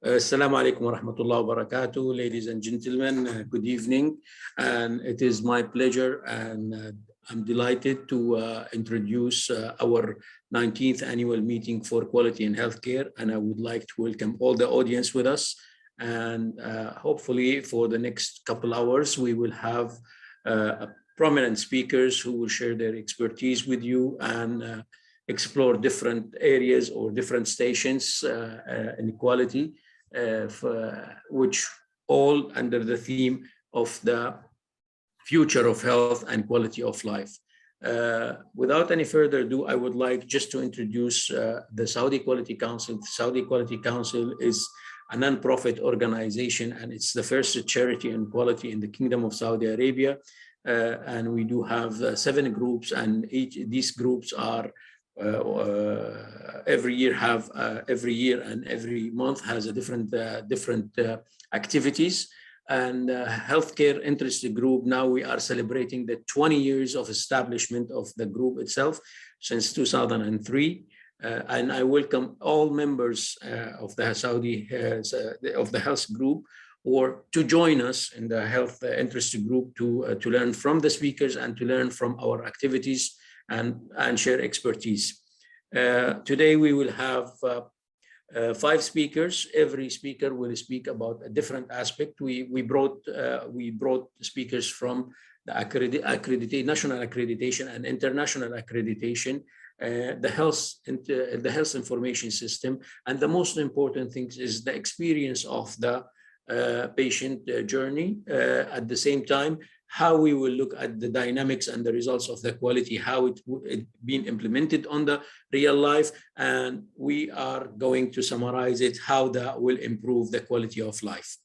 Assalamu alaikum wa rahmatullahi wa barakatuh, ladies and gentlemen, good evening. And it is my pleasure and I'm delighted to introduce our 19th annual meeting for quality in healthcare. And I would like to welcome all the audience with us. And hopefully for the next couple hours, we will have prominent speakers who will share their expertise with you and explore different areas or different stations in quality. Which all under the theme of the future of health and quality of life. Without any further ado, I would like just to introduce the Saudi Quality Council. The Saudi Quality Council is a non-profit organization, and it's the first charity in quality in the Kingdom of Saudi Arabia. And we do have 7 groups, and these groups are every year and every month has a different activities. And healthcare interest group, now we are celebrating the 20 years of establishment of the group itself since 2003. And I welcome all members of the Saudi of the health group or to join us in the health interest group to learn from the speakers and to learn from our activities and share expertise. Today we will have 5 speakers. Every speaker will speak about a different aspect. We brought speakers from the national accreditation and international accreditation, the health information system, and the most important thing is the experience of the patient journey. At the same time, how we will look at the dynamics and the results of the quality, how it been implemented on the real life, and we are going to summarize it, how that will improve the quality of life.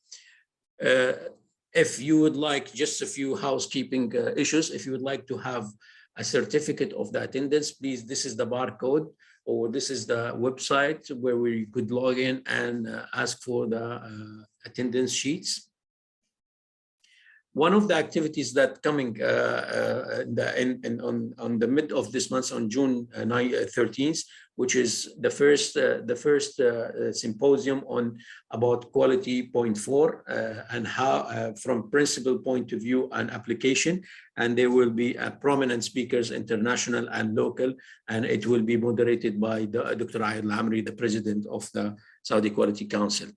If you would like just a few housekeeping issues, if you would like to have a certificate of the attendance, please, this is the barcode, or this is the website where we could log in and ask for the attendance sheets. One of the activities that coming on the mid of this month, on June 13th, which is the first symposium on about quality point 4 and how from principle point of view and application, and there will be prominent speakers, international and local, and it will be moderated by Dr. Rehab Alameri, the president of the Saudi Quality Council.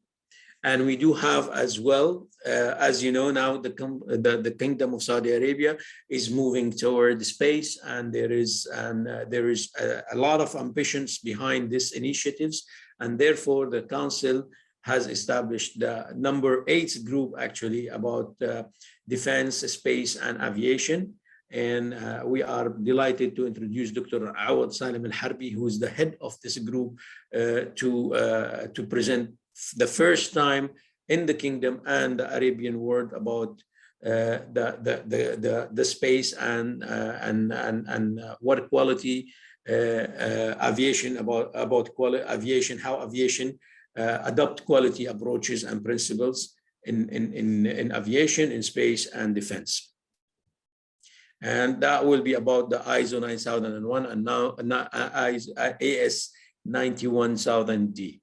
And we do have as well, as you know now, the Kingdom of Saudi Arabia is moving toward space, and there is a lot of ambitions behind these initiatives, and therefore the Council has established the number 8 group actually about defense, space, and aviation. And we are delighted to introduce Dr. Jawad Chaudhry, who is the head of this group, to present the first time in the kingdom and the Arabian world about the space and what quality aviation about quality aviation, how aviation adopt quality approaches and principles in aviation, in space, and defense. And that will be about the ISO 9001 and now AS 91000D.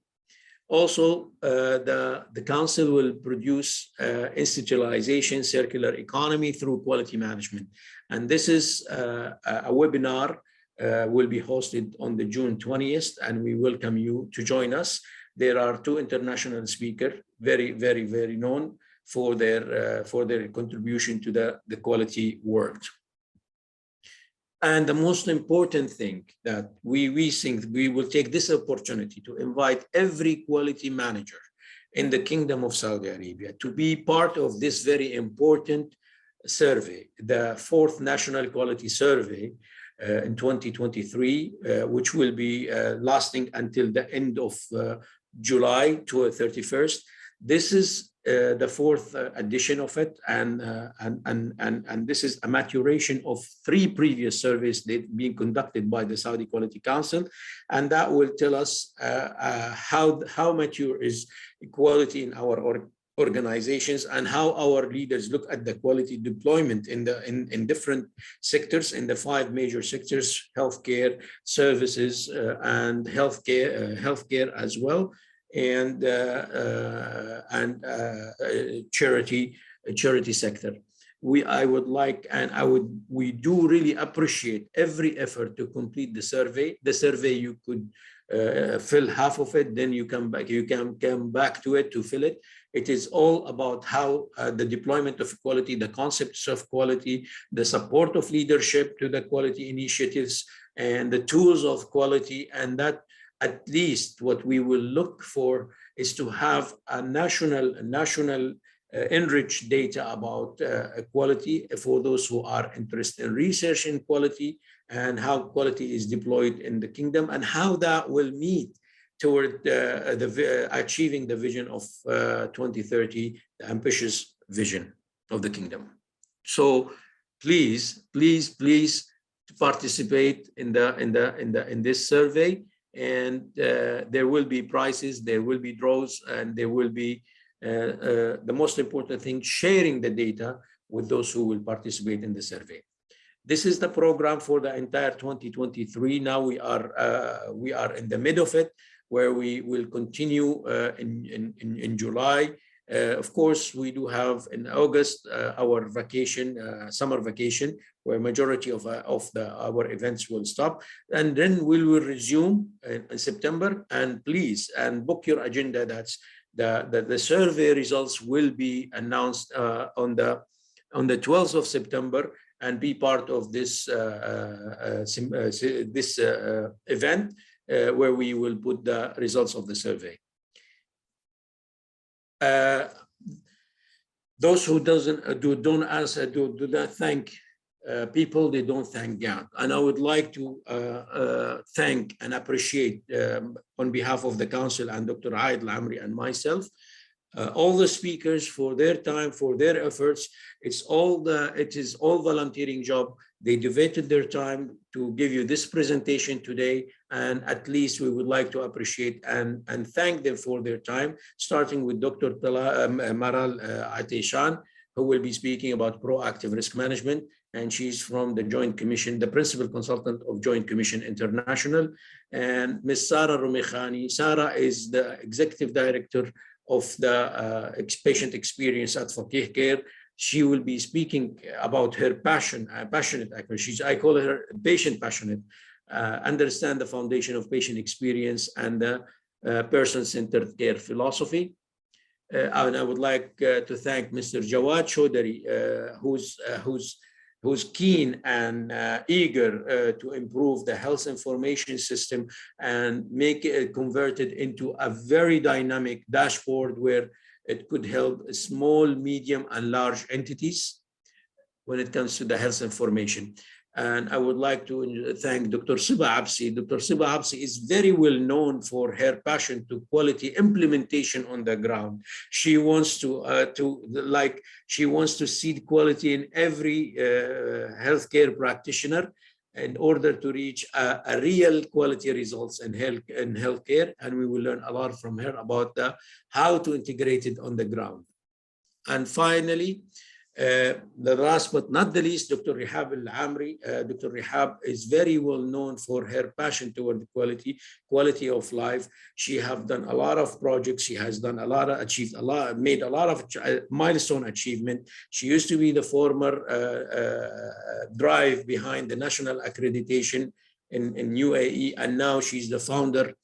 Also, the Council will produce institutionalization, circular economy through quality management. And this is a webinar will be hosted on the June 20th, and we welcome you to join us. There are 2 international speakers, very, very, very known for their contribution to the quality world. And the most important thing that we think we will take this opportunity to invite every quality manager in the Kingdom of Saudi Arabia to be part of this very important survey, the 4th National Quality Survey in 2023, which will be lasting until the end of July 31st. This is the 4th edition of it, and this is a maturation of 3 previous surveys that being conducted by the Saudi Quality Council, and that will tell us how mature is equality in our organizations and how our leaders look at the quality deployment in different sectors, in the 5 major sectors: healthcare, services, and healthcare as well. and charity sector. We do really appreciate every effort to complete the survey. The survey, you could fill half of it, then you can come back to it to fill it. It is all about how the deployment of quality, the concepts of quality, the support of leadership to the quality initiatives, and the tools of quality. And that, at least what we will look for, is to have a national enriched data about quality for those who are interested in research in quality, and how quality is deployed in the kingdom, and how that will meet toward achieving the vision of 2030, the ambitious vision of the kingdom. So please participate in this survey, and there will be prizes, there will be draws, and there will be the most important thing, sharing the data with those who will participate in the survey. This is the program for the entire 2023. Now we are in the mid of it, where we will continue in July. Of course, we do have in August our vacation, summer vacation, where majority of our events will stop, and then we will resume in September. And please, book your agenda. That's the survey results will be announced on the 12th of September, and be part of this event where we will put the results of the survey. Those who don't answer, do not thank people, they don't thank God. And I would like to thank and appreciate on behalf of the council and Dr. Jawad Alameri and myself, all the speakers for their time, for their efforts. It is all volunteering job. They devoted their time to give you this presentation today, and at least we would like to appreciate and thank them for their time, starting with Dr. Marale Atechian, who will be speaking about proactive risk management, and she's from the Joint Commission, the principal consultant of Joint Commission International, and Ms. Sara A. Sara is the executive director of the patient experience at ValueBased Care. She will be speaking about her passionate, I call her patient passionate, understand the foundation of patient experience and the person-centered care philosophy. And I would like to thank Mr. Jawad Chaudhry, who's keen and eager to improve the health information system and make it converted into a very dynamic dashboard where it could help small, medium, and large entities when it comes to the health information. And I would like to thank Dr. Siba Abssi. Dr. Siba Abssi is very well known for her passion to quality implementation on the ground. She wants to see quality in every healthcare practitioner in order to reach a real quality results in healthcare. And we will learn a lot from her about how to integrate it on the ground. And finally, the last but not the least, Dr. Rehab Alameri. Dr. Rehab is very well known for her passion toward quality of life. She has done a lot of projects. She has done made a lot of milestone achievement. She used to be the former drive behind the national accreditation in UAE, and now she's the founder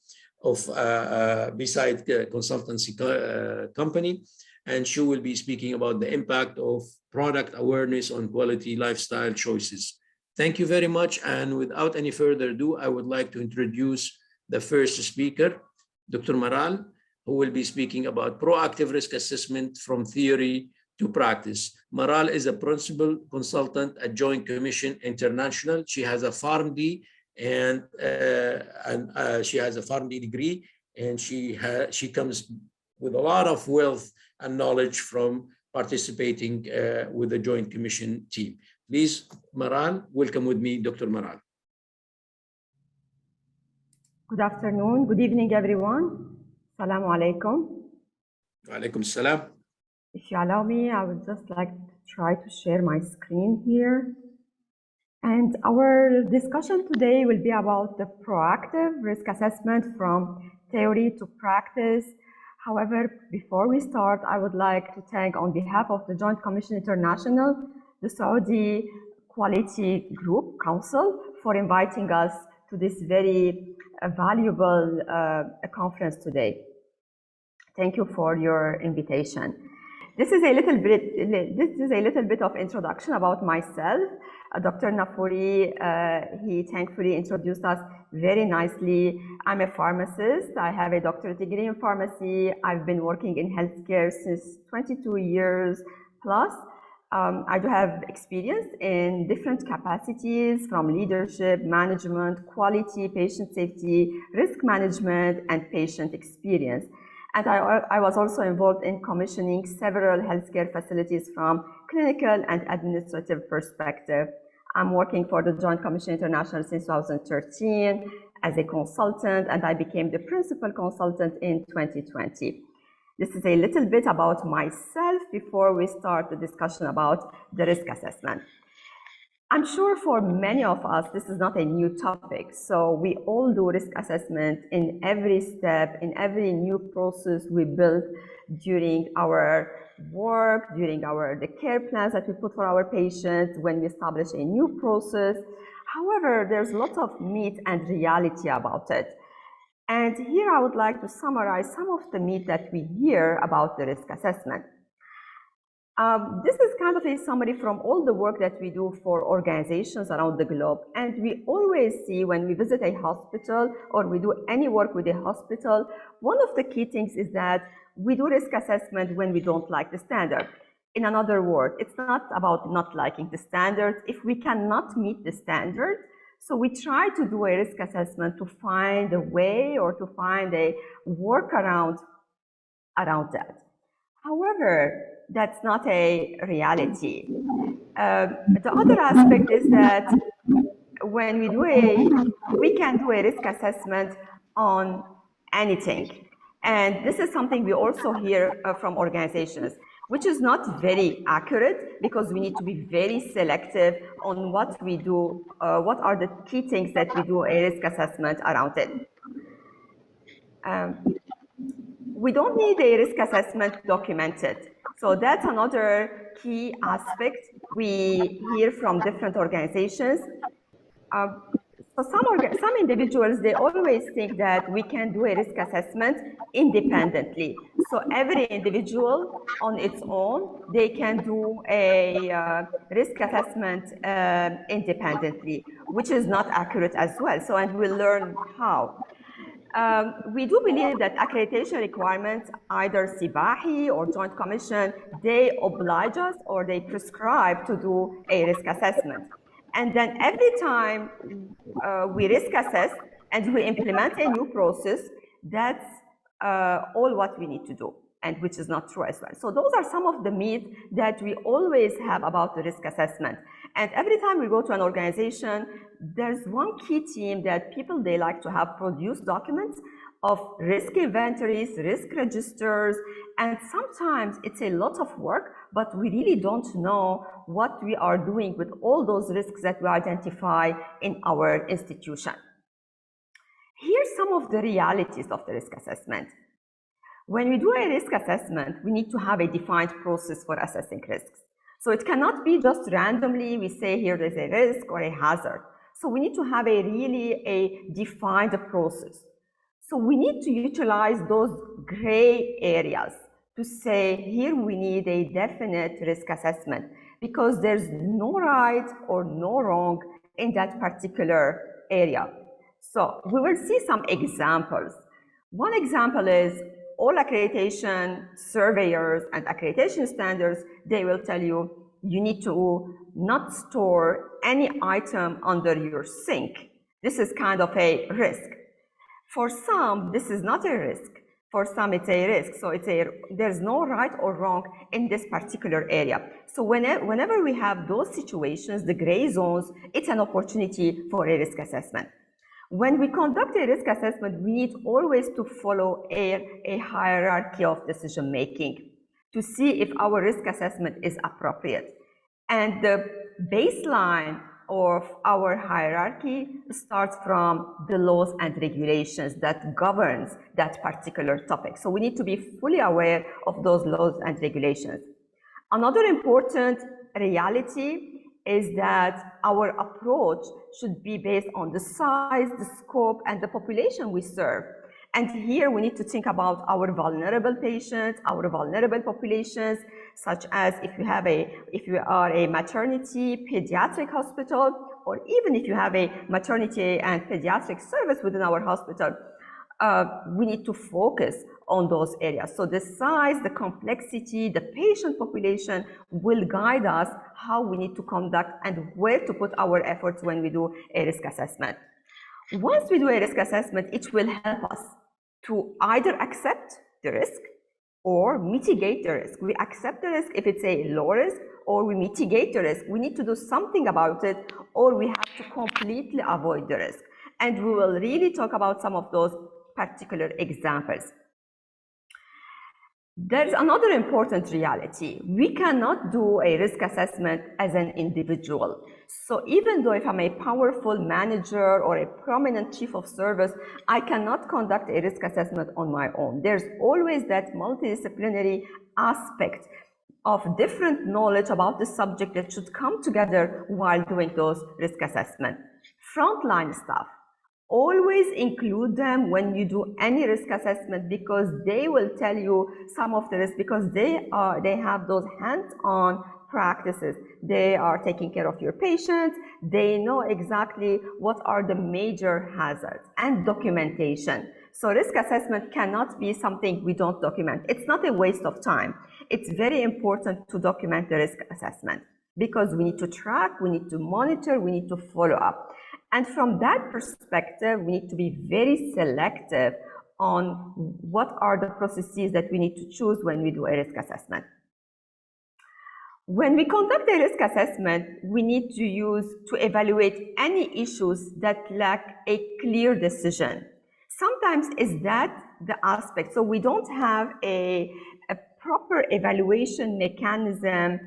of beside consultancy company. And she will be speaking about the impact of product awareness on quality lifestyle choices. Thank you very much. And without any further ado, I would like to introduce the first speaker, Dr. Marale, who will be speaking about proactive risk assessment from theory to practice. Marale is a principal consultant at Joint Commission International. She has a PharmD and she has a PharmD degree, and she comes with a lot of wealth and knowledge from participating with the Joint Commission team. Please, Marale, welcome with me, Dr. Marale. Good afternoon, good evening, everyone. Assalamu alaikum. Wa alaikum salam. If you allow me, I would just like to try to share my screen here. And our discussion today will be about the proactive risk assessment from theory to practice. However, before we start, I would like to thank on behalf of the Joint Commission International, the Saudi Quality Group Council for inviting us to this very valuable conference today. Thank you for your invitation. This is a little bit of introduction about myself. Dr. Nafouri, he thankfully introduced us very nicely. I'm a pharmacist. I have a doctorate degree in pharmacy. I've been working in healthcare since 22 years plus. I do have experience in different capacities from leadership, management, quality, patient safety, risk management, and patient experience. And I was also involved in commissioning several healthcare facilities from clinical and administrative perspective. I'm working for the Joint Commission International since 2013 as a consultant, and I became the principal consultant in 2020. This is a little bit about myself before we start the discussion about the risk assessment. I'm sure for many of us, this is not a new topic. So we all do risk assessment in every step, in every new process we build during our work, during the care plans that we put for our patients, when we establish a new process. However, there's lots of myth and reality about it. And here I would like to summarize some of the myths that we hear about the risk assessment. This is kind of a summary from all the work that we do for organizations around the globe. And we always see when we visit a hospital or we do any work with a hospital, one of the key things is that we do risk assessment when we don't like the standard. In another word, it's not about not liking the standard. If we cannot meet the standard, so we try to do a risk assessment to find a way or to find a workaround around that. However, that's not a reality. The other aspect is that when we can do a risk assessment on anything. And this is something we also hear from organizations, which is not very accurate because we need to be very selective on what we do, what are the key things that we do a risk assessment around it. We don't need a risk assessment documented. So that's another key aspect we hear from different organizations. So some individuals, they always think that we can do a risk assessment independently. So every individual on its own, they can do a risk assessment independently, which is not accurate as well. So, and we'll learn how. We do believe that accreditation requirements, either SIBAHI or Joint Commission, they oblige us or they prescribe to do a risk assessment. And then every time we risk assess and we implement a new process, that's all what we need to do, and which is not true as well. So those are some of the myths that we always have about the risk assessment. And every time we go to an organization, there's one key team that people, they like to have produced documents of risk inventories, risk registers, and sometimes it's a lot of work, but we really don't know what we are doing with all those risks that we identify in our institution. Here's some of the realities of the risk assessment. When we do a risk assessment, we need to have a defined process for assessing risks. So it cannot be just randomly, we say here there's a risk or a hazard. So we need to have a defined process. So we need to utilize those gray areas to say here we need a definite risk assessment because there's no right or no wrong in that particular area. So we will see some examples. One example is all accreditation surveyors and accreditation standards, they will tell you you need to not store any item under your sink. This is kind of a risk. For some, this is not a risk. For some, it's a risk. So there's no right or wrong in this particular area. So whenever we have those situations, the gray zones, it's an opportunity for a risk assessment. When we conduct a risk assessment, we need always to follow a hierarchy of decision making to see if our risk assessment is appropriate. And the baseline of our hierarchy starts from the laws and regulations that governs that particular topic. So we need to be fully aware of those laws and regulations. Another important reality is that our approach should be based on the size, the scope, and the population we serve. And here we need to think about our vulnerable patients, our vulnerable populations, such as if you are a maternity pediatric hospital, or even if you have a maternity and pediatric service within our hospital, we need to focus on those areas. So the size, the complexity, the patient population will guide us how we need to conduct and where to put our efforts when we do a risk assessment. Once we do a risk assessment, it will help us to either accept the risk or mitigate the risk. We accept the risk if it's a low risk, or we mitigate the risk. We need to do something about it, or we have to completely avoid the risk. And we will really talk about some of those particular examples. There's another important reality. We cannot do a risk assessment as an individual. So even though if I'm a powerful manager or a prominent chief of service, I cannot conduct a risk assessment on my own. There's always that multidisciplinary aspect of different knowledge about the subject that should come together while doing those risk assessments. Frontline staff, always include them when you do any risk assessment, because they will tell you some of the risks, because they have those hands-on practices. They are taking care of your patients. They know exactly what are the major hazards and documentation. So risk assessment cannot be something we don't document. It's not a waste of time. It's very important to document the risk assessment, because we need to track, we need to monitor, we need to follow up. And from that perspective, we need to be very selective on what are the processes that we need to choose when we do a risk assessment. When we conduct a risk assessment, we need to evaluate any issues that lack a clear decision. Sometimes is that the aspect. So we don't have a proper evaluation mechanism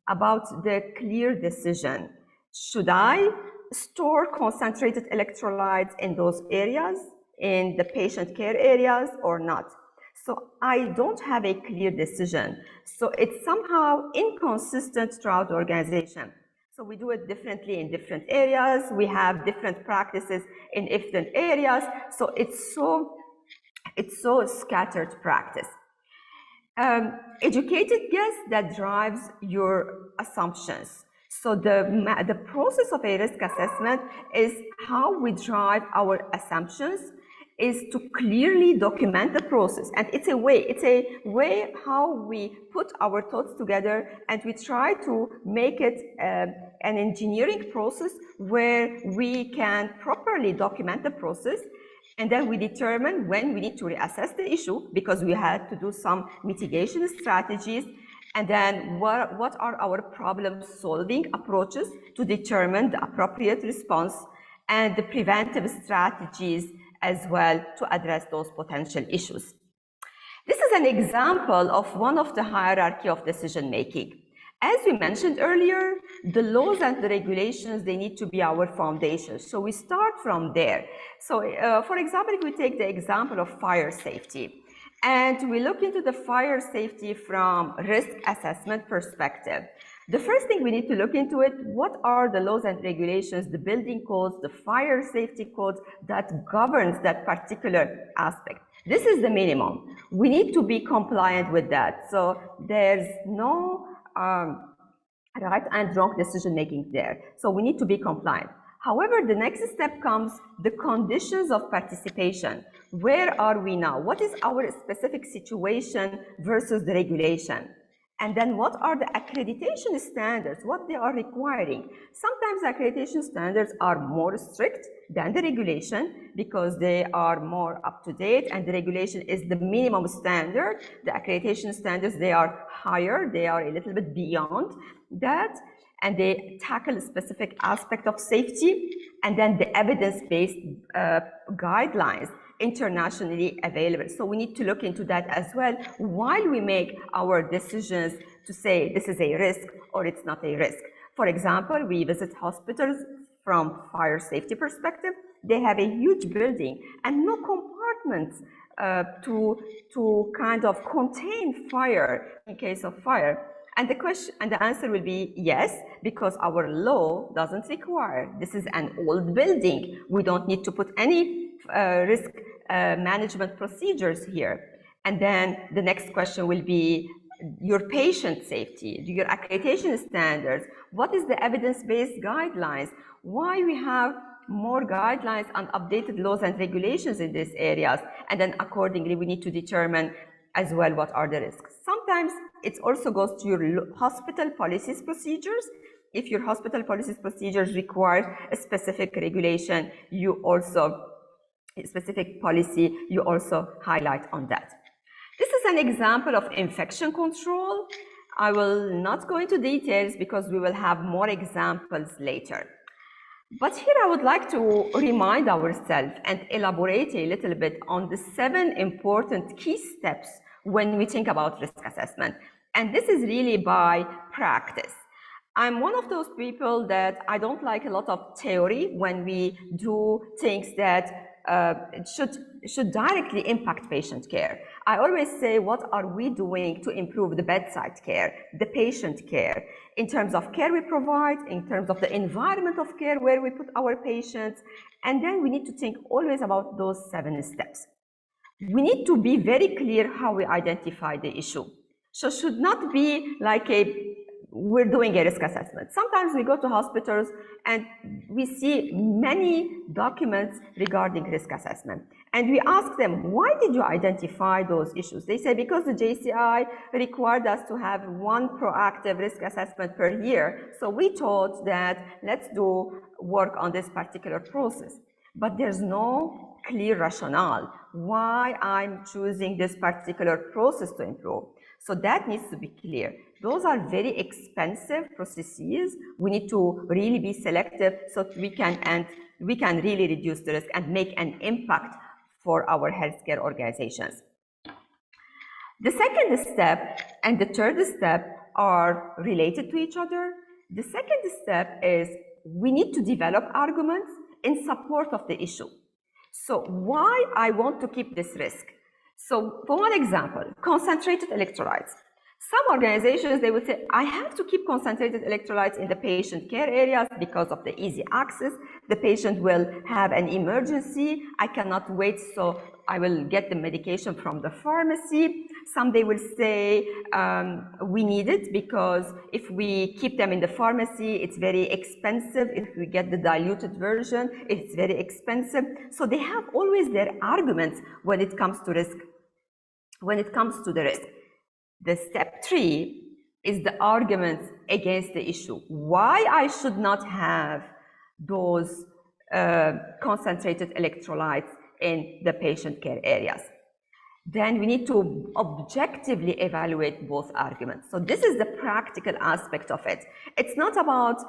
about the clear decision. Should I store concentrated electrolytes in those areas, in the patient care areas, or not? So I don't have a clear decision. So it's somehow inconsistent throughout the organization. So we do it differently in different areas. We have different practices in different areas. So it's so scattered practice. Educated guess that drives your assumptions. So the process of a risk assessment is how we drive our assumptions, is to clearly document the process. And it's a way how we put our thoughts together, and we try to make it an engineering process where we can properly document the process. And then we determine when we need to reassess the issue, because we had to do some mitigation strategies. And then what are our problem-solving approaches to determine the appropriate response, and the preventive strategies as well to address those potential issues. This is an example of one of the hierarchy of decision-making. As we mentioned earlier, the laws and the regulations, they need to be our foundation. So we start from there. So for example, if we take the example of fire safety, and we look into the fire safety from risk assessment perspective, the first thing we need to look into it, what are the laws and regulations, the building codes, the fire safety codes that governs that particular aspect. This is the minimum. We need to be compliant with that. So there's no right and wrong decision making there. So we need to be compliant. However, the next step comes the conditions of participation. Where are we now? What is our specific situation versus the regulation? And then what are the accreditation standards, what they are requiring? Sometimes accreditation standards are more strict than the regulation because they are more up to date, and the regulation is the minimum standard. The accreditation standards, they are higher, they are a little bit beyond that, and they tackle a specific aspect of safety, and then the evidence-based guidelines internationally available. So we need to look into that as well while we make our decisions to say this is a risk or it's not a risk. For example, we visit hospitals from fire safety perspective. They have a huge building and no compartments to kind of contain fire in case of fire. And the answer will be yes, because our law doesn't require. This is an old building. We don't need to put any risk management procedures here. And then the next question will be your patient safety, your accreditation standards. What is the evidence-based guidelines? Why we have more guidelines and updated laws and regulations in these areas? And then accordingly, we need to determine as well what are the risks. Sometimes it also goes to your hospital policies procedures. If your hospital policies procedures require a specific regulation, you also, a specific policy, you also highlight on that. This is an example of infection control. I will not go into details because we will have more examples later. But here I would like to remind ourselves and elaborate a little bit on the 7 important key steps when we think about risk assessment. And this is really by practice. I'm one of those people that I don't like a lot of theory when we do things that should directly impact patient care. I always say, what are we doing to improve the bedside care, the patient care, in terms of care we provide, in terms of the environment of care where we put our patients, and then we need to think always about those 7 steps. We need to be very clear how we identify the issue. So it should not be like we're doing a risk assessment. Sometimes we go to hospitals and we see many documents regarding risk assessment. And we ask them, why did you identify those issues? They say, because the JCI required us to have 1 proactive risk assessment per year. So we thought that let's do work on this particular process. But there's no clear rationale why I'm choosing this particular process to improve. So that needs to be clear. Those are very expensive processes. We need to really be selective so that we can really reduce the risk and make an impact for our healthcare organizations. The second step and the third step are related to each other. The second step is we need to develop arguments in support of the issue. So why I want to keep this risk? So for one example, concentrated electrolytes. Some organizations, they would say, I have to keep concentrated electrolytes in the patient care areas because of the easy access. The patient will have an emergency. I cannot wait, so I will get the medication from the pharmacy. Some they will say, we need it because if we keep them in the pharmacy, it's very expensive. If we get the diluted version, it's very expensive. So they have always their arguments when it comes to risk. When it comes to the risk. The step 3 is the arguments against the issue. Why I should not have those concentrated electrolytes in the patient care areas. Then we need to objectively evaluate both arguments. So this is the practical aspect of it. It's not about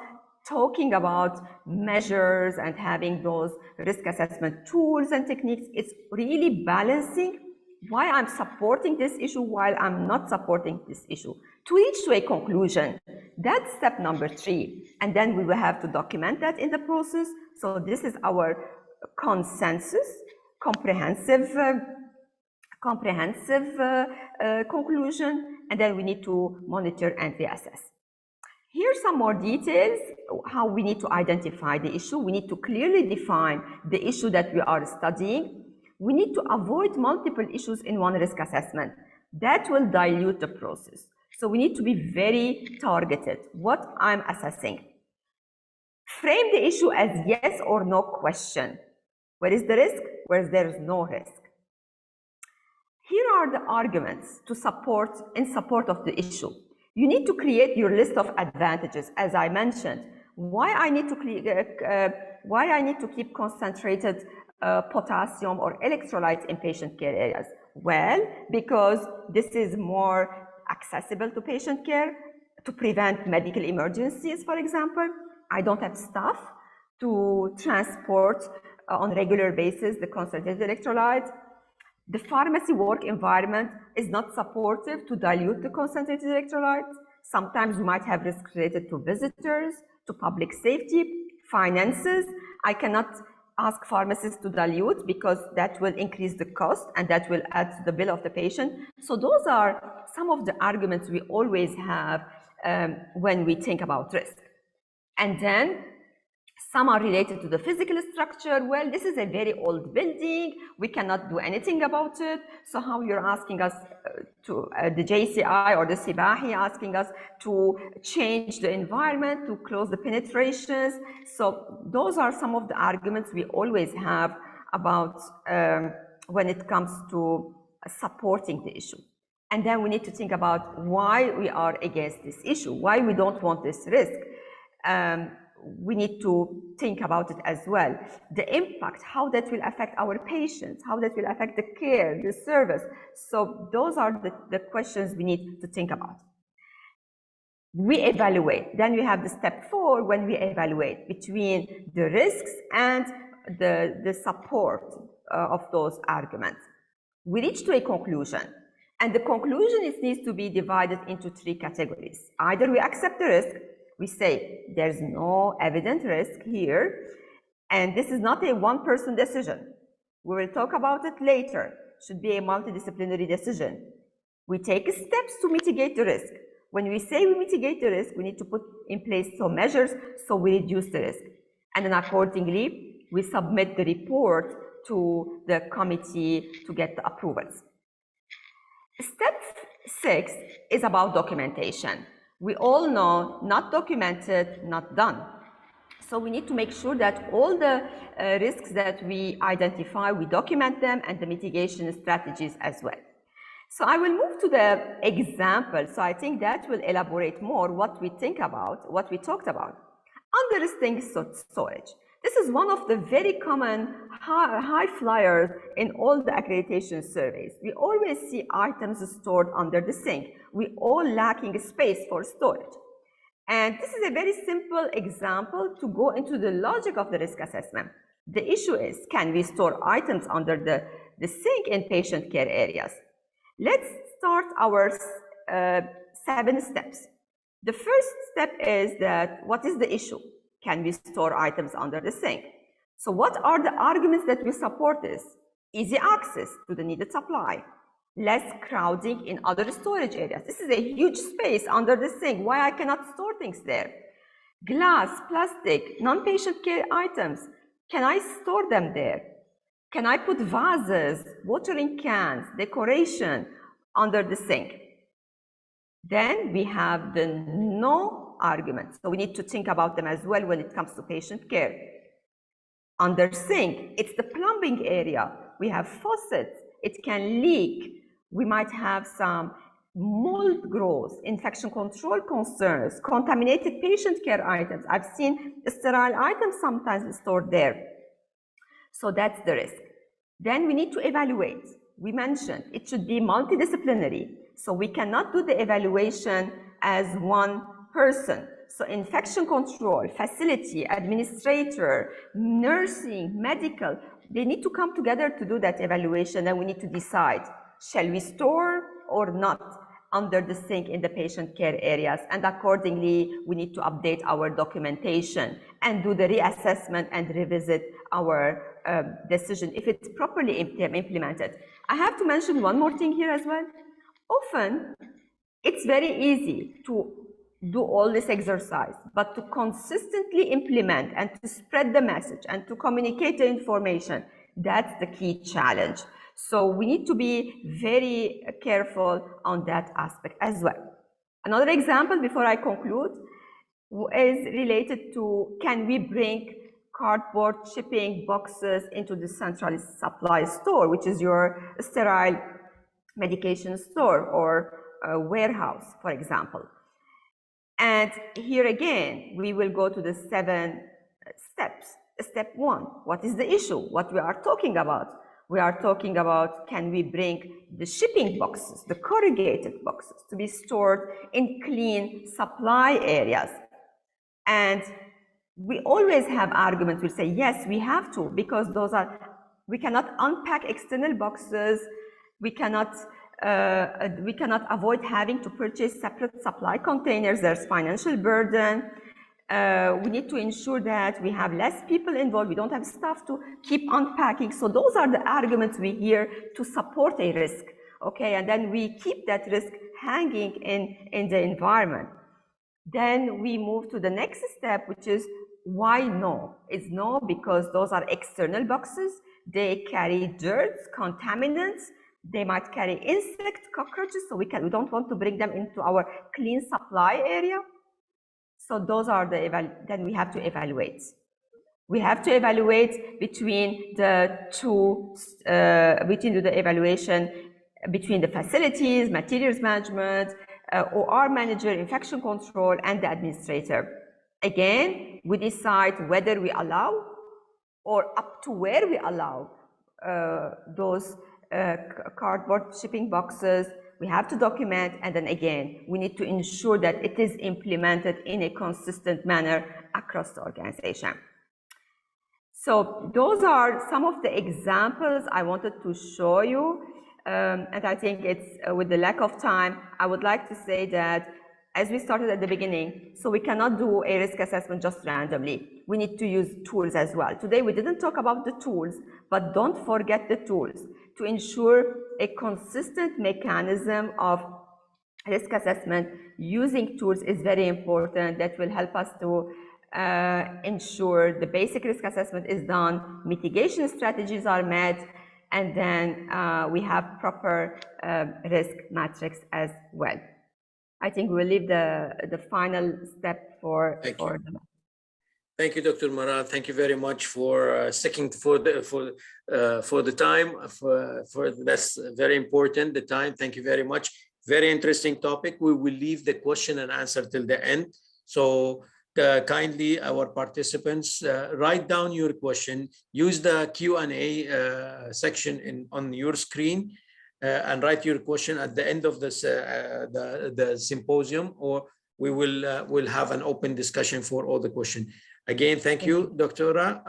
talking about measures and having those risk assessment tools and techniques. It's really balancing why I'm supporting this issue while I'm not supporting this issue to reach to a conclusion. That's step number 3. And then we will have to document that in the process. So this is our consensus, comprehensive conclusion. And then we need to monitor and reassess. Here's some more details, how we need to identify the issue. We need to clearly define the issue that we are studying. We need to avoid multiple issues in one risk assessment. That will dilute the process. So we need to be very targeted. What I'm assessing. Frame the issue as yes or no question. Where is the risk? Where there is no risk. Here are the arguments in support of the issue. You need to create your list of advantages, as I mentioned. Why I need to keep concentrated potassium or electrolytes in patient care areas? Well, because this is more accessible to patient care to prevent medical emergencies, for example. I don't have staff to transport on a regular basis the concentrated electrolytes. The pharmacy work environment is not supportive to dilute the concentrated electrolytes. Sometimes we might have risks related to visitors, to public safety, finances. I cannot ask pharmacists to dilute because that will increase the cost and that will add to the bill of the patient. So those are some of the arguments we always have when we think about risk. And then some are related to the physical structure. Well, this is a very old building. We cannot do anything about it. So how you're asking us the JCI or the Sibahi asking us to change the environment, to close the penetrations. So those are some of the arguments we always have about when it comes to supporting the issue. And then we need to think about why we are against this issue, why we don't want this risk. We need to think about it as well. The impact, how that will affect our patients, how that will affect the care, the service. So those are the questions we need to think about. We evaluate. Then we have the step 4 when we evaluate between the risks and the support of those arguments. We reach to a conclusion. And the conclusion needs to be divided into 3 categories. Either we accept the risk, we say there's no evident risk here, and this is not a one-person decision. We will talk about it later. It should be a multidisciplinary decision. We take steps to mitigate the risk. When we say we mitigate the risk, we need to put in place some measures so we reduce the risk. And then accordingly, we submit the report to the committee to get the approvals. Step 6 is about documentation. We all know, not documented, not done. So we need to make sure that all the risks that we identify, we document them, and the mitigation strategies as well. So I will move to the example. So I think that will elaborate more what we think about, what we talked about. Understanding storage. This is one of the very common high flyers in all the accreditation surveys. We always see items stored under the sink. We all lacking space for storage. And this is a very simple example to go into the logic of the risk assessment. The issue is, can we store items under the sink in patient care areas? Let's start our 7 steps. The first step is that, what is the issue? Can we store items under the sink? So what are the arguments that will support this? Easy access to the needed supply. Less crowding in other storage areas. This is a huge space under the sink. Why I cannot store things there? Glass, plastic, non-patient care items. Can I store them there? Can I put vases, watering cans, decoration under the sink? Then we have the no arguments. So we need to think about them as well when it comes to patient care. Under sink, it's the plumbing area. We have faucets. It can leak. We might have some mold growth, infection control concerns, contaminated patient care items. I've seen sterile items sometimes stored there. So that's the risk. Then we need to evaluate. We mentioned it should be multidisciplinary. So we cannot do the evaluation as one person. So infection control, facility, administrator, nursing, medical, they need to come together to do that evaluation, and we need to decide, shall we store or not under the sink in the patient care areas? And accordingly, we need to update our documentation and do the reassessment and revisit our decision if it's properly implemented. I have to mention one more thing here as well. Often, it's very easy to do all this exercise, but to consistently implement and to spread the message and to communicate the information, that's the key challenge. So we need to be very careful on that aspect as well. Another example before I conclude is related to, can we bring cardboard shipping boxes into the central supply store, which is your sterile medication store or a warehouse, for example. And here again, we will go to the 7 steps. Step 1, what is the issue? What we are talking about? We are talking about, can we bring the shipping boxes, the corrugated boxes, to be stored in clean supply areas? And we always have arguments. We'll say, yes, we have to, because those are, we cannot unpack external boxes. We cannot we cannot avoid having to purchase separate supply containers. There's financial burden. We need to ensure that we have less people involved. We don't have staff to keep unpacking. So those are the arguments we hear to support a risk. Okay, and then we keep that risk hanging in the environment. Then we move to the next step, which is why no? It's no because those are external boxes. They carry dirt, contaminants. They might carry insects, cockroaches, so we don't want to bring them into our clean supply area. So those are then we have to evaluate. We have to evaluate between the two, between the evaluation between the facilities, materials management, OR manager, infection control, and the administrator. Again, we decide whether we allow or up to where we allow those cardboard shipping boxes. We have to document, and then again, we need to ensure that it is implemented in a consistent manner across the organization. So those are some of the examples I wanted to show you. And I think it's, with the lack of time, I would like to say that as we started at the beginning, so we cannot do a risk assessment just randomly. We need to use tools as well. Today, we didn't talk about the tools, but don't forget the tools. To ensure a consistent mechanism of risk assessment, using tools is very important. That will help us to ensure the basic risk assessment is done, mitigation strategies are met, and then we have proper risk matrix as well. I think we'll leave the final step for the. Thank you, Dr. Marale. Thank you very much for sticking for the time. That's very important. The time. Thank you very much. Very interesting topic. We will leave the question and answer till the end. So kindly, our participants, write down your question. Use the Q&A section on your screen. And write your question at the end of this the symposium, or we will have an open discussion for all the questions. Again, thank you, Doctora,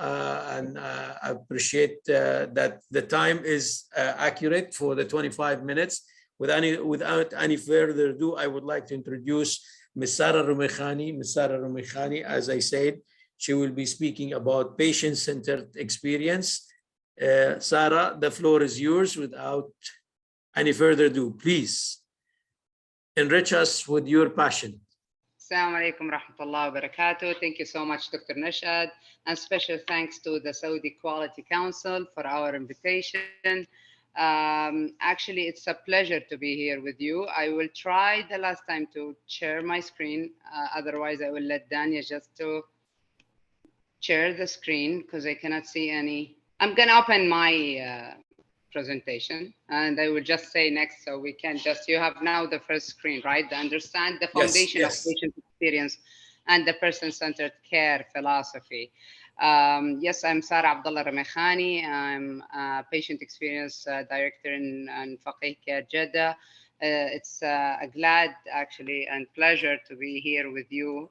and I appreciate that the time is accurate for the 25 minutes. Without any further ado, I would like to introduce Ms. Sara AlRumikhani. Ms. Sara AlRumikhani, as I said, she will be speaking about patient-centered experience. Sara, the floor is yours. Without any further ado, please enrich us with your passion. Assalamu alaikum rahmatullah wa barakatuh. Thank you so much, Dr. Nashad, and special thanks to the Saudi Quality Council for our invitation. Actually, it's a pleasure to be here with you. I will try the last time to share my screen. Otherwise, I will let Dania just to share the screen because I cannot see any. I'm going to open my presentation, and I will just say next, so we can just, you have now the first screen, right? The understand the foundation of patient experience and the person-centered care philosophy. Yes, I'm Sara AlRumikhani. I'm a patient experience director in Faqih Care Jeddah. It's a glad actually and pleasure to be here with you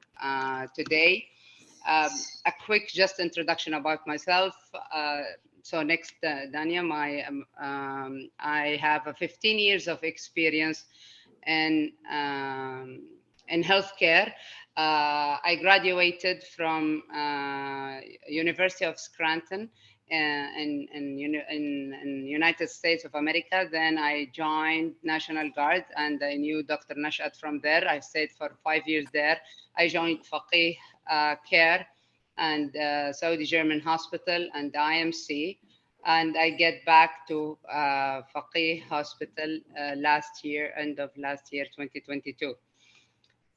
today. A quick just introduction about myself. So next, Dania, I have 15 years of experience in healthcare. I graduated from University of Scranton in United States of America. Then I joined National Guard, and I knew Dr. Nashad from there. I stayed for 5 years there. I joined Faqih Care and Saudi German Hospital and IMC, and I get back to Faqih Hospital last year, end of last year, 2022.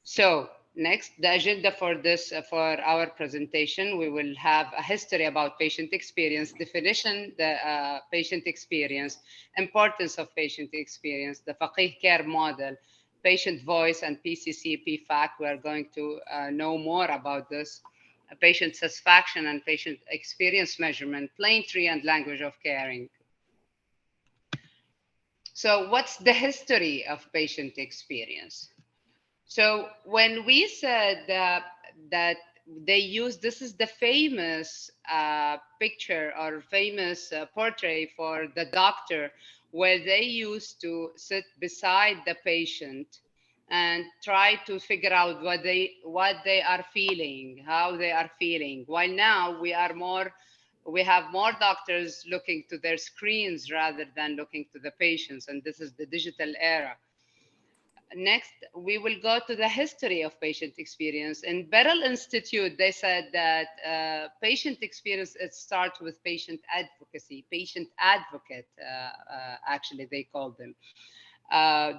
So next, the agenda for this, for our presentation, we will have a history about patient experience, definition, the patient experience, importance of patient experience, the Faqih Care model, patient voice and PCC, PFAC. We are going to know more about this. Patient satisfaction and patient experience measurement, Plaintree and language of caring. So what's the history of patient experience? So when we said that they use, this is the famous picture or famous portrait for the doctor where they used to sit beside the patient and try to figure out what they are feeling, how they are feeling. While now we have more doctors looking to their screens rather than looking to the patients, and this is the digital era. Next, we will go to the history of patient experience. In Beryl Institute, they said that patient experience, it starts with patient advocacy, patient advocate, actually they called them.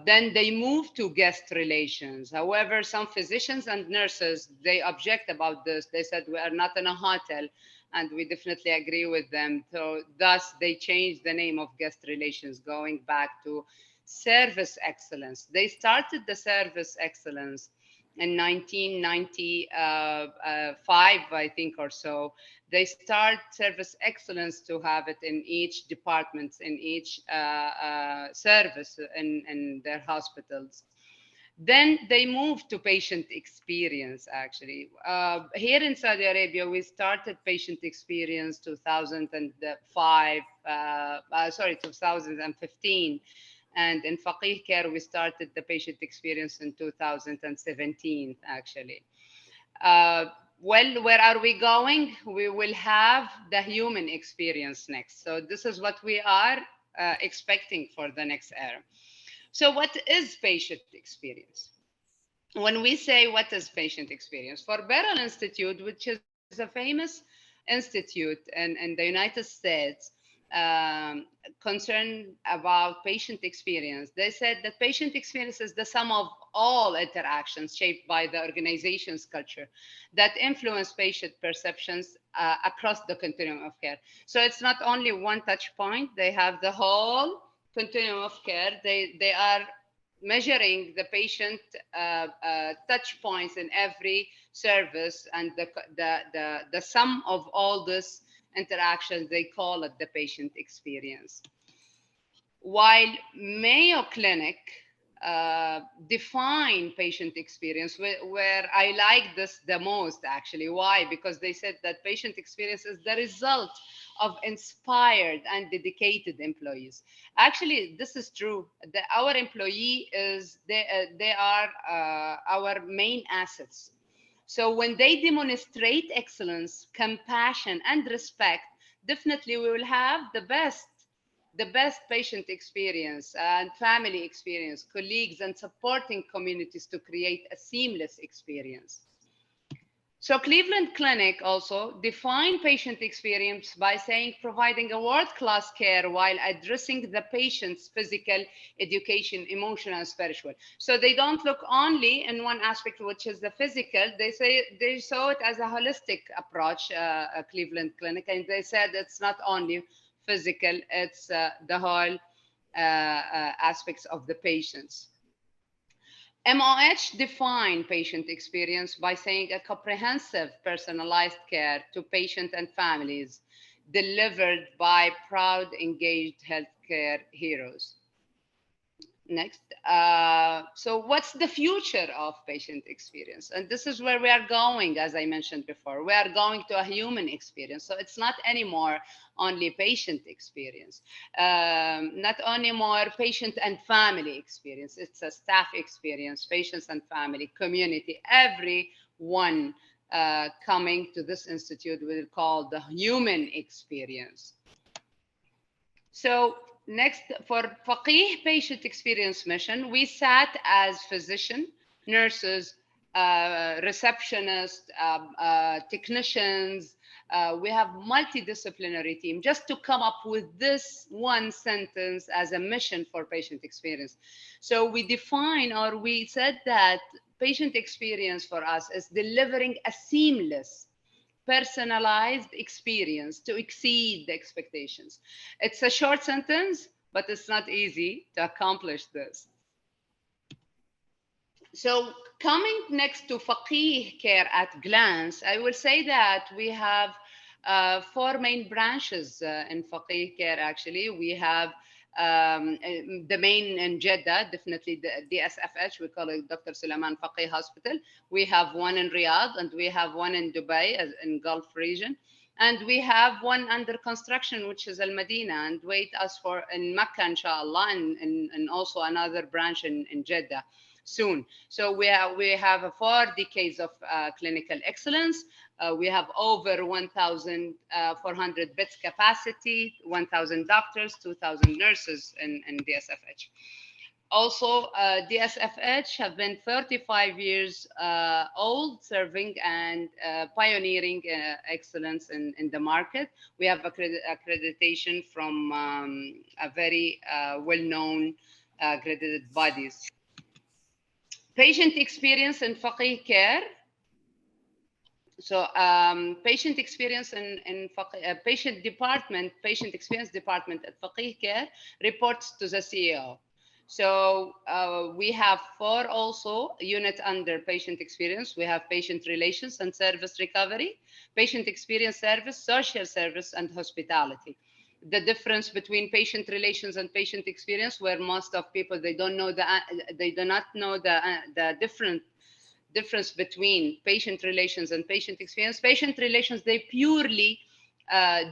Then they move to guest relations. However, some physicians and nurses, they object about this. They said, we are not in a hotel, and we definitely agree with them. So thus, they changed the name of guest relations, going back to service excellence. They started the service excellence in 1995, I think, or so. They start service excellence to have it in each department, in each service in their hospitals. Then they moved to patient experience, actually. Here in Saudi Arabia, we started patient experience 2005, 2015. And in Faqih Care, we started the patient experience in 2017, actually. Well, where are we going? We will have the human experience next. So this is what we are expecting for the next era. So what is patient experience? When we say what is patient experience, for Beryl Institute, which is a famous institute in the United States, concerned about patient experience, they said that patient experience is the sum of all interactions shaped by the organization's culture that influence patient perceptions across the continuum of care. So it's not only one touch point, they have the whole continuum of care. They are measuring the patient touch points in every service, and the sum of all this interactions, they call it the patient experience. While Mayo Clinic define patient experience, where I like this the most, actually. Why? Because they said that patient experience is the result of inspired and dedicated employees. Actually, this is true. Our employee is, they are our main assets. So when they demonstrate excellence, compassion, and respect, definitely we will have the best patient experience and family experience, colleagues and supporting communities to create a seamless experience. So Cleveland Clinic also defined patient experience by saying providing a world-class care while addressing the patient's physical, education, emotional, and spiritual. So they don't look only in one aspect, which is the physical. They saw it as a holistic approach, Cleveland Clinic, and they said it's not only physical, it's the whole aspects of the patients. MOH defined patient experience by saying a comprehensive personalized care to patients and families delivered by proud, engaged healthcare heroes. Next. So what's the future of patient experience? And this is where we are going, as I mentioned before. We are going to a human experience. So it's not anymore only patient experience, not only more patient and family experience. It's a staff experience, patients and family, community, everyone coming to this institute will call the human experience. So next, for Faqih patient experience mission, we sat as physicians, nurses, receptionists, technicians. We have multidisciplinary team just to come up with this one sentence as a mission for patient experience. So we define, or we said that patient experience for us is delivering a seamless, personalized experience to exceed the expectations. It's a short sentence, but it's not easy to accomplish this. So coming next to Faqih Care at glance, I will say that we have 4 main branches in Faqih Care, actually. We have the main in Jeddah, definitely the DSFH, we call it Dr. Sulaiman Faqih Hospital. We have one in Riyadh, and we have one in Dubai, as in Gulf region. And we have one under construction, which is Al Medina, and wait us for in Mecca, inshallah, and also another branch in Jeddah soon. So we have 4 decades of clinical excellence. We have over 1,400 beds capacity, 1,000 doctors, 2,000 nurses in DSFH. Also, DSFH have been 35 years old, serving and pioneering excellence in the market. We have accreditation from a very well-known accredited bodies. Patient experience in Faqih care. So patient experience in patient experience department at Faqih Care reports to the CEO. So we have 4 also units under patient experience. We have patient relations and service recovery, patient experience service, social service, and hospitality. The difference between patient relations and patient experience, where most of people, they do not know the difference between patient relations and patient experience. Patient relations, they purely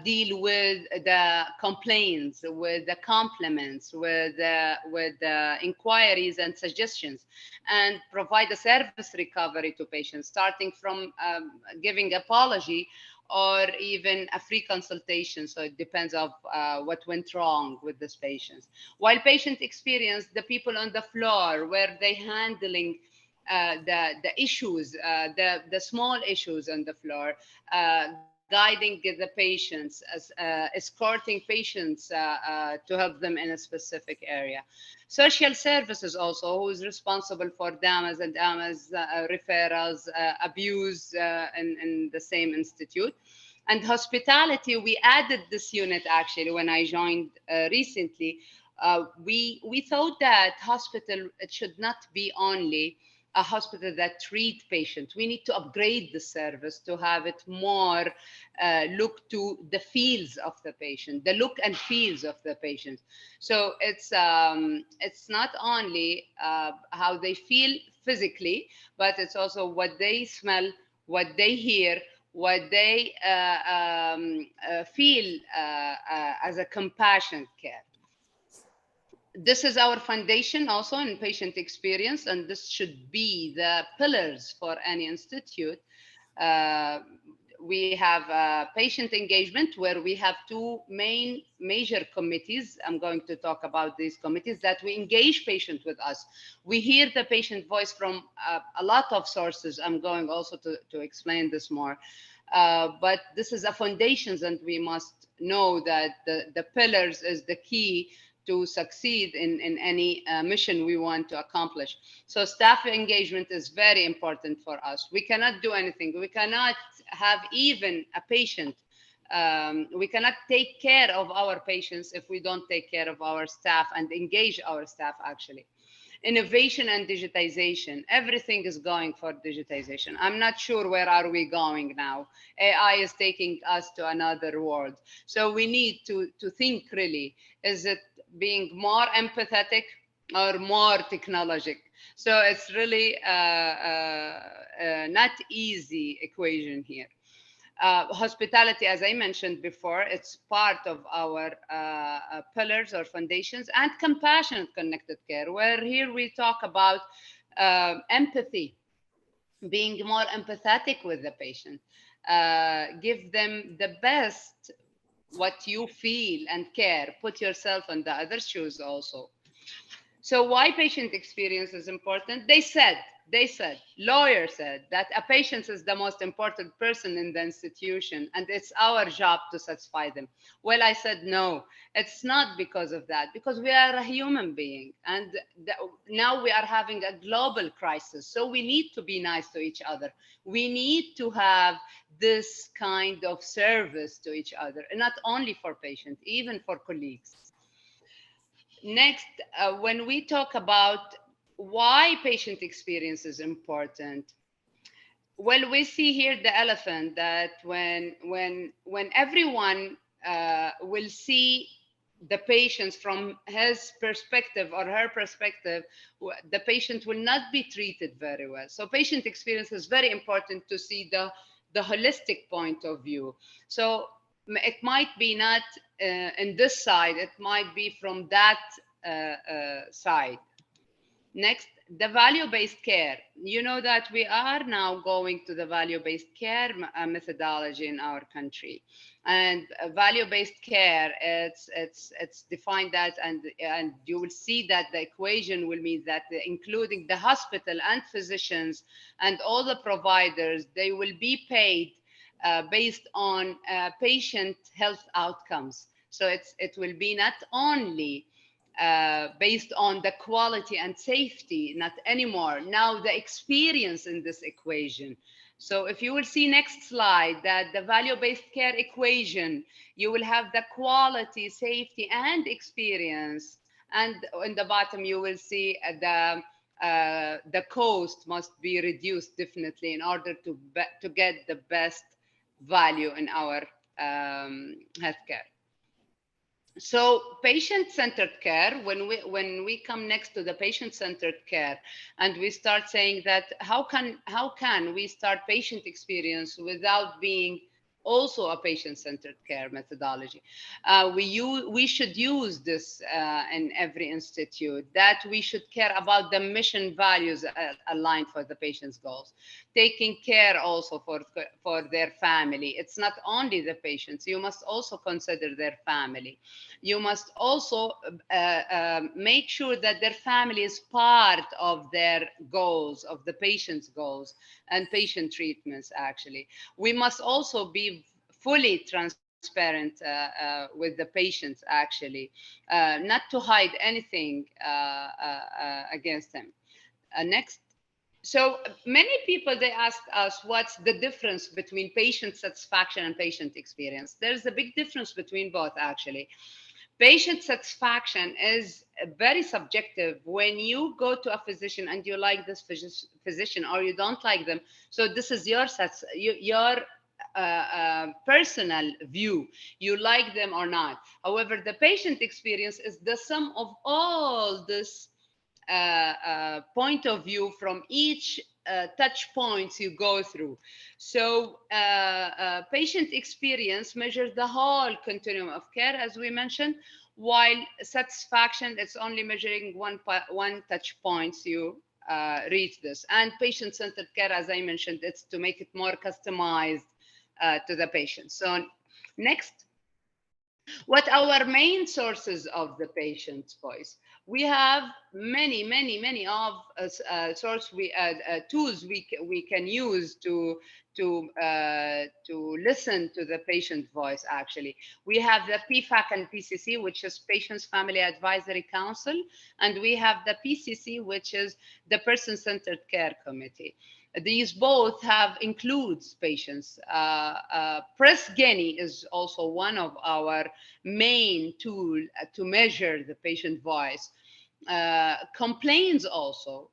deal with the complaints, with the compliments, with the inquiries and suggestions, and provide a service recovery to patients, starting from giving apology or even a free consultation. So it depends on what went wrong with this patient. While patient experience, the people on the floor, where they handling the issues, the small issues on the floor, guiding the patients, escorting patients to help them in a specific area. Social services also, who is responsible for damage and referrals, abuse in the same institute. And hospitality, we added this unit actually when I joined recently. We thought that hospital, it should not be only a hospital that treat patients. We need to upgrade the service to have it more look to the feels of the patient, the look and feels of the patient. So it's not only how they feel physically, but it's also what they smell, what they hear, what they feel as a compassionate care. This is our foundation also in patient experience, and this should be the pillars for any institute. We have patient engagement, where we have 2 major committees. I'm going to talk about these committees that we engage patients with us. We hear the patient voice from a lot of sources. I'm going also to explain this more. But this is a foundation, and we must know that the pillars is the key to succeed in any mission we want to accomplish. So staff engagement is very important for us. We cannot do anything. We cannot have even a patient. We cannot take care of our patients if we don't take care of our staff and engage our staff actually. Innovation and digitization, everything is going for digitization. I'm not sure where are we going now. AI is taking us to another world. So we need to think really, is it being more empathetic or more technologic? So it's really not easy equation here. Hospitality, as I mentioned before, it's part of our pillars or foundations, and compassionate connected care, where here we talk about empathy, being more empathetic with the patient, give them the best what you feel and care, put yourself in the other shoes also. So why patient experience is important? They said, lawyers said that a patient is the most important person in the institution, and it's our job to satisfy them. Well, I said, no, it's not because of that, because we are a human being, and now we are having a global crisis. So we need to be nice to each other. We need to have this kind of service to each other, and not only for patients, even for colleagues. Next, when we talk about why patient experience is important, well, we see here the elephant, that when everyone will see the patients from his perspective or her perspective, the patient will not be treated very well. So patient experience is very important to see the holistic point of view. So it might be not in this side, it might be from that side. Next, the value-based care. You know that we are now going to the value-based care methodology in our country, and value-based care, it's defined that, and you will see that the equation will mean that including the hospital and physicians and all the providers, they will be paid based on patient health outcomes. So it will be not only based on the quality and safety, not anymore. Now the experience in this equation. So if you will see next slide, that the value-based care equation, you will have the quality, safety, and experience. And in the bottom, you will see the cost must be reduced definitely in order to get the best value in our healthcare. So patient-centered care, when we come next to the patient-centered care and we start saying that how can we start patient experience without being also a patient-centered care methodology? We should use this in every institute, that we should care about the mission values aligned for the patient's goals, taking care also for their family. It's not only the patients, you must also consider their family. You must also make sure that their family is part of their goals, of the patient's goals and patient treatments, actually. We must also be fully transparent with the patients, actually, not to hide anything against them. Next. So many people, they ask us, what's the difference between patient satisfaction and patient experience? There's a big difference between both, actually. Patient satisfaction is very subjective. When you go to a physician and you like this physician or you don't like them, so this is your personal view, you like them or not. However, the patient experience is the sum of all this point of view from each touch points you go through. So patient experience measures the whole continuum of care, as we mentioned, while satisfaction, it's only measuring one touch points you reach this. And patient-centered care, as I mentioned, it's to make it more customized to the patient. So next. What our main sources of the patient's voice? We have many of tools we can use to listen to the patient voice. Actually, we have the PFAC and PCC, which is Patients Family Advisory Council, and we have the PCC, which is the Person-Centered Care Committee. These both includes patients. Press Geni is also one of our main tools to measure the patient voice. Complaints also.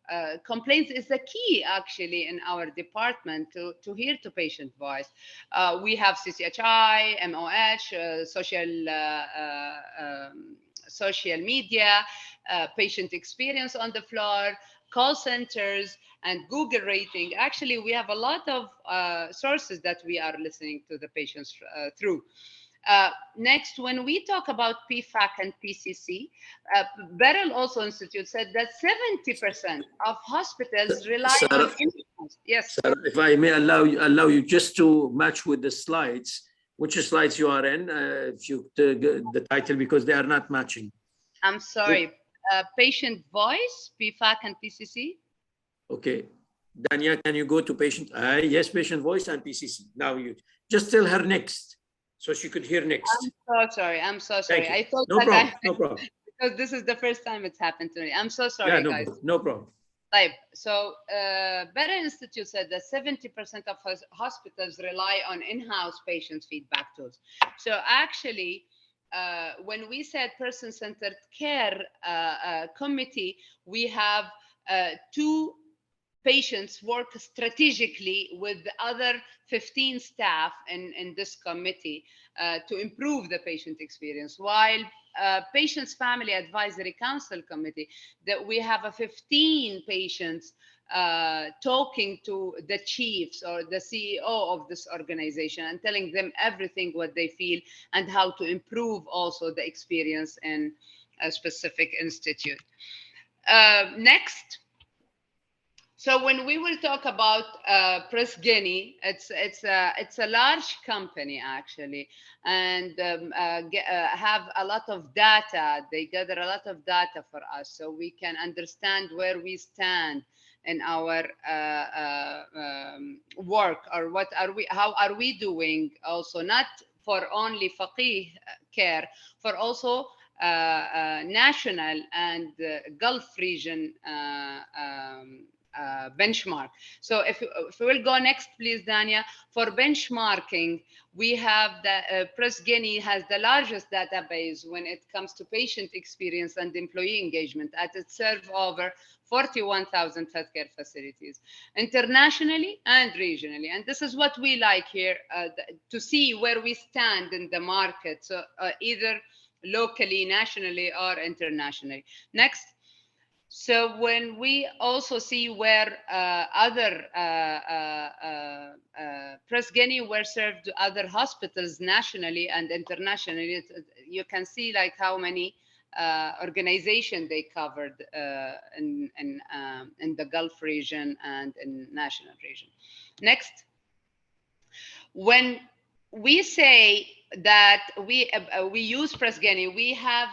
Complaints is the key, actually, in our department to hear to patient voice. We have CCHI, MOH, social media, patient experience on the floor, call centers, and Google rating. Actually, we have a lot of sources that we are listening to the patients through. Next, when we talk about PFAC and PCC, Beryl also Institute said that 70% of hospitals rely on in-house. Yes. Sarah, if I may allow you just to match with the slides, which slides you are in, if you the title, because they are not matching. I'm sorry. Patient voice, PFAC and PCC. Okay. Dania, can you go to patient? Yes, patient voice and PCC. Now you just tell her next, so she could hear next. I'm so sorry. I thought no problem. Because this is the first time it's happened to me. I'm so sorry, guys. No problem. So Better Institute said that 70% of hospitals rely on in-house patient feedback tools. So actually, when we said person-centered care committee, we have two patients work strategically with the other 15 staff in this committee to improve the patient experience, while Patients Family Advisory Council Committee, that we have 15 patients talking to the chiefs or the CEO of this organization and telling them everything what they feel and how to improve also the experience in a specific institute. Next. So when we will talk about Press Guinea, it's a large company actually, and have a lot of data. They gather a lot of data for us, so we can understand where we stand in our work, or how are we doing. Also, not for only faqih care, for also national and Gulf region benchmark. So if we will go next, please, Dania. For benchmarking, we have the Press Guinea has the largest database when it comes to patient experience and employee engagement, as it serves over 41,000 healthcare facilities, internationally and regionally. And this is what we like here, to see where we stand in the market, so either locally, nationally, or internationally. Next. So when we also see where other Press Guinea were served to other hospitals nationally and internationally, you can see like how many organizations they covered in the Gulf region and in national region. Next. When we say that we use Press Guinea, we have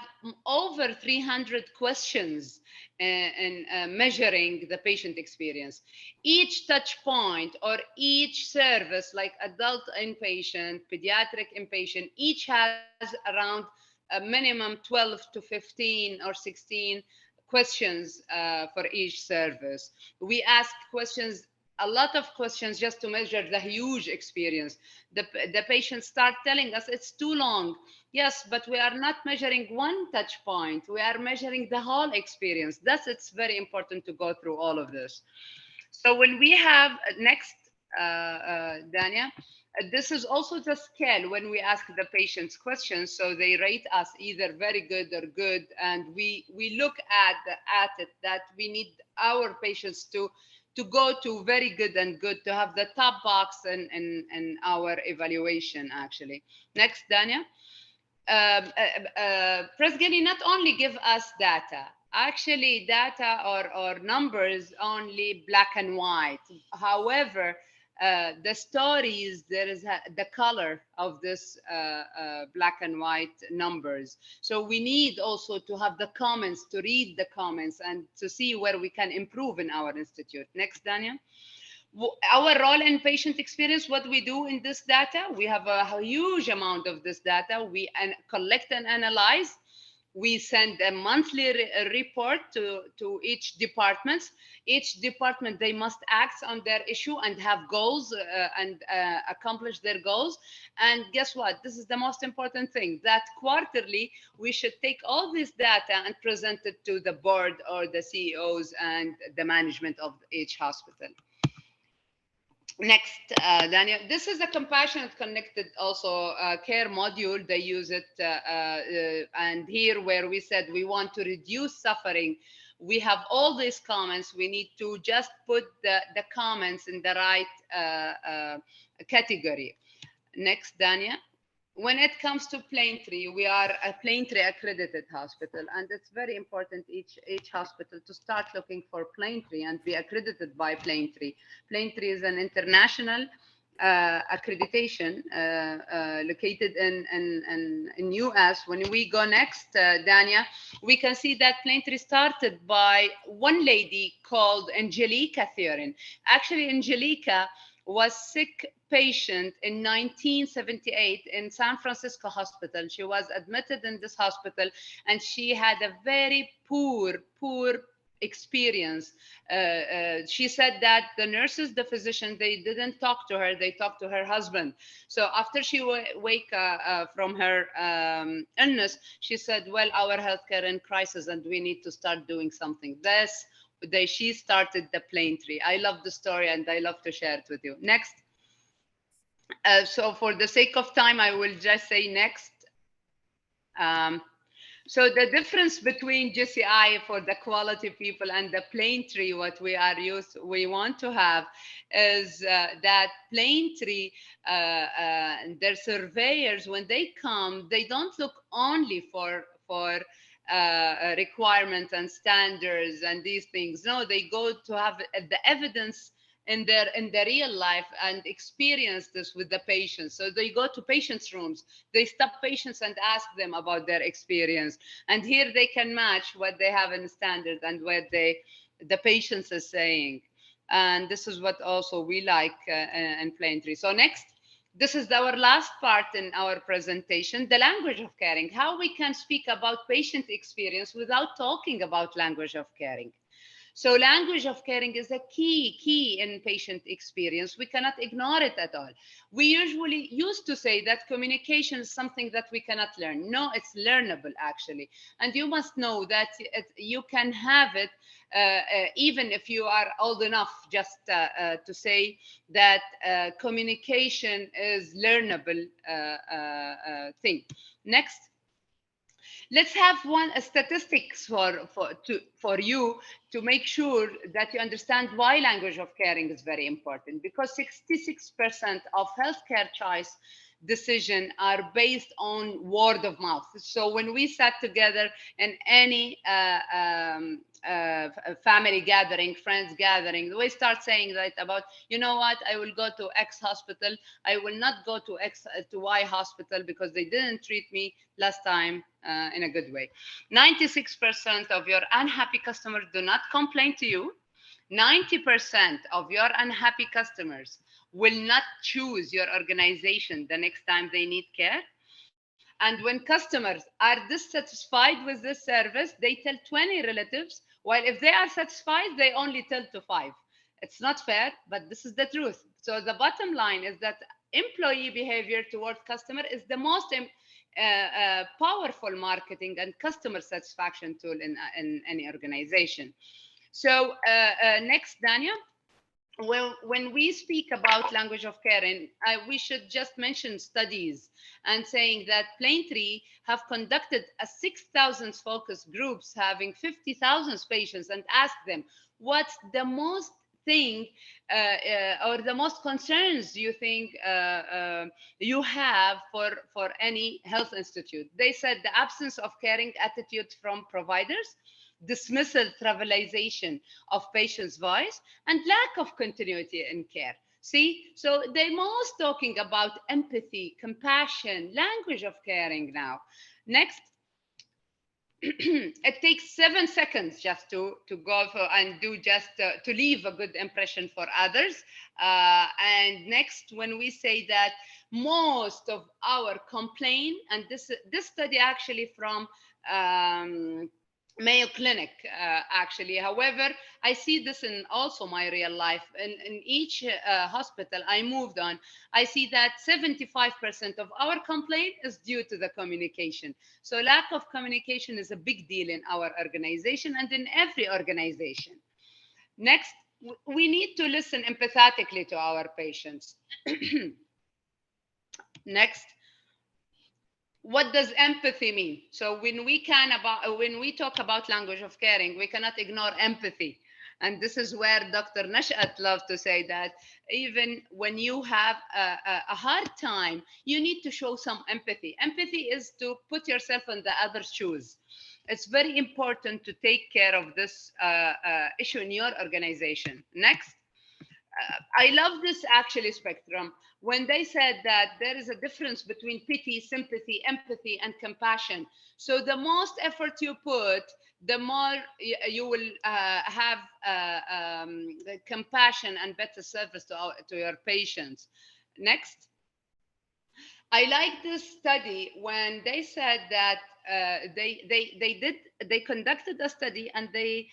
over 300 questions in measuring the patient experience. Each touch point or each service, like adult inpatient, pediatric inpatient, each has around a minimum 12 to 15 or 16 questions for each service. We ask questions, a lot of questions, just to measure the huge experience. The patients start telling us it's too long. Yes, but we are not measuring one touch point. We are measuring the whole experience. Thus, it's very important to go through all of this. So when we have next, Dania, this is also the scale when we ask the patients questions. So they rate us either very good or good. And we look at it that we need our patients to go to very good and good, to have the top box in our evaluation, actually. Next, Dania. Press Guinea not only give us data, actually data or numbers only black and white. However, the stories, there is the color of this black and white numbers. So we need also to have the comments, to read the comments and to see where we can improve in our institute. Next, Dania. Our role in patient experience, what we do in this data, we have a huge amount of this data. We collect and analyze. We send a monthly report to each department. Each department, they must act on their issue and have goals and accomplish their goals. And guess what? This is the most important thing, that quarterly, we should take all this data and present it to the board or the CEOs and the management of each hospital. Next, Daniel, this is a compassionate connected also care module. They use it, and here where we said we want to reduce suffering, we have all these comments. We need to just put the comments in the right category. Next, Dania. When it comes to Plaintree, we are a Plaintree accredited hospital, and it's very important each hospital to start looking for Plaintree and be accredited by Plaintree. Plaintree is an international accreditation located in US. When we go next, Dania, we can see that Plaintree started by one lady called Angelica Theorin. Actually, Angelica was sick patient in 1978 in San Francisco hospital. She was admitted in this hospital and she had a very poor experience. She said that the nurses, the physician, they didn't talk to her, they talked to her husband. So after she wake from her illness, she said, well, our healthcare in crisis and we need to start doing something. She started the Plaintree. I love the story and I love to share it with you. Next. So for the sake of time, I will just say next. So the difference between GCI for the quality people and the Plaintree, what we want to have is that Plaintree, their surveyors, when they come, they don't look only for requirements and standards and these things. No, they go to have the evidence in their real life and experience this with the patients. So they go to patients' rooms, they stop patients and ask them about their experience. And here they can match what they have in standard and what the patients are saying. And this is what also we like in Plaintree. So next, this is our last part in our presentation, the language of caring, how we can speak about patient experience without talking about language of caring. So language of caring is a key in patient experience. We cannot ignore it at all. We usually used to say that communication is something that we cannot learn. No, it's learnable actually. And you must know that you can have it even if you are old enough, just to say that communication is learnable thing. Next. Let's have statistics for you to make sure that you understand why language of caring is very important, because 66% of healthcare choice decision are based on word of mouth. So when we sat together in any family gathering, friends gathering, we start saying that about, you know what, I will go to X hospital, I will not go to Y hospital because they didn't treat me last time in a good way. 96% of your unhappy customers do not complain to you. 90% of your unhappy customers will not choose your organization the next time they need care. And when customers are dissatisfied with this service, they tell 20 relatives, while if they are satisfied, they only tell to 5. It's not fair, but this is the truth. So the bottom line is that employee behavior toward customer is the most powerful marketing and customer satisfaction tool in any organization. So next, Dania. When we speak about language of caring, we should just mention studies and saying that Plaintree have conducted a 6,000 focus groups having 50,000 patients and asked them what's the most thing or the most concerns you think you have for any health institute. They said the absence of caring attitude from providers, dismissal, trivialization of patients' voice, and lack of continuity in care. See, so they're most talking about empathy, compassion, language of caring now. Next. It takes 7 seconds just to go for and do just to leave a good impression for others. And next, when we say that most of our complaint, and this study actually from Mayo Clinic, actually. However, I see this in also my real life. In each hospital I moved on, I see that 75% of our complaint is due to the communication. So lack of communication is a big deal in our organization and in every organization. Next, we need to listen empathetically to our patients. Next. What does empathy mean? So when we talk about language of caring, we cannot ignore empathy. And this is where Dr. Nashat loves to say that even when you have a hard time, you need to show some empathy. Empathy is to put yourself in the other's shoes. It's very important to take care of this issue in your organization. Next. I love this actually spectrum when they said that there is a difference between pity, sympathy, empathy, and compassion. So the most effort you put, the more you will have compassion and better service to your patients. Next. I like this study when they said that they conducted a study and they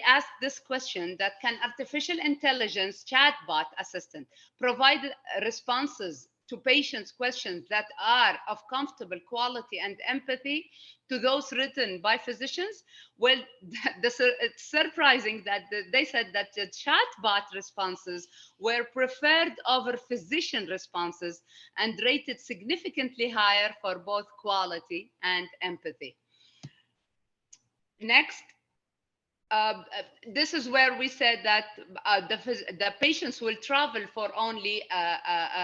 asked this question, that can artificial intelligence chatbot assistant provide responses to patients questions that are of comfortable quality and empathy to those written by physicians, well, it's surprising that they said that the chatbot responses were preferred over physician responses and rated significantly higher for both quality and empathy. Next. This is where we said that the patients will travel for only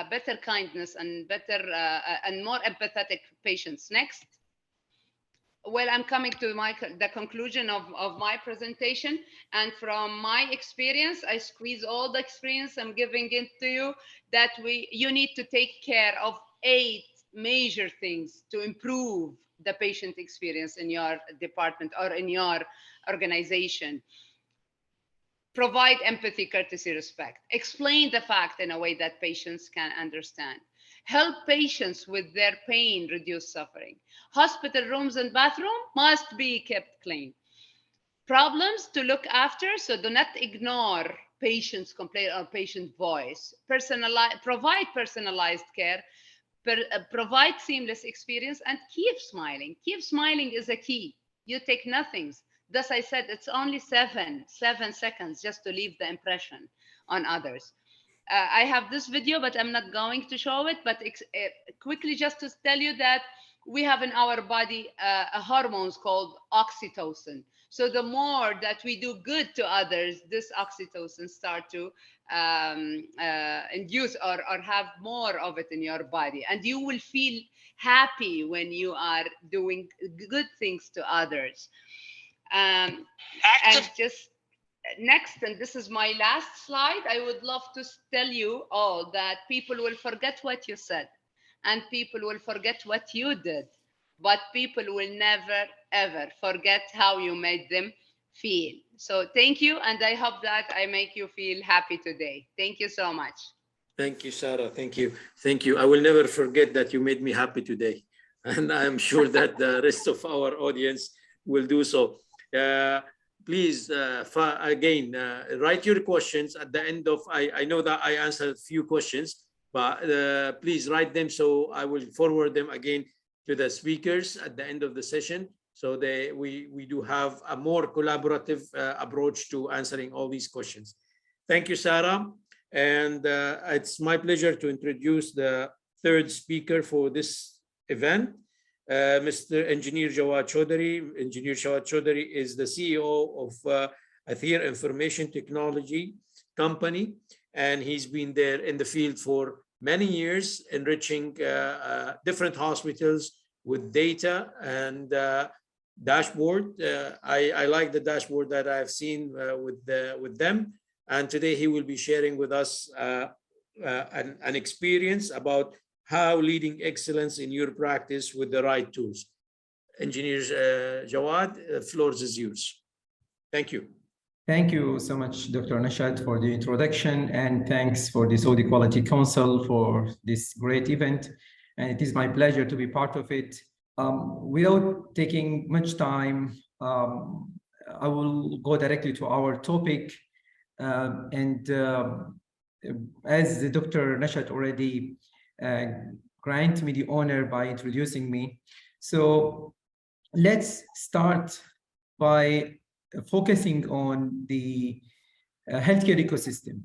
better kindness and better and more empathetic patients. Next. Well, I'm coming to the conclusion of my presentation, and from my experience, I squeeze all the experience I'm giving it to you, that you need to take care of 8 major things to improve the patient experience in your department or in your organization. Provide empathy, courtesy, respect. Explain the fact in a way that patients can understand. Help patients with their pain, reduce suffering. Hospital rooms and bathroom must be kept clean. Problems to look after, so do not ignore patients' complaint or patient voice. Provide personalized care. Provide seamless experience, and keep smiling. Keep smiling is a key. You take nothings. Thus, I said it's only 7 seconds just to leave the impression on others. I have this video, but I'm not going to show it. But quickly, just to tell you that we have in our body hormones called oxytocin. So the more that we do good to others, this oxytocin start to induce or have more of it in your body. And you will feel happy when you are doing good things to others. And just next, and this is my last slide, I would love to tell you all that people will forget what you said and people will forget what you did, but people will never, ever forget how you made them feel. So thank you, and I hope that I make you feel happy today. Thank you so much. Thank you, Sara. Thank you. Thank you. I will never forget that you made me happy today. And I'm sure that the rest of our audience will do so. Please, again, write your questions at the end of, I know that I answered a few questions, but please write them so I will forward them again to the speakers at the end of the session. So we do have a more collaborative approach to answering all these questions. Thank you, Sara. And it's my pleasure to introduce the third speaker for this event. Mr. Engineer Jawad Chaudhry. Engineer Jawad Chaudhry is the CEO of Athir Information Technology Company, and he's been there in the field for many years, enriching different hospitals with data and dashboard. I like the dashboard that I've seen with them, and today he will be sharing with us an experience about how leading excellence in your practice with the right tools. Engineer Jawad, the floor is yours. Thank you. Thank you so much, Dr. Nashad, for the introduction, and thanks for the Saudi Quality Council for this great event. And it is my pleasure to be part of it. Without taking much time, I will go directly to our topic. As Dr. Nashad already grant me the honor by introducing me. So let's start by focusing on the healthcare ecosystem,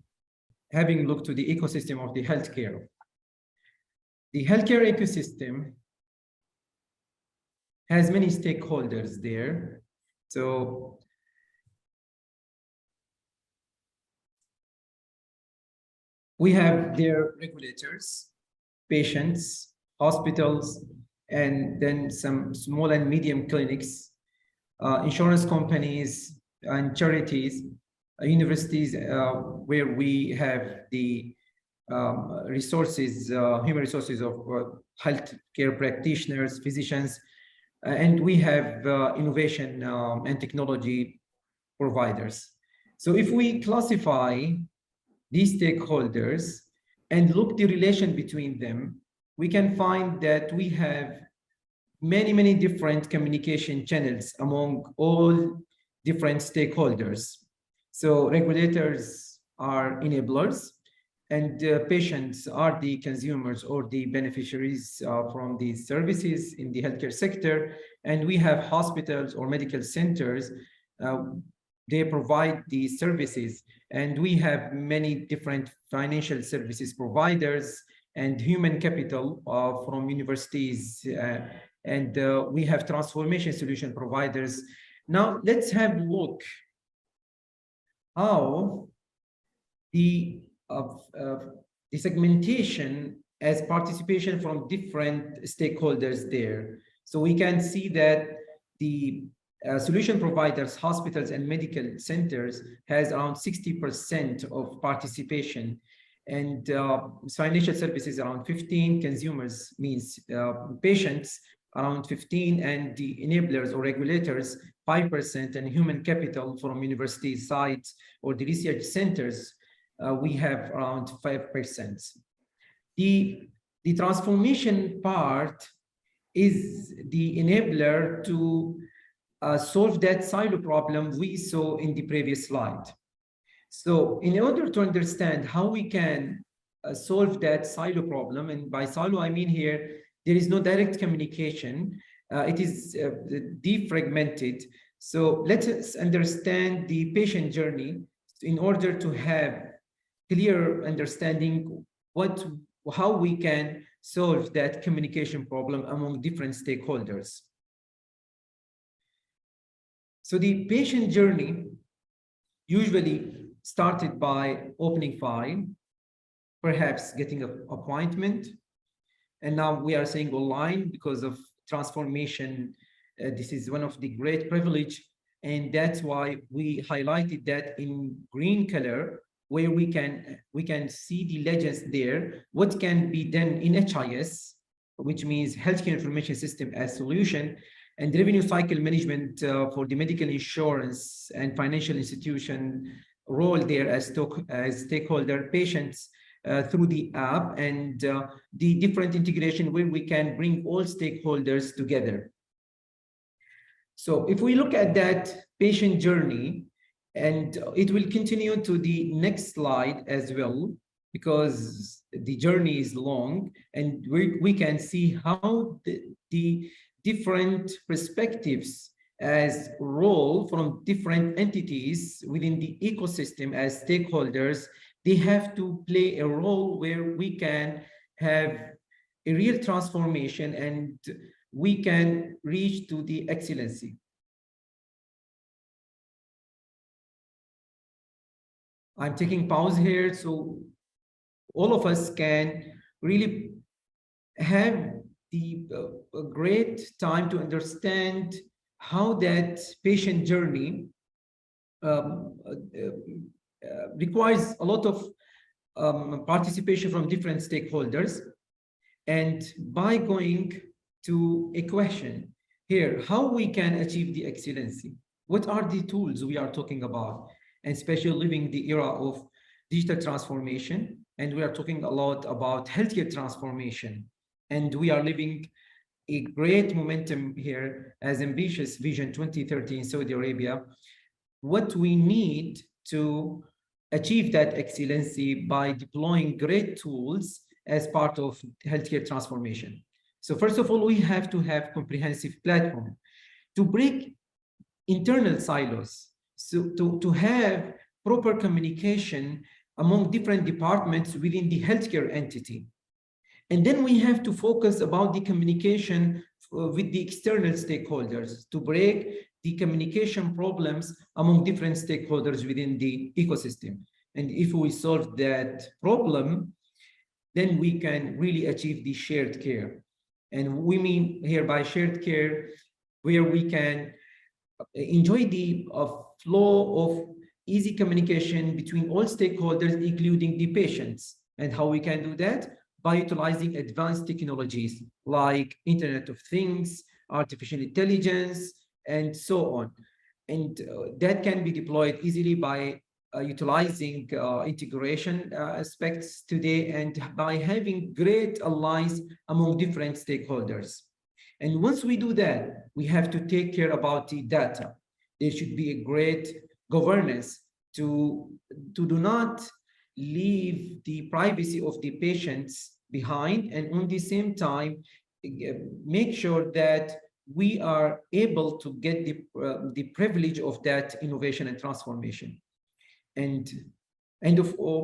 having looked to the ecosystem of the healthcare. The healthcare ecosystem has many stakeholders there. So we have their regulators, patients, hospitals, and then some small and medium clinics, insurance companies and charities, universities, where we have the resources, human resources of healthcare practitioners, physicians, and we have innovation and technology providers. So if we classify these stakeholders and look the relation between them, we can find that we have many, many different communication channels among all different stakeholders. So regulators are enablers, and patients are the consumers or the beneficiaries from these services in the healthcare sector. And we have hospitals or medical centers. They provide these services, and we have many different financial services providers and human capital from universities, and we have transformation solution providers. Now let's have a look how the segmentation as participation from different stakeholders there. So we can see that the solution providers, hospitals, and medical centers has around 60% of participation, and financial services around 15, consumers means patients around 15, and the enablers or regulators 5%, and human capital from university sites or the research centers we have around 5%. The transformation part is the enabler to solve that silo problem we saw in the previous slide. So in order to understand how we can solve that silo problem, and by silo I mean here, there is no direct communication, it is defragmented. So let us understand the patient journey in order to have clear understanding how we can solve that communication problem among different stakeholders. So the patient journey usually started by opening file, perhaps getting an appointment, and now we are saying online because of transformation. This is one of the great privilege, and that's why we highlighted that in green color, where we can see the legends there, what can be done in HIS, which means Healthcare Information System as solution, and revenue cycle management for the medical insurance and financial institution role there as stakeholder, patients through the app, and the different integration where we can bring all stakeholders together. So if we look at that patient journey, and it will continue to the next slide as well, because the journey is long, and we can see how the different perspectives as role from different entities within the ecosystem as stakeholders, they have to play a role where we can have a real transformation and we can reach to the excellency. I'm taking pause here so all of us can really have the great time to understand how that patient journey requires a lot of participation from different stakeholders. And by going to a question here, how we can achieve the excellency? What are the tools we are talking about? And especially living the era of digital transformation. And we are talking a lot about healthcare transformation. And we are living a great momentum here as ambitious Vision 2030 in Saudi Arabia. What we need to achieve that excellency by deploying great tools as part of healthcare transformation. So first of all, we have to have comprehensive platform to break internal silos. So to have proper communication among different departments within the healthcare entity. And then we have to focus about the communication with the external stakeholders to break the communication problems among different stakeholders within the ecosystem. And if we solve that problem, then we can really achieve the shared care. And we mean here by shared care, where we can enjoy the flow of easy communication between all stakeholders, including the patients. And how we can do that? By utilizing advanced technologies like Internet of Things, artificial intelligence, and so on. And that can be deployed easily by utilizing integration aspects today and by having great alliance among different stakeholders. And once we do that, we have to take care about the data. There should be a great governance to do not leave the privacy of the patients behind, and on the same time, make sure that we are able to get the privilege of that innovation and transformation. And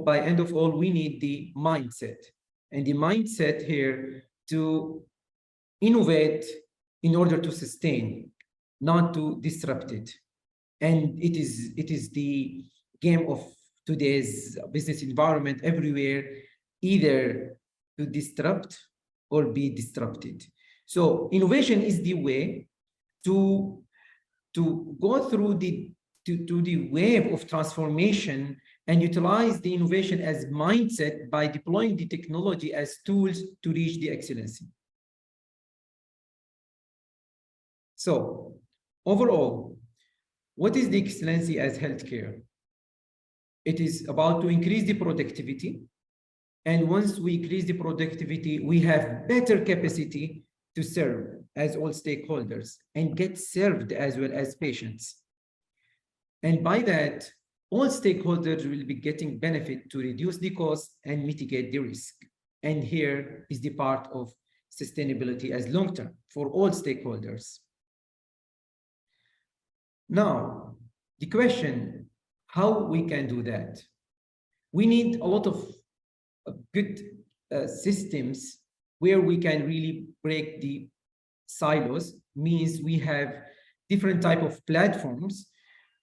by end of all, we need the mindset. And the mindset here to innovate in order to sustain, not to disrupt it. And it is the game of today's business environment everywhere, either to disrupt or be disrupted. So innovation is the way to go through the wave of transformation and utilize the innovation as mindset by deploying the technology as tools to reach the excellency. So overall, what is the excellency as healthcare? It is about to increase the productivity. And once we increase the productivity, we have better capacity to serve as all stakeholders and get served as well as patients. And by that, all stakeholders will be getting benefit to reduce the cost and mitigate the risk. And here is the part of sustainability as long-term for all stakeholders. Now, the question, how we can do that? We need a lot of good systems where we can really break the silos, means we have different type of platforms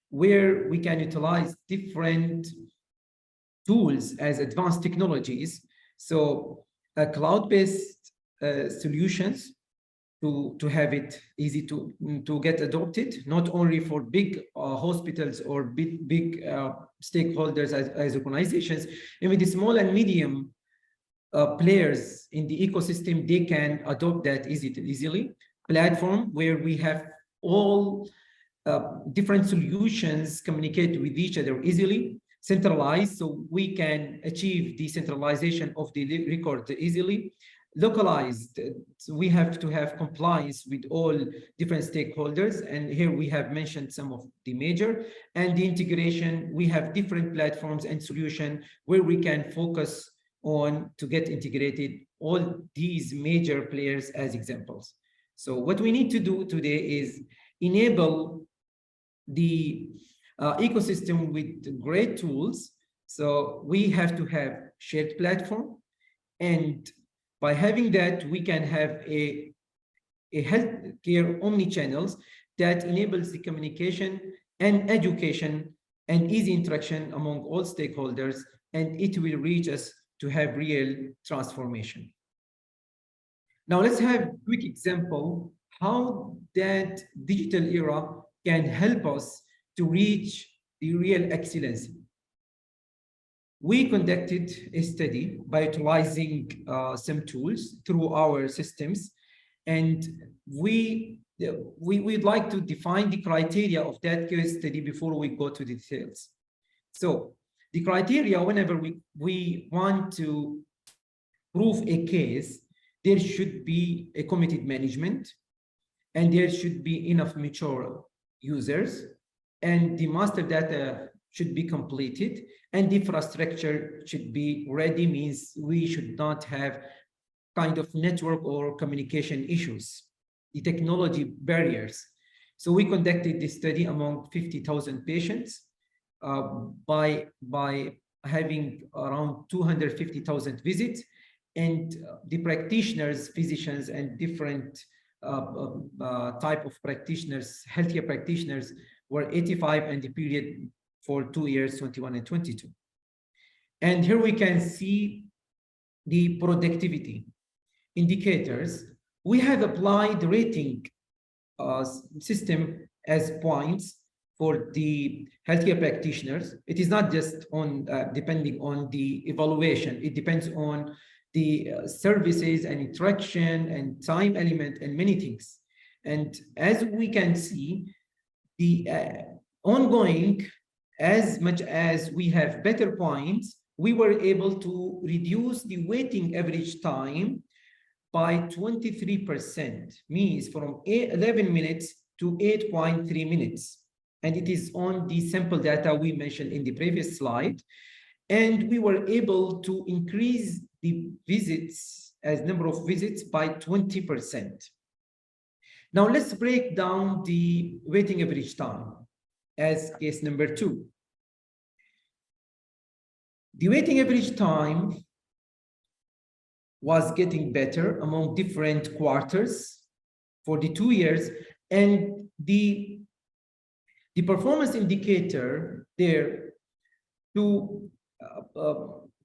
where we can utilize different tools as advanced technologies. So cloud-based solutions to have it easy to get adopted, not only for big hospitals or big stakeholders as organizations, even the small and medium players in the ecosystem, they can adopt that easily. Platform where we have all different solutions communicate with each other easily, centralized, so we can achieve decentralization of the record easily. Localized, so we have to have compliance with all different stakeholders, and here we have mentioned some of the major. And the integration, we have different platforms and solutions where we can focus on to get integrated all these major players as examples. So what we need to do today is enable the ecosystem with great tools. So we have to have shared platform, and by having that, we can have a healthcare omni-channels that enables the communication and education and easy interaction among all stakeholders, and it will reach us to have real transformation. Now let's have a quick example how that digital era can help us to reach the real excellence. We conducted a study by utilizing some tools through our systems, and we'd like to define the criteria of that case study before we go to the details. So the criteria, whenever we want to prove a case, there should be a committed management, and there should be enough mature users, and the master data should be completed, and the infrastructure should be ready, means we should not have kind of network or communication issues, the technology barriers. So we conducted this study among 50,000 patients by having around 250,000 visits, and the practitioners, physicians, and different type of practitioners, healthcare practitioners, were 85, and the period for 2 years, 21 and 22. And here we can see the productivity indicators. We have applied rating system as points for the healthcare practitioners. It is not just on depending on the evaluation. It depends on the services and interaction and time element and many things. And as we can see, the ongoing, as much as we have better points, we were able to reduce the waiting average time by 23%, means from 11 minutes to 8.3 minutes. And it is on the sample data we mentioned in the previous slide. And we were able to increase the visits, as number of visits, by 20%. Now let's break down the waiting average time as case number 2. The waiting average time was getting better among different quarters for the 2 years, and the performance indicator there to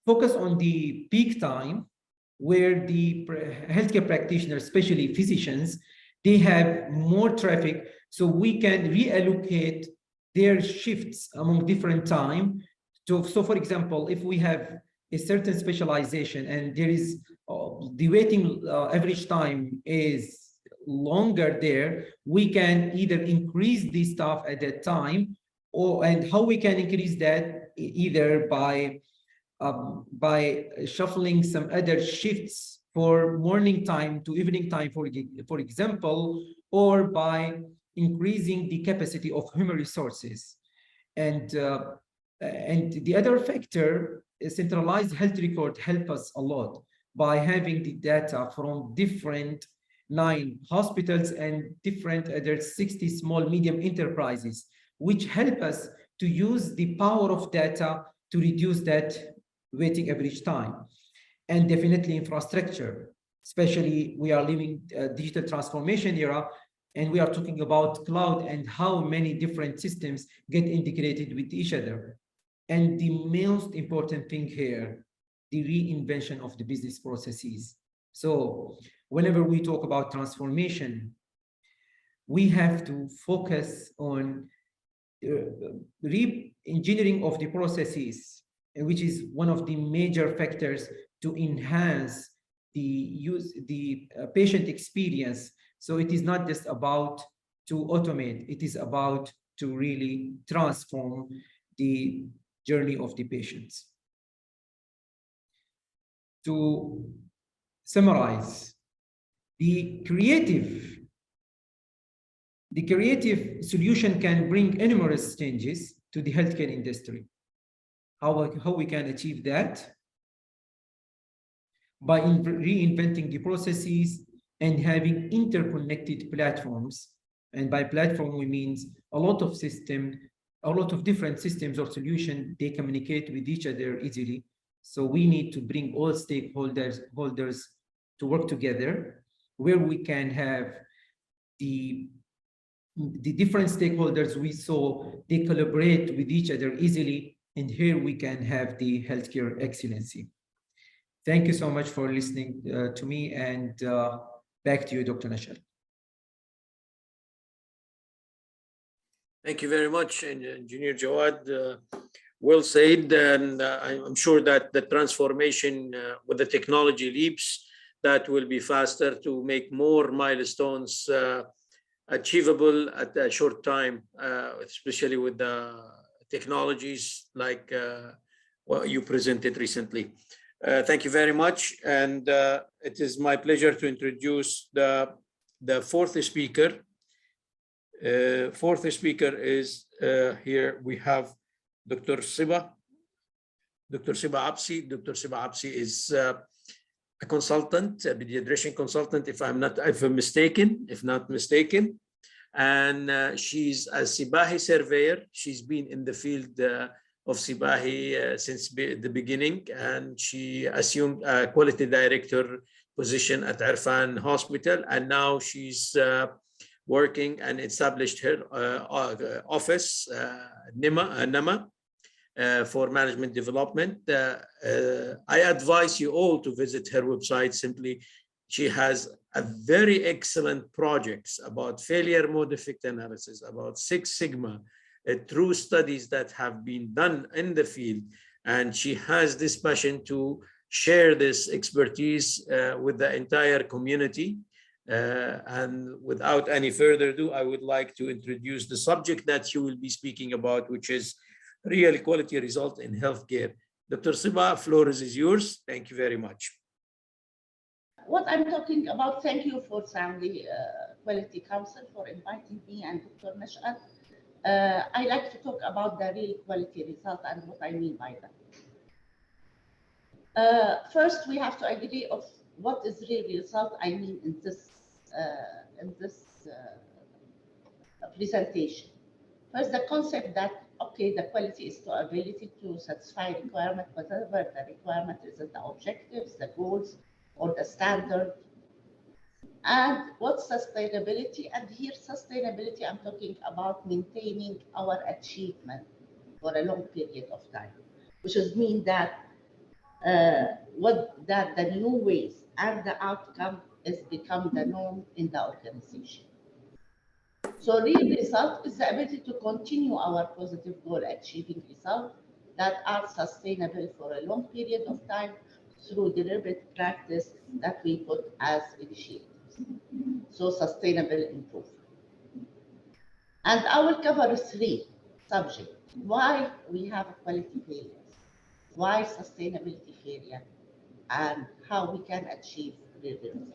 focus on the peak time, where the healthcare practitioners, especially physicians, they have more traffic, so we can reallocate their shifts among different time. So for example, if we have a certain specialization and there is the waiting average time is longer there, we can either increase the staff at that time, and how we can increase that, either by shuffling some other shifts for morning time to evening time, for example, or by increasing the capacity of human resources. And the other factor, centralized health record, help us a lot by having the data from different 9 hospitals and different other 60 small medium enterprises, which help us to use the power of data to reduce that waiting average time. And definitely infrastructure, especially we are living a digital transformation era, and we are talking about cloud and how many different systems get integrated with each other. And the most important thing here, the reinvention of the business processes. So whenever we talk about transformation, we have to focus on re-engineering of the processes, which is one of the major factors to enhance the patient experience. So it is not just about to automate, it is about to really transform the journey of the patients. To summarize, the creative solution can bring numerous changes to the healthcare industry. How we can achieve that? By reinventing the processes and having interconnected platforms. And by platform, we mean a lot of different systems or solutions, they communicate with each other easily. So we need to bring all stakeholders to work together, where we can have the different stakeholders we saw, they collaborate with each other easily, and here we can have the healthcare excellency. Thank you so much for listening to me, and back to you, Dr. Nashal. Thank you very much, Engineer Jawad. Well said, and I'm sure that the transformation with the technology leaps, that will be faster to make more milestones achievable at a short time, especially with the technologies like what you presented recently. Thank you very much, and it is my pleasure to introduce the fourth speaker. Fourth speaker is here. We have Dr. Siba Abssi. Dr. Siba Abssi is a consultant, a pediatrician consultant, if I'm not mistaken, and she's a Sibahi surveyor. She's been in the field of Sibahi since the beginning, and she assumed a quality director position at Irfan Hospital, and now she's working and established her office, NAMA, for management development. I advise you all to visit her website. Simply, she has a very excellent projects about failure mode effect analysis, about Six Sigma, true studies that have been done in the field, and she has this passion to share this expertise with the entire community. And without any further ado, I would like to introduce the subject that she will be speaking about, which is real quality result in healthcare. Dr. Siba, floor is yours. Thank you very much. What I'm talking about, thank you for Saudi Quality Council for inviting me and Dr. Nashal. I like to talk about the real quality result and what I mean by that. First, we have to agree of what is really result. I mean, in this presentation. First, the concept that okay, the quality is the ability to satisfy requirement, whatever the requirement is, the objectives, the goals, or the standard. And what's sustainability? And here, sustainability, I'm talking about maintaining our achievement for a long period of time, which is mean that that the new ways and the outcome is become the norm in the organization. So real result is the ability to continue our positive goal achieving results that are sustainable for a long period of time through deliberate practice that we put as initiatives. So sustainable improvement. And I will cover 3 subjects. Why we have quality failures, why sustainability failure, and how we can achieve real results.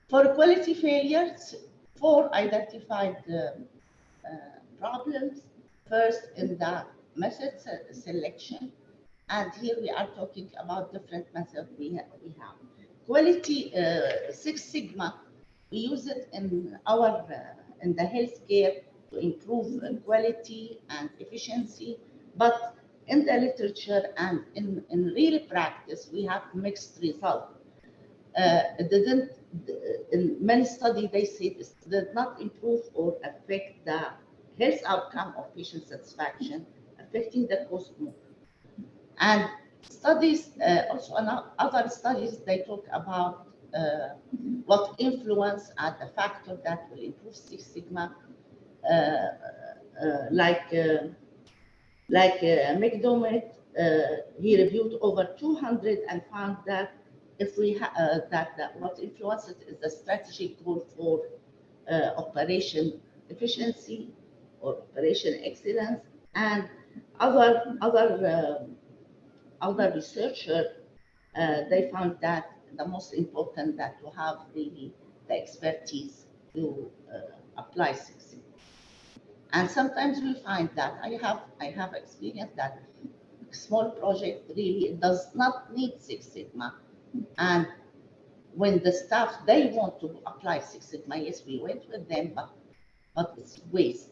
For quality failures, 4 identified problems. First, in the method selection, and here we are talking about different methods we have. Quality, Six Sigma, we use it in our in the healthcare to improve quality and efficiency, but in the literature and in real practice, we have mixed results. It didn't, in many studies, they say this did not improve or affect the health outcome of patient satisfaction, affecting the cost more. And studies, also other studies, they talk about what influence and the factor that will improve Six Sigma, like McDermott, he reviewed over 200 and found that if we that what influences is the strategic goal for operation efficiency or operation excellence, and other researchers they found that the most important that to have really the expertise to apply Six Sigma. And sometimes we find that I have experienced that small project really does not need Six Sigma. And when the staff, they want to apply Six Sigma, yes, we went with them, but it's waste.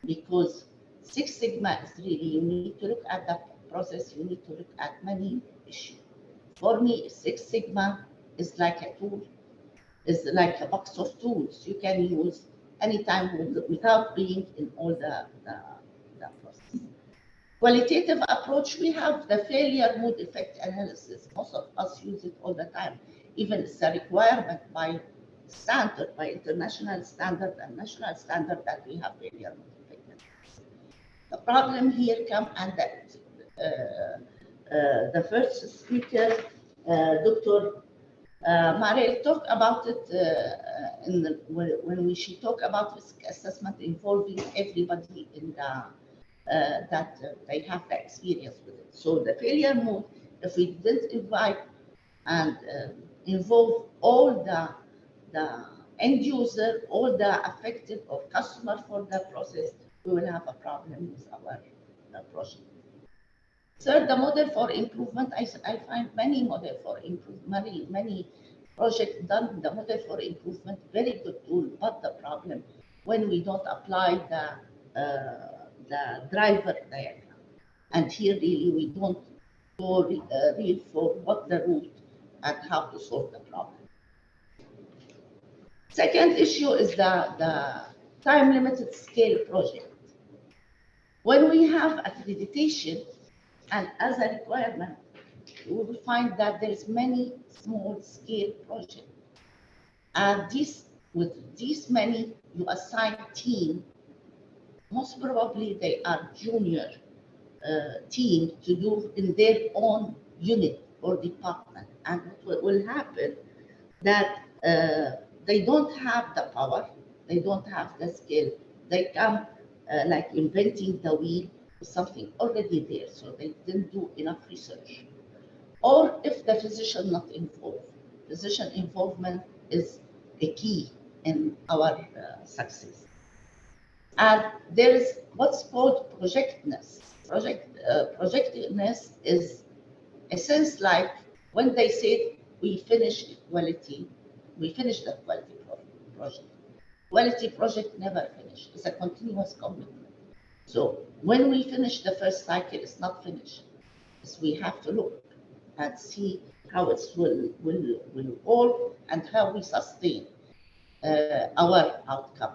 Because Six Sigma is really, you need to look at the process, you need to look at many issues. For me, Six Sigma is like a tool, is like a box of tools you can use anytime without being in all the process. Qualitative approach, we have the failure mode effect analysis. Most of us use it all the time. Even it's a requirement by standard, by international standard and national standard that we have failure mode effect analysis. The problem here comes, and that the first speaker, Dr. Marale, talked about it when she talked about risk assessment involving everybody in the that they have the experience with it. So the failure mode, if we didn't invite and involve all the end user, all the affected or customer for the process, we will have a problem with our project. Third, the model for improvement. I find many model for improvement, many projects done the model for improvement, very good tool, but the problem when we don't apply the driver diagram. And here really we don't go real for what the root and how to solve the problem. Second issue is the time limited scale project. When we have accreditation and as a requirement, we will find that there is many small scale projects. And with these many, you assign team. Most probably they are junior team to do in their own unit or department. And what will happen that they don't have the power, they don't have the skill. They come like inventing the wheel, something already there, so they didn't do enough research. Or if the physician not involved, physician involvement is a key in our success. And there is what's called projectness. Projectness is a sense like when they said we finished quality, we finished the quality project. Quality project never finished. It's a continuous commitment. So when we finish the first cycle, it's not finished. So we have to look and see how it will evolve and how we sustain our outcome.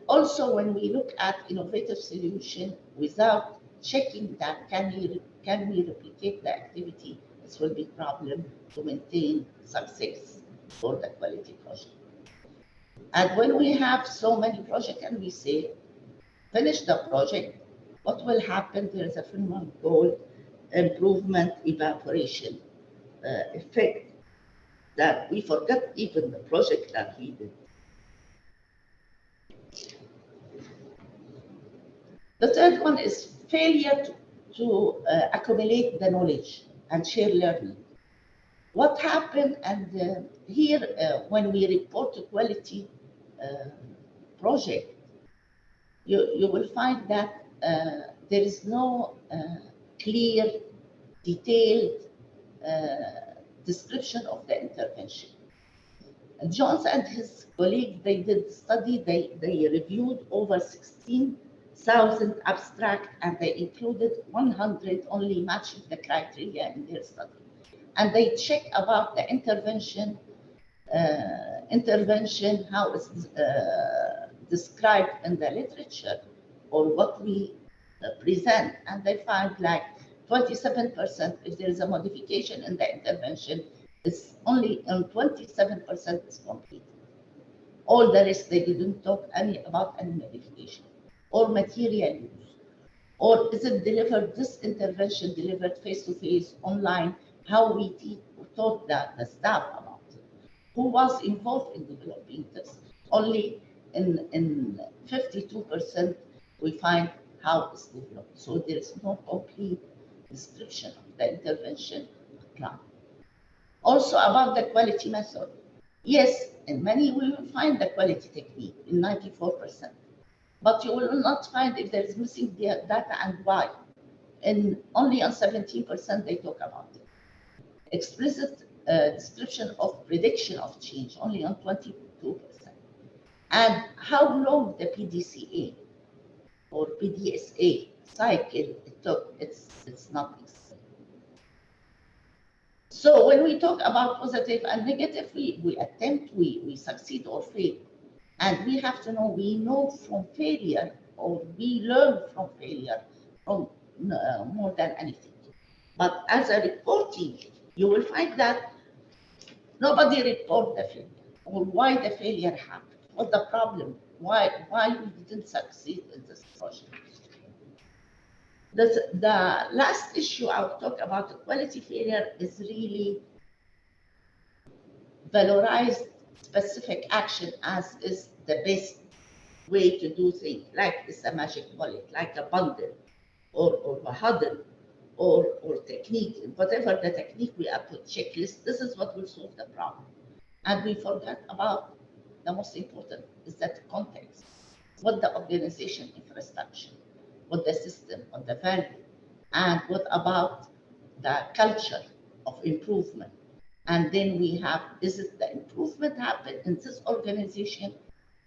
Also, when we look at innovative solution without checking that can we replicate the activity, this will be a problem to maintain success for the quality project. And when we have so many projects and we say, finish the project, what will happen? There is a phenomenon called improvement evaporation effect that we forget even the project that we did. The third one is failure to accumulate the knowledge and share learning. What happened, and here when we report to quality project, you will find that there is no clear, detailed description of the intervention. Jones and his colleague, they did study, they reviewed over 16,000 abstracts, and they included 100 only matching the criteria in their study. And they check about the intervention, how it's described in the literature or what we present, and they find like 27% if there is a modification in the intervention, it's only 27% is complete. All the rest, they didn't talk about any modification or material use, or is it delivered, this intervention delivered face-to-face, online, how we taught the staff about it, who was involved in developing this. Only in 52% we find how it's developed. So there is no complete description of the intervention plan. Also about the quality method. Yes, in many we will find the quality technique in 94%, but you will not find if there is missing data and why. And only on 17% they talk about it. Explicit description of prediction of change, only on 22%. And how long the PDCA or PDSA cycle it took, it's not explained. So when we talk about positive and negative, we attempt, we succeed or fail. And we have to know, we know from failure, or we learn from failure from more than anything. But as a reporting, you will find that nobody reported the failure, or why the failure happened, what the problem, why we didn't succeed in this project. The last issue I'll talk about, the quality failure, is really valorize specific action as is the best way to do things, like it's a magic bullet, like a bundle, or a huddle, or technique, whatever the technique we have put checklist, this is what will solve the problem. And we forgot about the most important is that context, what the organization infrastructure, what the system, what the value, and what about the culture of improvement. And then we have, is it the improvement happen in this organization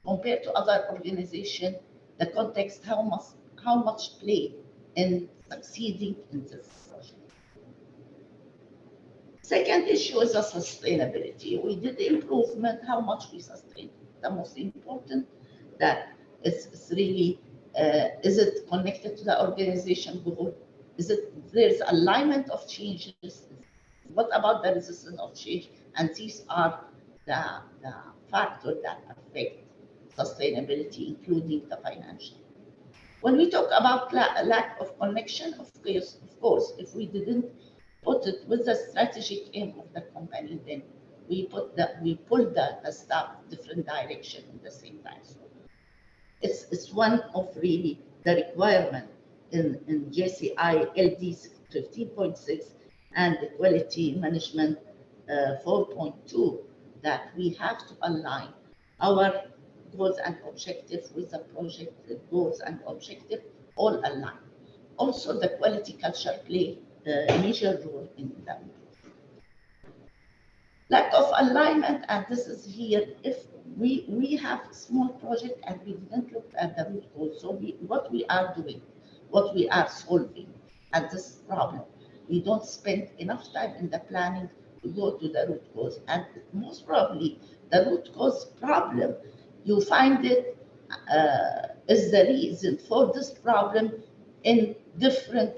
compared to other organization, the context, how much play in succeeding in this project. Second issue is the sustainability. We did the improvement, how much we sustain. The most important that it's really, is it connected to the organization goal? Is it, there's alignment of changes? What about the resistance of change? And these are the factors that affect sustainability, including the financial. When we talk about lack of connection, of course, if we didn't put it with the strategic aim of the company, then we pulled the staff different direction in the same time. So it's one of really the requirement in JCI LD 15.6 and the quality management 4.2 that we have to align our goals and objectives with the project goals and objectives, all aligned. Also, the quality culture play a major role in them. Lack of alignment, and this is here, if we have small project and we didn't look at the root cause. So what we are doing, what we are solving at this problem, we don't spend enough time in the planning to go to the root cause. And most probably the root cause problem, you find it is the reason for this problem in different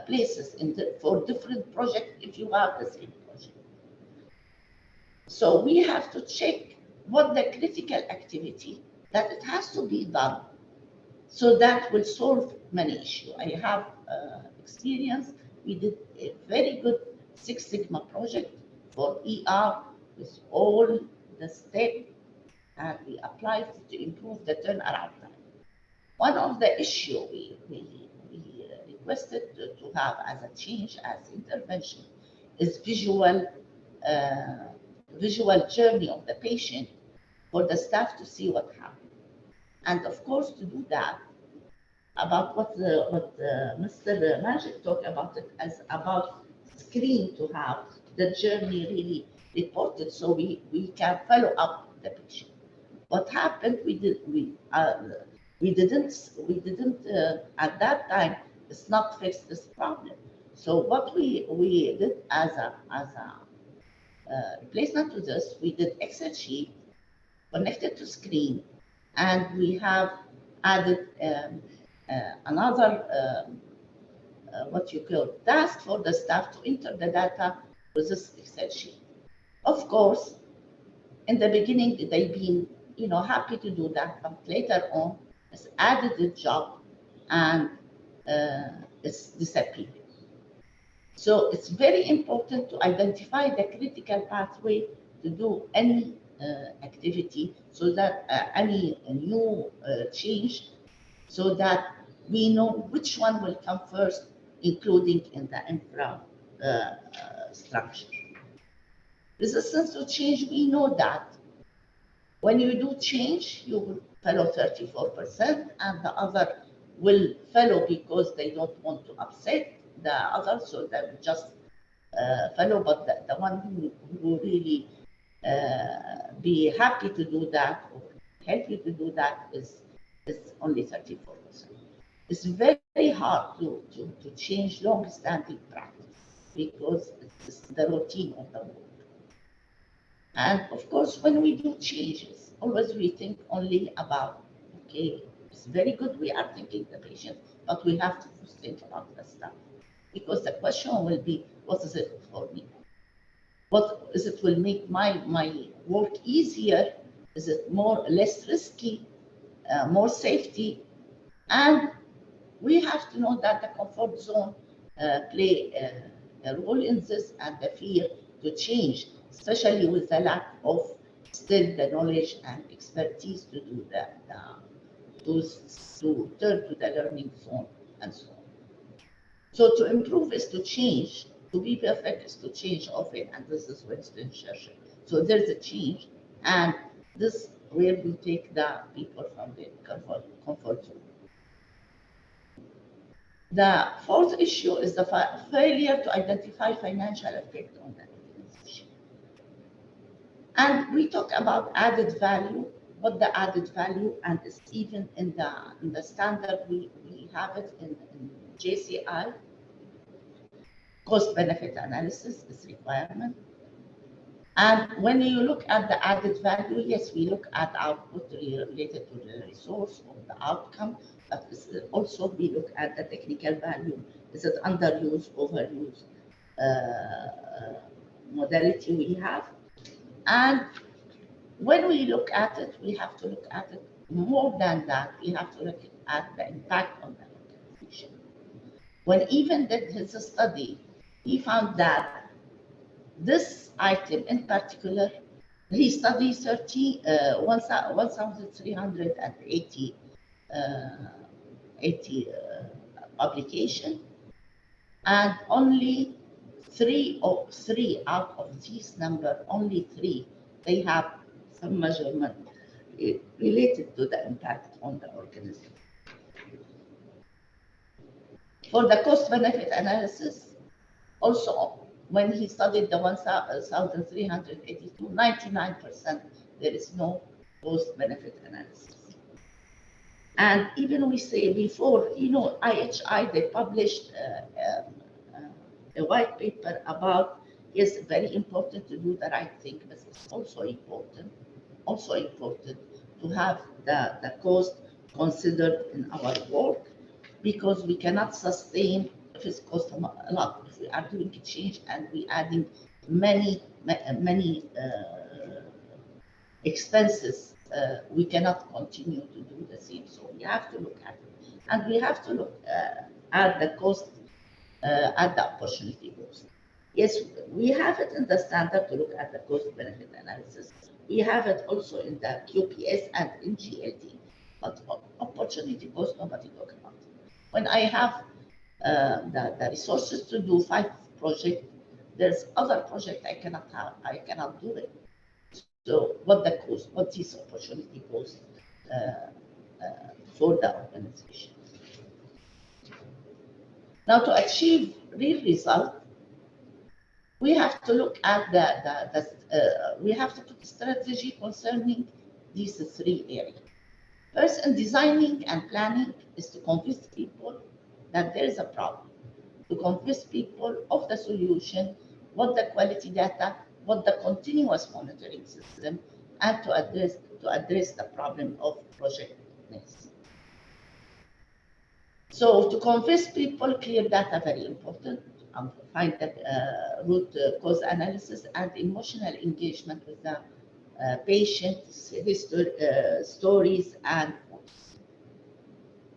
places, for different projects if you have the same project. So we have to check what the critical activity that it has to be done. So that will solve many issues. I have experience. We did a very good Six Sigma project for ER with all the steps, and we applied to improve the turnaround time. One of the issues we requested to have as a change, as intervention, is visual journey of the patient for the staff to see what happened. And of course, to do that, about what Mr. Majid talked about it as about screen, to have the journey really reported so we can follow up the patient. What happened, we didn't at that time, it's not fix this problem. So what we did as a replacement to this, we did Excel sheet connected to screen, and we have added another what you call task for the staff to enter the data with this Excel sheet. Of course, in the beginning they've been happy to do that, but later on it's added the job and it's disappeared. So it's very important to identify the critical pathway to do any activity, so that any new change, so that we know which one will come first, including in the infra structure. Resistance to change, we know that when you do change, you will follow 34%, and the other will follow because they don't want to upset the other, so they will just follow. But the one who really be happy to do that or help you to do that is only 34%. It's very hard to change long-standing practice because it's the routine of the work. And of course, when we do changes, always we think only about, okay, it's very good we are thinking the patient, but we have to think about the staff. Because the question will be, what is it for me? What is it will make my work easier? Is it less risky, more safety? And we have to know that the comfort zone play a role in this, and the fear to change, especially with the lack of still the knowledge and expertise to do that, to turn to the learning zone and so on. So to improve is to change. To be perfect is to change often, and this is Winston Churchill. So there's a change, and this where we take the people from the comfort zone. The fourth issue is the failure to identify financial effect on the organization. And we talk about added value, what the added value, and it's even in the standard we have it in JCI. Cost benefit analysis is requirement. And when you look at the added value, yes, we look at output related to the resource or the outcome, but also we look at the technical value. Is it underused, overused modality we have? And when we look at it, we have to look at it more than that. We have to look at the impact on the organization. When even did his study, he found that this item in particular, he studied 1,380 publication, and only three out of these number, only three, they have some measurement related to the impact on the organism. For the cost benefit analysis, Also, when he studied the 1,382, 99%, there is no cost-benefit analysis. And even we say before, you know, IHI, they published a white paper about, yes, very important to do the right thing, but it's also important to have the cost considered in our work, because we cannot sustain if it's cost a lot. If we are doing a change and we adding many expenses, we cannot continue to do the same. So we have to look at it, and we have to look at the cost, at the opportunity cost. Yes, we have it in the standard to look at the cost benefit analysis. We have it also in the QPS and in GLD, but opportunity cost, nobody talks about it. When I have the resources to do 5 projects, there's other project I cannot do it. So what the cost, what is opportunity cost for the organization? Now, to achieve real result, we have to look at we have to put a strategy concerning these 3 areas. First, in designing and planning is to convince people that there is a problem, to convince people of the solution, what the quality data, what the continuous monitoring system, and to address the problem of projectness. So to convince people, clear data very important. Find that root cause analysis and emotional engagement with the patient's history, stories, and voice.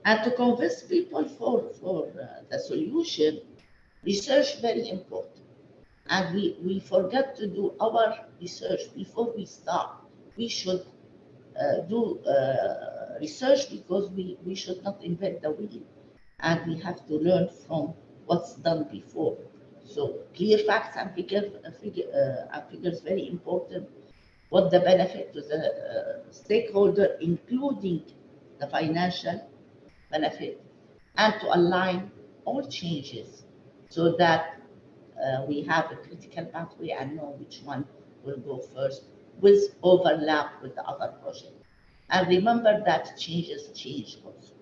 And to convince people for the solution, research very important. And we forget to do our research before we start. We should do research because we should not invent the wheel, and we have to learn from what's done before. So clear facts and figures very important. What the benefit to the stakeholder, including the financial benefit, and to align all changes so that we have a critical pathway and know which one will go first with overlap with the other project. And remember that changes change also.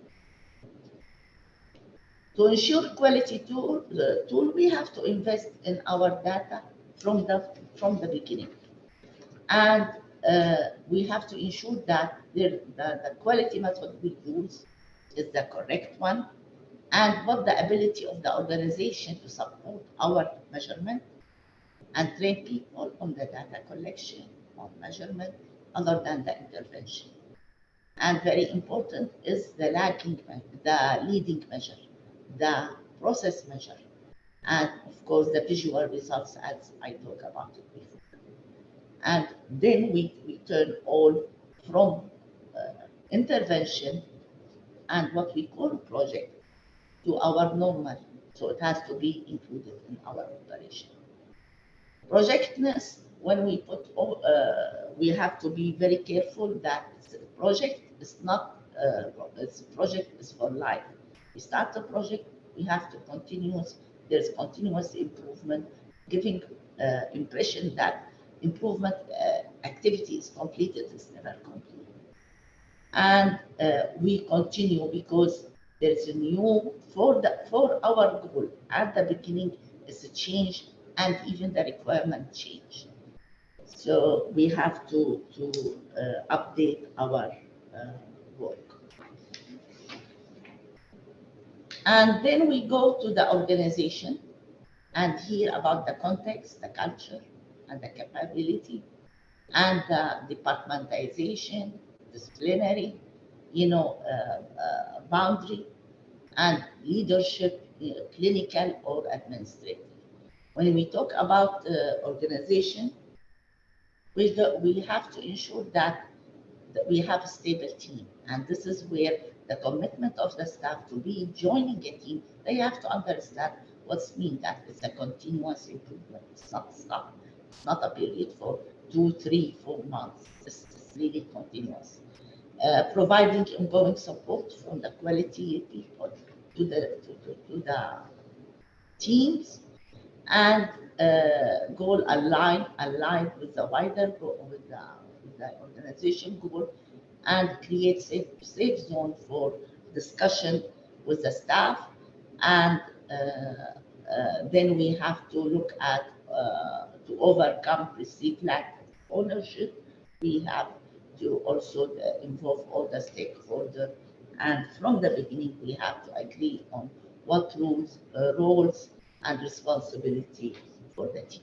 To ensure quality tool, we have to invest in our data from the beginning. And we have to ensure that the quality method we use is the correct one, and what the ability of the organization to support our measurement and train people on the data collection, on measurement, other than the intervention. And very important is the leading measure, the process measure, and of course the visual results, as I talked about it before. And then we turn all from intervention and what we call project to our normal. So it has to be included in our operation. Projectness, when we put, we have to be very careful that project is not, project is for life. We start the project, we have to there's continuous improvement, giving impression that improvement activity is completed, is never completed. And we continue because there's a new, for our goal at the beginning is a change, and even the requirement change. So we have to update our work. And then we go to the organization and hear about the context, the culture, and the capability, and the departmentization, disciplinary, boundary, and leadership, clinical or administrative. When we talk about organization, we have to ensure that we have a stable team. And this is where the commitment of the staff to be joining a team, they have to understand what's mean that it's a continuous improvement. It's not stop. It's not a period for 2, 3, 4 months. It's really continuous. Providing ongoing support from the quality people to the teams, and goal aligned with the wider with the organization goal, and create safe zone for discussion with the staff. And then we have to look at to overcome perceived lack of ownership. We have to also involve all the stakeholders, and from the beginning we have to agree on what roles and responsibility for the team.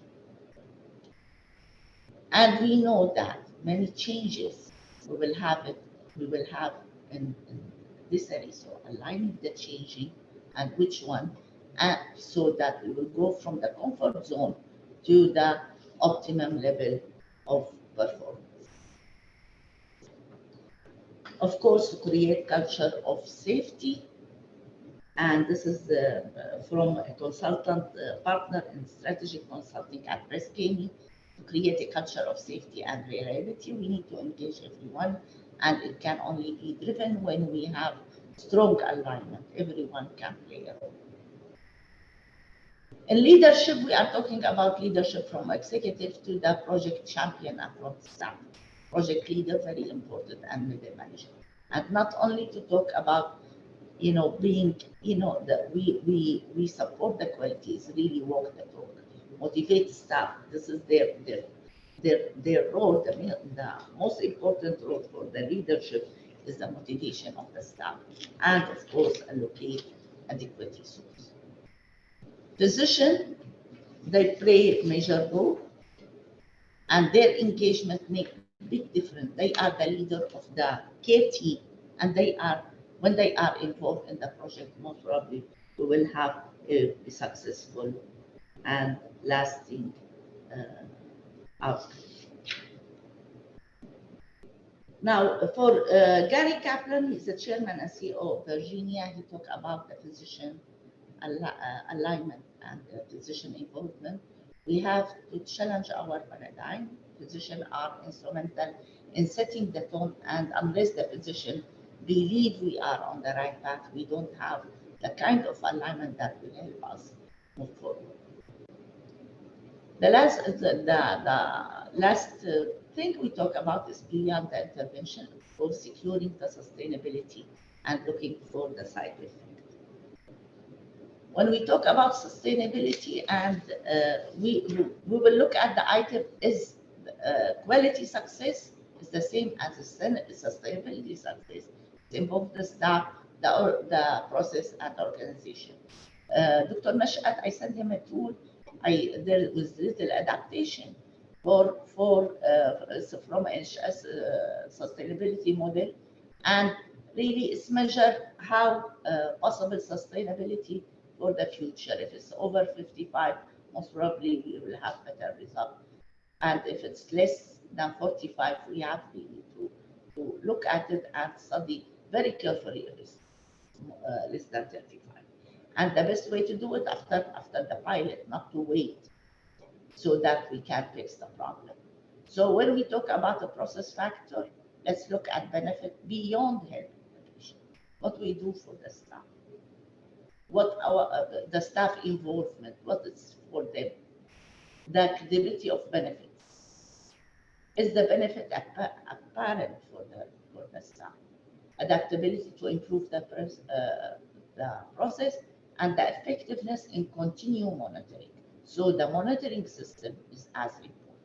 And we know that many changes we will have in this area. So aligning the changing and which one, and so that we will go from the comfort zone to the optimum level of performance. Of course, to create culture of safety, and this is from a consultant partner in strategic consulting at Breskini. To create a culture of safety and reliability, we need to engage everyone, and it can only be driven when we have strong alignment. Everyone can play a role. In leadership, we are talking about leadership from executive to the project champion and from staff. Project leader, very important, and middle manager. And not only to talk about, being, that we support the qualities, really walk the talk, motivate staff. This is their role. The most important role for the leadership is the motivation of the staff, and of course allocate adequate resources. Physicians, they play a major role, and their engagement makes big difference. They are the leader of the care team, and when they are involved in the project, most probably we will have a successful and lasting outcome. Now, for Gary Kaplan, he's the chairman and CEO of Virginia. He talked about the physician alignment and physician involvement. We have to challenge our paradigm. Physicians are instrumental in setting the tone, and unless the physician believe we are on the right path, we don't have the kind of alignment that will help us move forward. The last thing we talk about is beyond the intervention of securing the sustainability and looking for the side effect. When we talk about sustainability, and we will look at the item, is quality success is the same as sustainability success. It involves the staff, the process, and organization. Dr. Mash'at, I sent him a tool. There was little adaptation from NHS sustainability model, and really it's measure how possible sustainability for the future. If it's over 55, most probably we will have better results. And if it's less than 45, we have really to look at it and study very carefully if it's less than 35. And the best way to do it after the pilot, not to wait, so that we can fix the problem. So when we talk about the process factor, let's look at benefit beyond helping the patient. What we do for the staff, what the staff involvement, what is for them, the credibility of benefits. Is the benefit apparent for the staff? Adaptability to improve the process, and the effectiveness in continual monitoring. So the monitoring system is as important.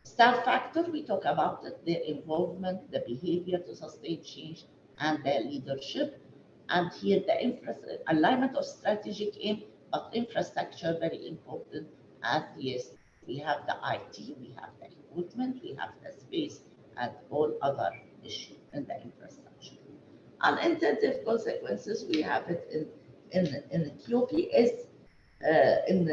Staff factor, we talk about it, their involvement, the behavior to sustain change, and their leadership. And here the alignment of strategic aim, but infrastructure very important. As yes, we have the IT, we have the equipment, we have the space, and all other issues in the infrastructure. Unintended consequences, we have it in QPS, in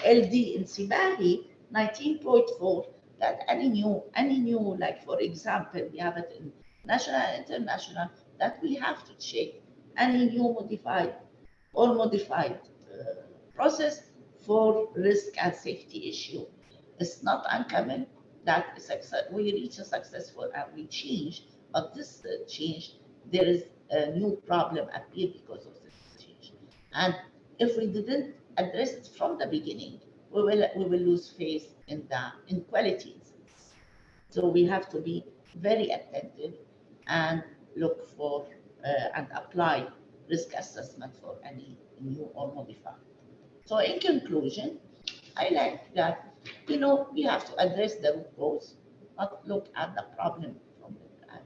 LD in Sibahi 19.4, that any new, like for example, we have it in national and international, that we have to check any new modified process for risk and safety issue. It's not uncommon that we reach a successful and we change, but this change, there is a new problem appear because of this change. And if we didn't address it from the beginning, we will lose faith in quality. So we have to be very attentive and look for and apply risk assessment for any new or modified. So in conclusion, I like that, we have to address the root cause, not look at the problem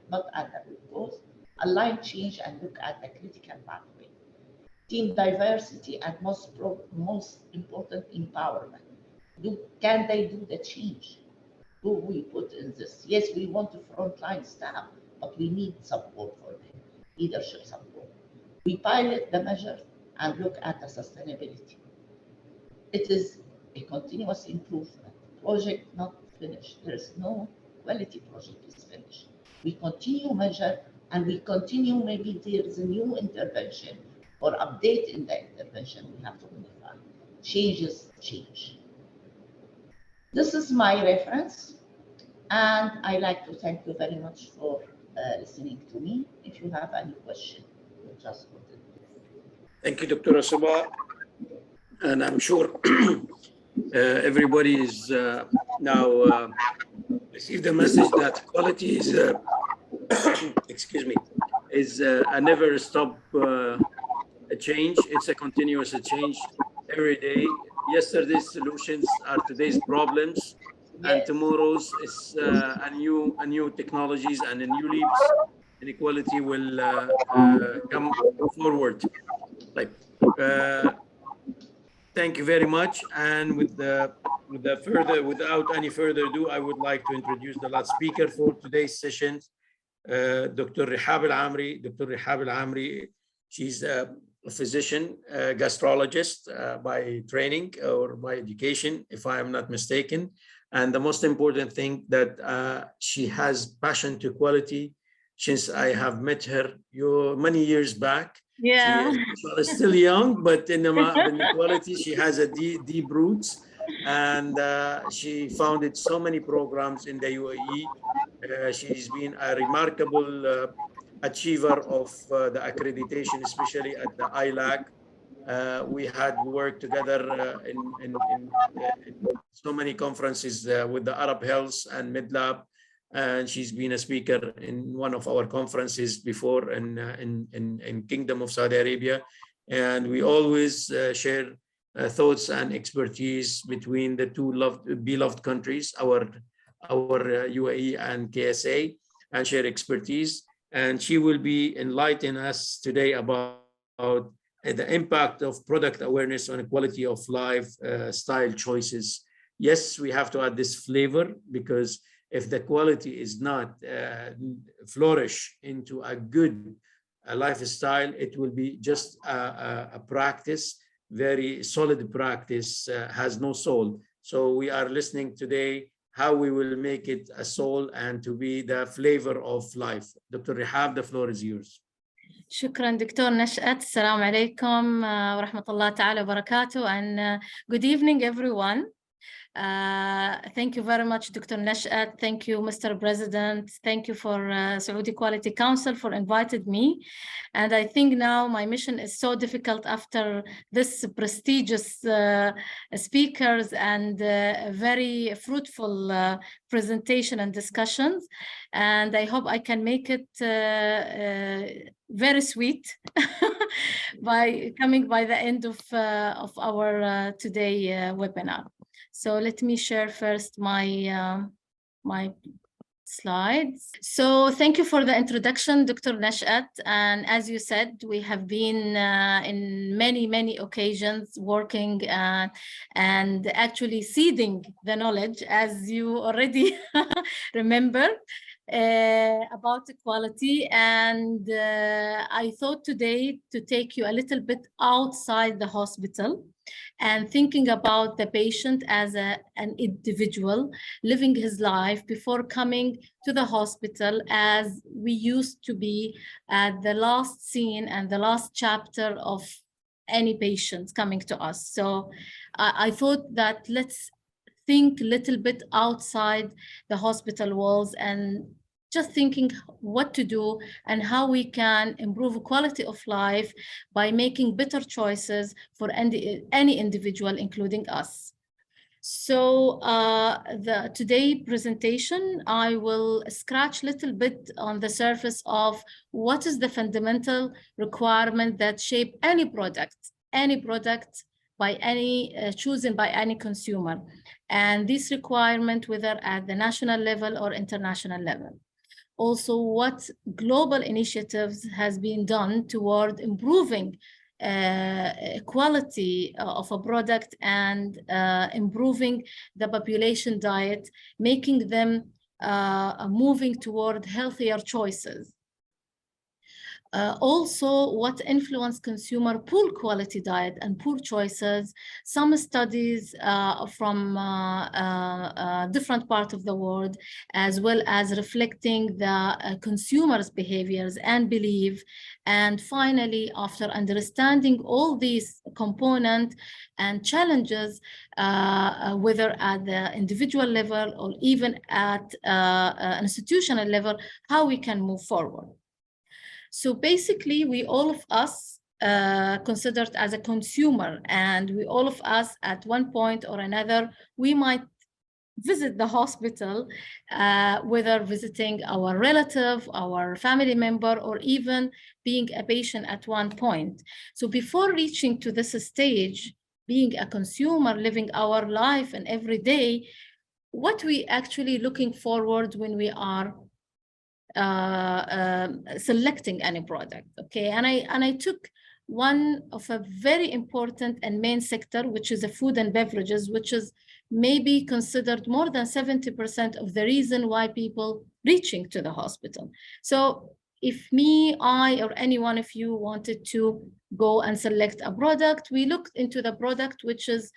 not at the root cause, align change and look at the critical pathway. Team diversity and most important, empowerment. Can they do the change? Who we put in this? Yes, we want to frontline staff, but we need support for them, leadership support. We pilot the measure and look at the sustainability. It is a continuous improvement project, not finished. There is no quality project is finished. We continue measure and we continue, maybe there is a new intervention or update in the intervention we have to modify. Changes change. This is my reference, and I like to thank you very much for listening to me. If you have any question, you just put it. Thank you, Dr. Siba. And I'm sure everybody is now received the message that quality is, excuse me, is a never stop a change. It's a continuous change every day. Yesterday's solutions are today's problems, and tomorrow's is a new technologies and a new leaps. Inequality will come forward. Like, thank you very much. And without any further ado, I would like to introduce the last speaker for today's session, Dr. Rehab Alameri. Dr. Rehab Alameri, she's a physician, gastrologist by training or by education, if I am not mistaken. And the most important thing that she has passion to quality since I have met her many years back. Yeah. She is still young, but in the quality, she has a deep roots, and she founded so many programs in the UAE. She's been a remarkable achiever of the accreditation, especially at the ILAC. We had worked together in so many conferences with the Arab Health and MidLab. And she's been a speaker in one of our conferences before in Kingdom of Saudi Arabia. And we always share thoughts and expertise between the two beloved countries, our UAE and KSA, and share expertise. And she will be enlightening us today about the impact of product awareness on quality of life, style choices. Yes, we have to add this flavor, because if the quality is not flourish into a good lifestyle, it will be just a practice, very solid practice, has no soul. So we are listening today how we will make it a soul and to be the flavor of life. Dr. Rehab, the floor is yours. شكرا دكتور نشأت. السلام عليكم ورحمة الله تعالى وبركاته, and good evening everyone. Thank you very much, Dr. Nashat. Thank you, Mr. President. Thank you for Saudi Quality Council for inviting me. And I think now my mission is so difficult after this prestigious speakers and very fruitful presentation and discussions. And I hope I can make it very sweet by coming by the end of our today webinar. So let me share first my my slides. So thank you for the introduction, Dr. Nashat. And as you said, we have been in many occasions working and actually seeding the knowledge, as you already remember, about equality. And I thought today to take you a little bit outside the hospital and thinking about the patient as an individual living his life before coming to the hospital, as we used to be at the last scene and the last chapter of any patients coming to us. So I thought that let's think a little bit outside the hospital walls and just thinking what to do and how we can improve quality of life by making better choices for any individual, including us. So today's presentation, I will scratch a little bit on the surface of what is the fundamental requirement that shape any product by any chosen by any consumer, and this requirement whether at the national level or international level. Also, what global initiatives has been done toward improving quality of a product and improving the population diet, making them moving toward healthier choices. Also, what influence consumer poor quality diet and poor choices. Some studies from different parts of the world, as well as reflecting the consumers' behaviors and belief. And finally, after understanding all these components and challenges, whether at the individual level or even at an institutional level, how we can move forward. So basically, we all of us considered as a consumer, and we all of us at one point or another, we might visit the hospital, whether visiting our relative, our family member, or even being a patient at one point. So before reaching to this stage, being a consumer, living our life and every day, what we actually looking forward when we are selecting any product, okay? And I took one of a very important and main sector, which is the food and beverages, which is maybe considered more than 70% of the reason why people reaching to the hospital. So if me, I, or any one of you wanted to go and select a product, we looked into the product which is,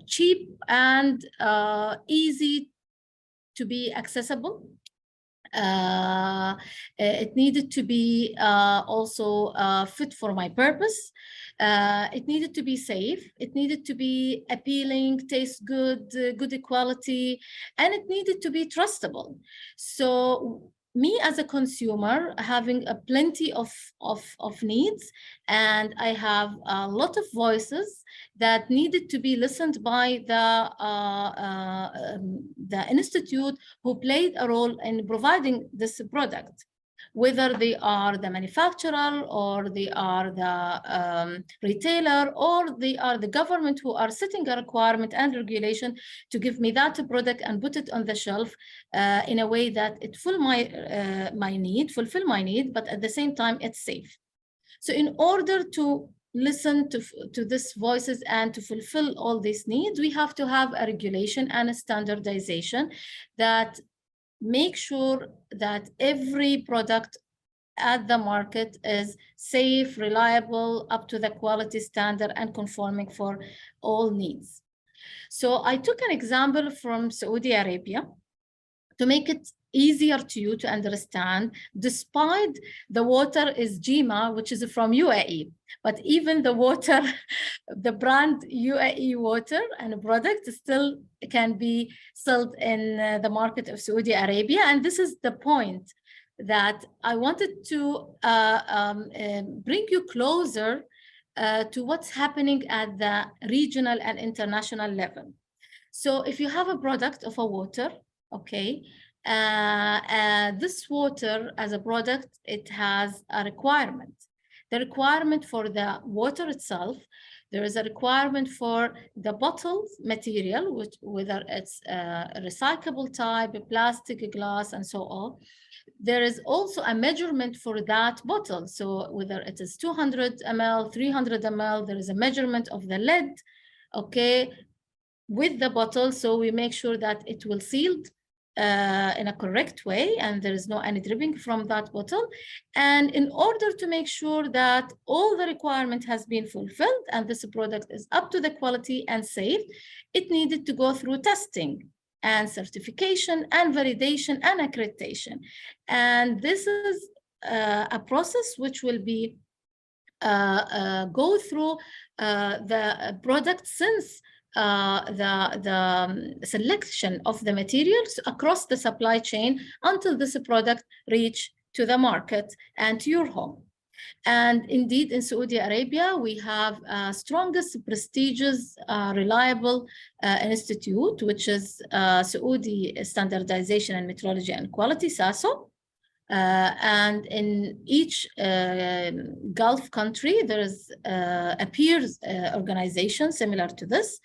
cheap and easy to be accessible. It needed to be also fit for my purpose. It needed to be safe. It needed to be appealing, taste good, good quality, and it needed to be trustable. So me as a consumer, having a plenty of needs, and I have a lot of voices that needed to be listened by the institute who played a role in providing this product, whether they are the manufacturer or they are the retailer or they are the government who are setting a requirement and regulation to give me that product and put it on the shelf in a way that it fulfill my need, but at the same time it's safe. So in order to listen to these voices and to fulfill all these needs, we have to have a regulation and a standardization that make sure that every product at the market is safe, reliable, up to the quality standard and conforming for all needs. So I took an example from Saudi Arabia to make it easier to you to understand, despite the water is Jima, which is from UAE, but even the water, the brand UAE water and a product still can be sold in the market of Saudi Arabia. And this is the point that I wanted to bring you closer to what's happening at the regional and international level. So if you have a product of a water, okay, this water as a product, it has a requirement. The requirement for the water itself, there is a requirement for the bottles material, which whether it's a recyclable type, plastic, glass, and so on. There is also a measurement for that bottle. So whether it is 200 ml, 300 ml, there is a measurement of the lead, okay, with the bottle. So we make sure that it will sealed in a correct way and there is no any dripping from that bottle. And in order to make sure that all the requirement has been fulfilled and this product is up to the quality and safe, it needed to go through testing and certification and validation and accreditation. And this is a process which will be go through the product since the selection of the materials across the supply chain until this product reach to the market and to your home. And indeed, in Saudi Arabia, we have strongest, prestigious, reliable institute, which is Saudi Standardization and Metrology and Quality, SASO. And in each Gulf country, there is a peers organization similar to this.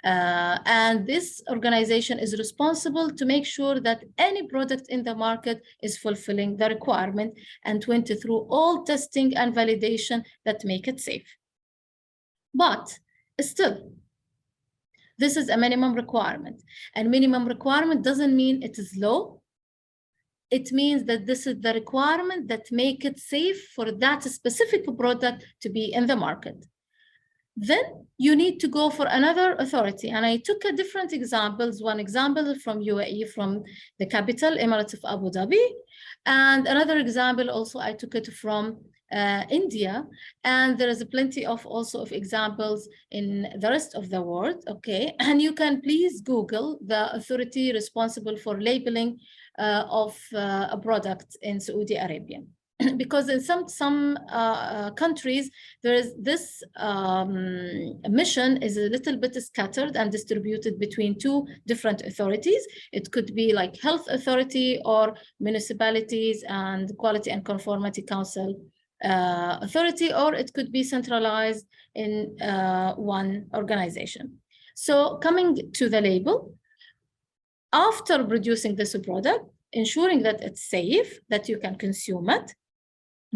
And this organization is responsible to make sure that any product in the market is fulfilling the requirement and went through all testing and validation that make it safe. But still, this is a minimum requirement. And minimum requirement doesn't mean it is low. It means that this is the requirement that make it safe for that specific product to be in the market. Then you need to go for another authority. And I took a different examples, one example from UAE, from the capital, Emirates of Abu Dhabi. And another example also, I took it from India. And there is plenty of also of examples in the rest of the world, okay? And you can please Google the authority responsible for labeling of a product in Saudi Arabia. Because in some countries, there is this mission is a little bit scattered and distributed between two different authorities. It could be like health authority or municipalities and quality and conformity council authority, or it could be centralized in one organization. So coming to the label, after producing this product, ensuring that it's safe, that you can consume it,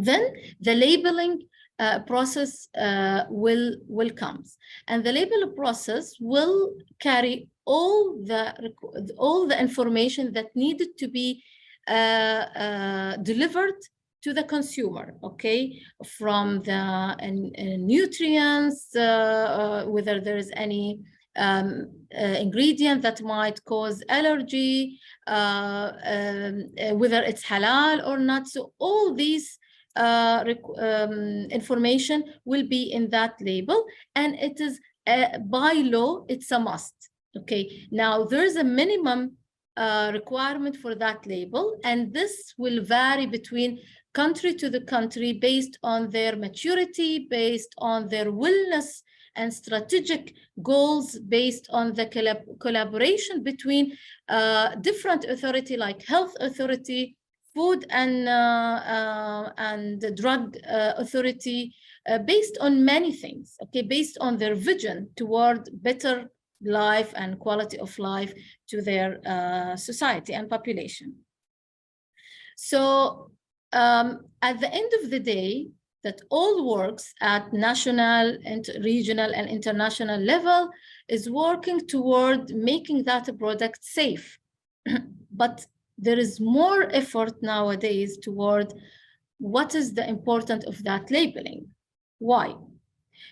then the labeling process will come. And the label process will carry all the information that needed to be delivered to the consumer, okay? From the nutrients, whether there is any ingredient that might cause allergy, whether it's halal or not. So all these information will be in that label, and it is by law, it's a must. Okay, now there's a minimum requirement for that label, and this will vary between country to the country based on their maturity, based on their wellness and strategic goals, based on the collaboration between different authority like health authority, food and drug authority, based on many things, okay, based on their vision toward better life and quality of life to their society and population. So at the end of the day, that all works at national and regional and international level is working toward making that product safe. But there is more effort nowadays toward what is the importance of that labeling. Why?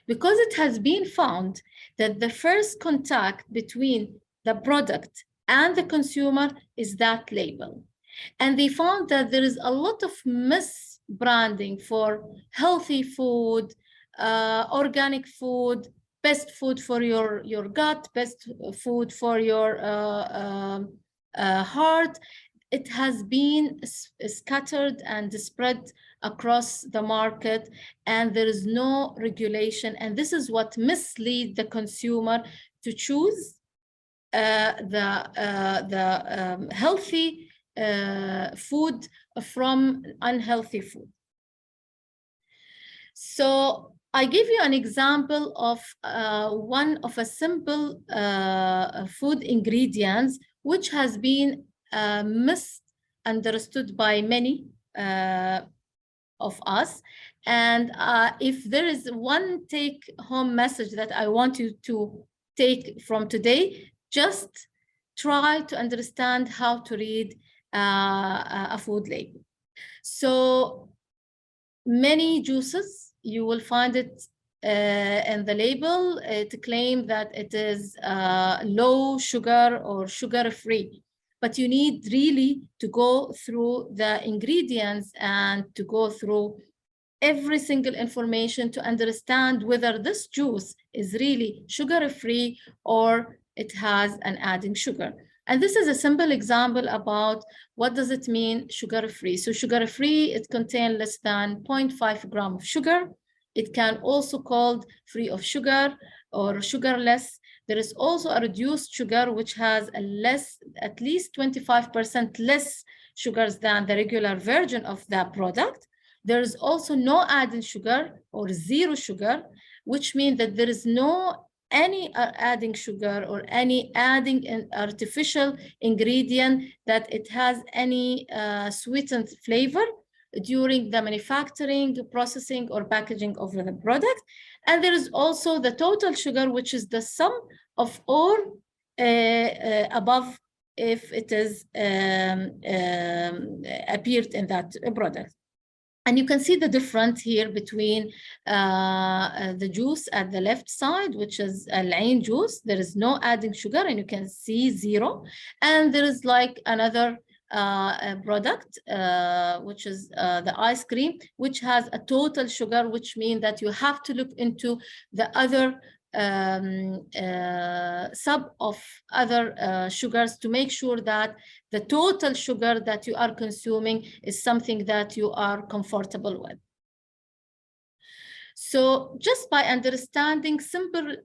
Because it has been found that the first contact between the product and the consumer is that label. And they found that there is a lot of misbranding for healthy food, organic food, best food for your gut, best food for your heart. It has been scattered and spread across the market, and there is no regulation. And this is what misleads the consumer to choose the healthy food from unhealthy food. So I give you an example of one of a simple food ingredients which has been misunderstood by many of us. And if there is one take-home message that I want you to take from today, just try to understand how to read a food label. So many juices, you will find it in the label, it claims that it is low sugar or sugar-free. But you need really to go through the ingredients and to go through every single information to understand whether this juice is really sugar-free or it has an adding sugar. And this is a simple example about what does it mean sugar-free. So sugar-free, it contains less than 0.5 gram of sugar. It can also called free of sugar or sugarless. There is also a reduced sugar, which has at least 25% less sugars than the regular version of that product. There is also no added sugar or zero sugar, which means that there is no any adding sugar or any adding an artificial ingredient that it has any sweetened flavor during the manufacturing, processing, or packaging of the product. And there is also the total sugar, which is the sum of all above if it is appeared in that product. And you can see the difference here between the juice at the left side, which is Al-Ain juice. There is no adding sugar, and you can see 0. And there is like another product, which is the ice cream, which has a total sugar, which means that you have to look into the other sub of other sugars to make sure that the total sugar that you are consuming is something that you are comfortable with. So just by understanding simple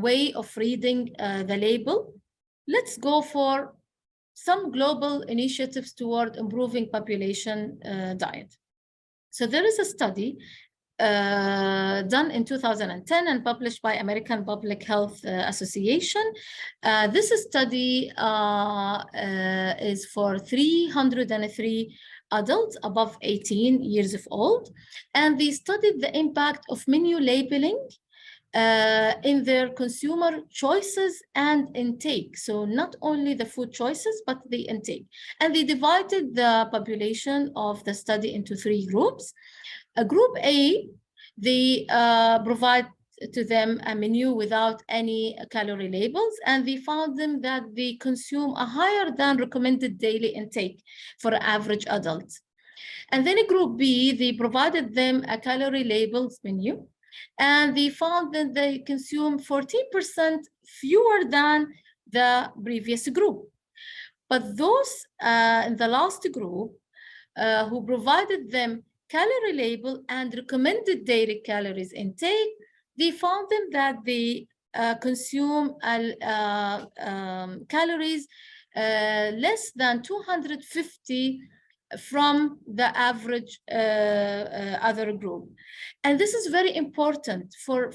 way of reading the label, let's go for some global initiatives toward improving population diet. So there is a study done in 2010 and published by American Public Health Association. This study is for 303 adults above 18 years of old, and they studied the impact of menu labeling in their consumer choices and intake. So not only the food choices, but the intake. And they divided the population of the study into 3 groups. Group A, they provide to them a menu without any calorie labels, and they found them that they consume a higher than recommended daily intake for an average adult. And then Group B, they provided them a calorie labels menu, and they found that they consume 14% fewer than the previous group. But those in the last group who provided them calorie label and recommended daily calories intake, they found them that they consume calories less than 250 from the average other group. And this is very important for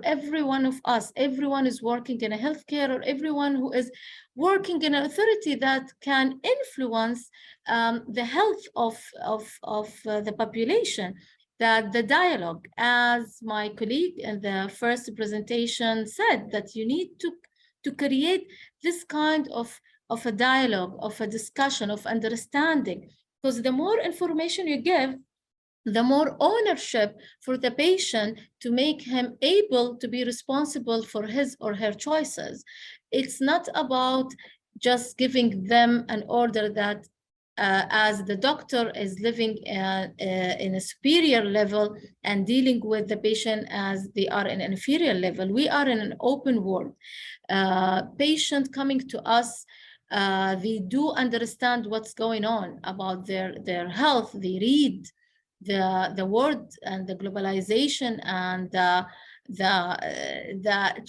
every one of us. Everyone is working in a healthcare, or everyone who is working in an authority that can influence the health of the population, that the dialogue, as my colleague in the first presentation said, that you need to create this kind of a dialogue, of a discussion, of understanding, because the more information you give, the more ownership for the patient to make him able to be responsible for his or her choices. It's not about just giving them an order that as the doctor is living in a superior level and dealing with the patient as they are in an inferior level. We are in an open world. Patient coming to us, they do understand what's going on about their health. They read the word and the globalization, and the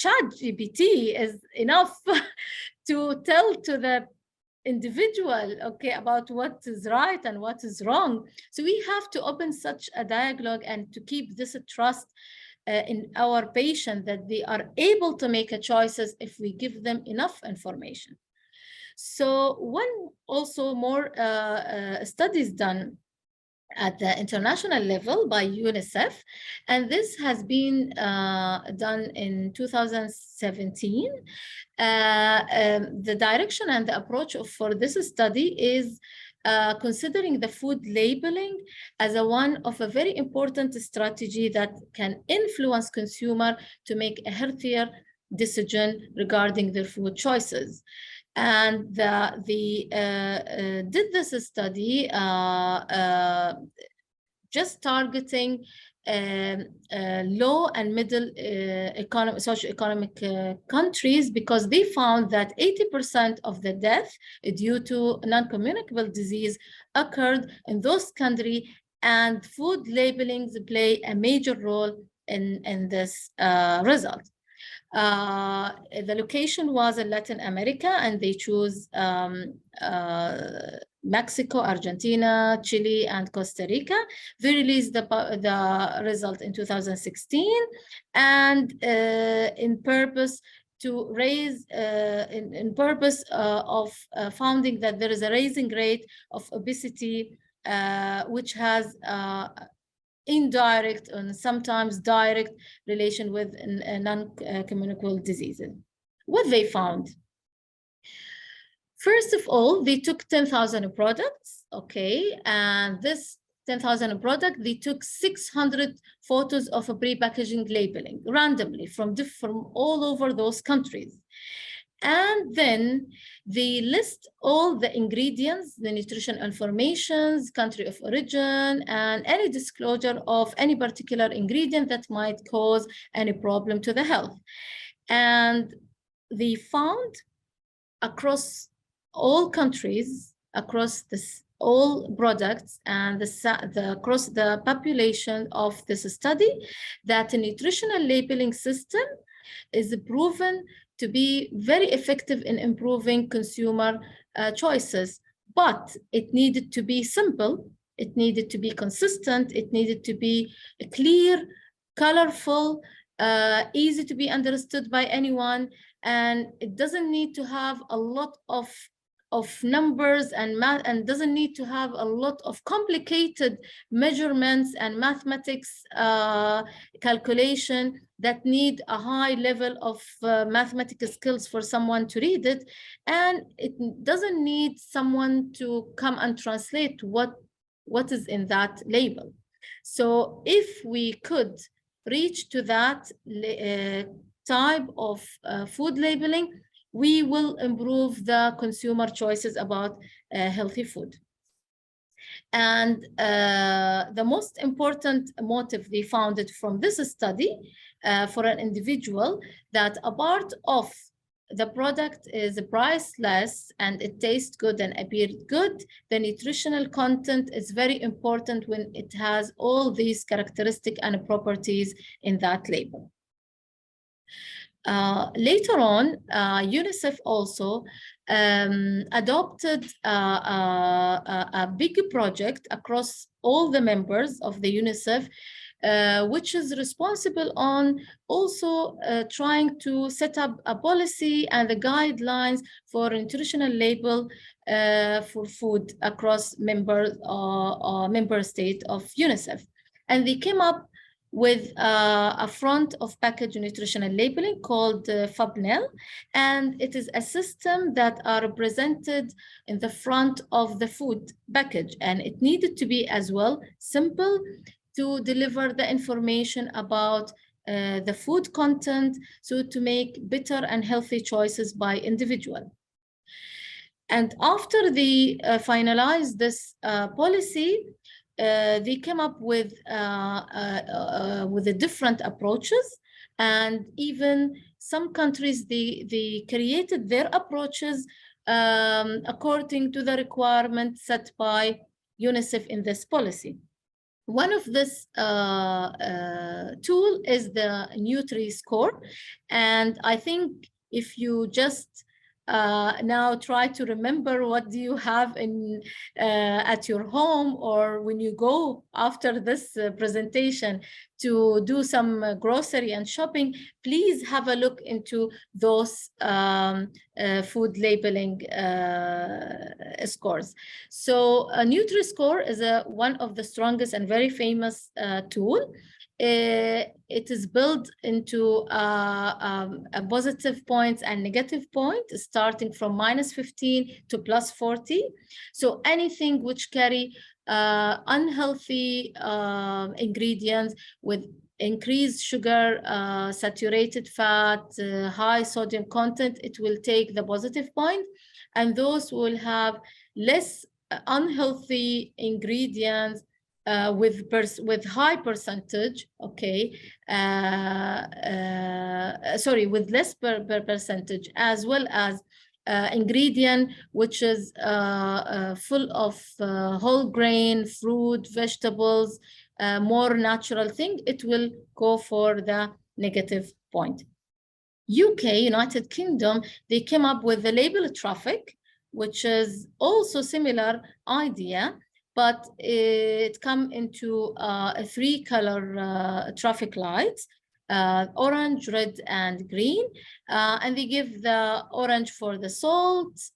ChatGPT is enough to tell to the individual, okay, about what is right and what is wrong. So we have to open such a dialogue and to keep this trust in our patient that they are able to make a choices if we give them enough information. So one also more studies done at the international level by UNICEF, and this has been done in 2017. The direction and the approach for this study is considering the food labeling as one of a very important strategy that can influence consumer to make a healthier decision regarding their food choices. And they did this study just targeting low and middle socioeconomic countries, because they found that 80% of the death due to non-communicable disease occurred in those countries, and food labelings play a major role in this result. The location was in Latin America, and they chose Mexico, Argentina, Chile, and Costa Rica. They released the result in 2016, and in purpose to raise, in purpose of finding that there is a rising rate of obesity, which has indirect and sometimes direct relation with non-communicable diseases. What they found? First of all, they took 10,000 products, okay, and this 10,000 product, they took 600 photos of a pre-packaging labeling randomly from all over those countries. And then they list all the ingredients, the nutrition informations, country of origin, and any disclosure of any particular ingredient that might cause any problem to the health. And they found across all countries, across all products, and across the population of this study, that a nutritional labeling system is proven to be very effective in improving consumer choices, but it needed to be simple, it needed to be consistent, it needed to be clear, colorful, easy to be understood by anyone, and it doesn't need to have a lot of numbers and math, and doesn't need to have a lot of complicated measurements and mathematics calculation that need a high level of mathematical skills for someone to read it. And it doesn't need someone to come and translate what is in that label. So if we could reach to that type of food labeling, we will improve the consumer choices about healthy food. And the most important motive they found it from this study for an individual, that a part of the product is priceless and it tastes good and appears good, the nutritional content is very important when it has all these characteristics and properties in that label. Later on, UNICEF also adopted a big project across all the members of the UNICEF, which is responsible on also trying to set up a policy and the guidelines for nutritional label for food across member state of UNICEF. And they came up with a front of package nutritional labeling called FABNEL, and it is a system that are presented in the front of the food package, and it needed to be as well simple to deliver the information about the food content, so to make better and healthy choices by individual. And after they finalized this policy, they came up with the different approaches, and even some countries they created their approaches according to the requirements set by UNICEF in this policy. One of this tool is the Nutri-Score, and I think if you just now try to remember what do you have in at your home, or when you go after this presentation to do some grocery and shopping, please have a look into those food labeling scores. So a Nutri-Score is one of the strongest and very famous tool. It is built into a positive points and negative point, starting from -15 to +40. So anything which carry unhealthy ingredients with increased sugar, saturated fat, high sodium content, it will take the positive point. And those will have less unhealthy ingredients with high percentage, okay, sorry, with less percentage, as well as ingredient which is full of whole grain, fruit, vegetables, more natural thing, it will go for the negative point. UK, United Kingdom, they came up with the label traffic, which is also similar idea, but it come into a 3-color traffic lights, orange, red, and green, and they give the orange for the salt.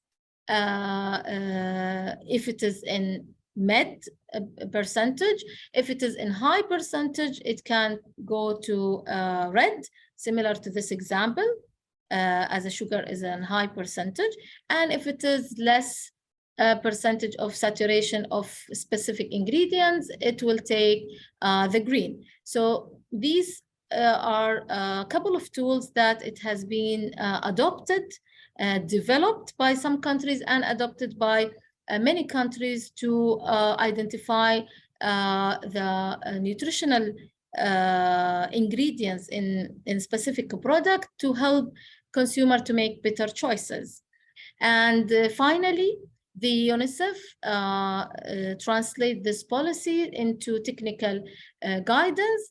If it is in mid percentage, if it is in high percentage, it can go to red, similar to this example, as a sugar is in high percentage. And if it is less percentage of saturation of specific ingredients, it will take the green. So these are a couple of tools that it has been adopted, developed by some countries and adopted by many countries to identify the nutritional ingredients in specific product to help consumer to make better choices. And finally, the UNICEF translate this policy into technical guidance,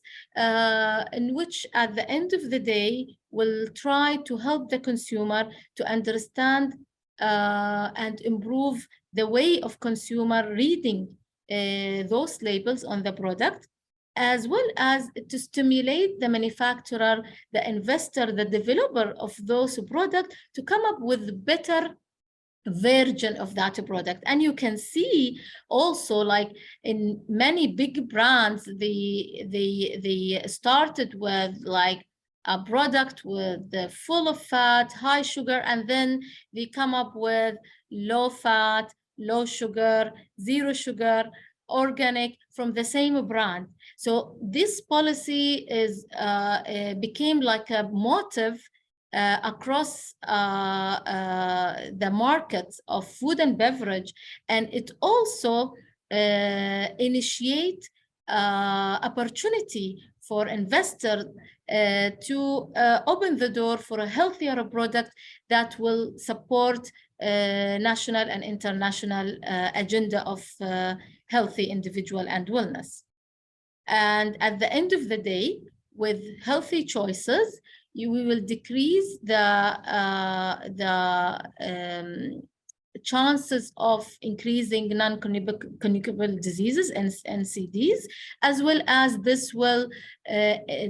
in which at the end of the day will try to help the consumer to understand and improve the way of consumer reading those labels on the product, as well as to stimulate the manufacturer, the investor, the developer of those products to come up with better version of that product. And you can see also, like in many big brands, they started with like a product with the full of fat, high sugar, and then they come up with low fat, low sugar, zero sugar, organic from the same brand. So this policy is became like a motive across the markets of food and beverage, and it also initiate opportunity for investors to open the door for a healthier product that will support national and international agenda of healthy individual and wellness. And at the end of the day, with healthy choices, we will decrease the chances of increasing non-communicable diseases and NCDs, as well as this will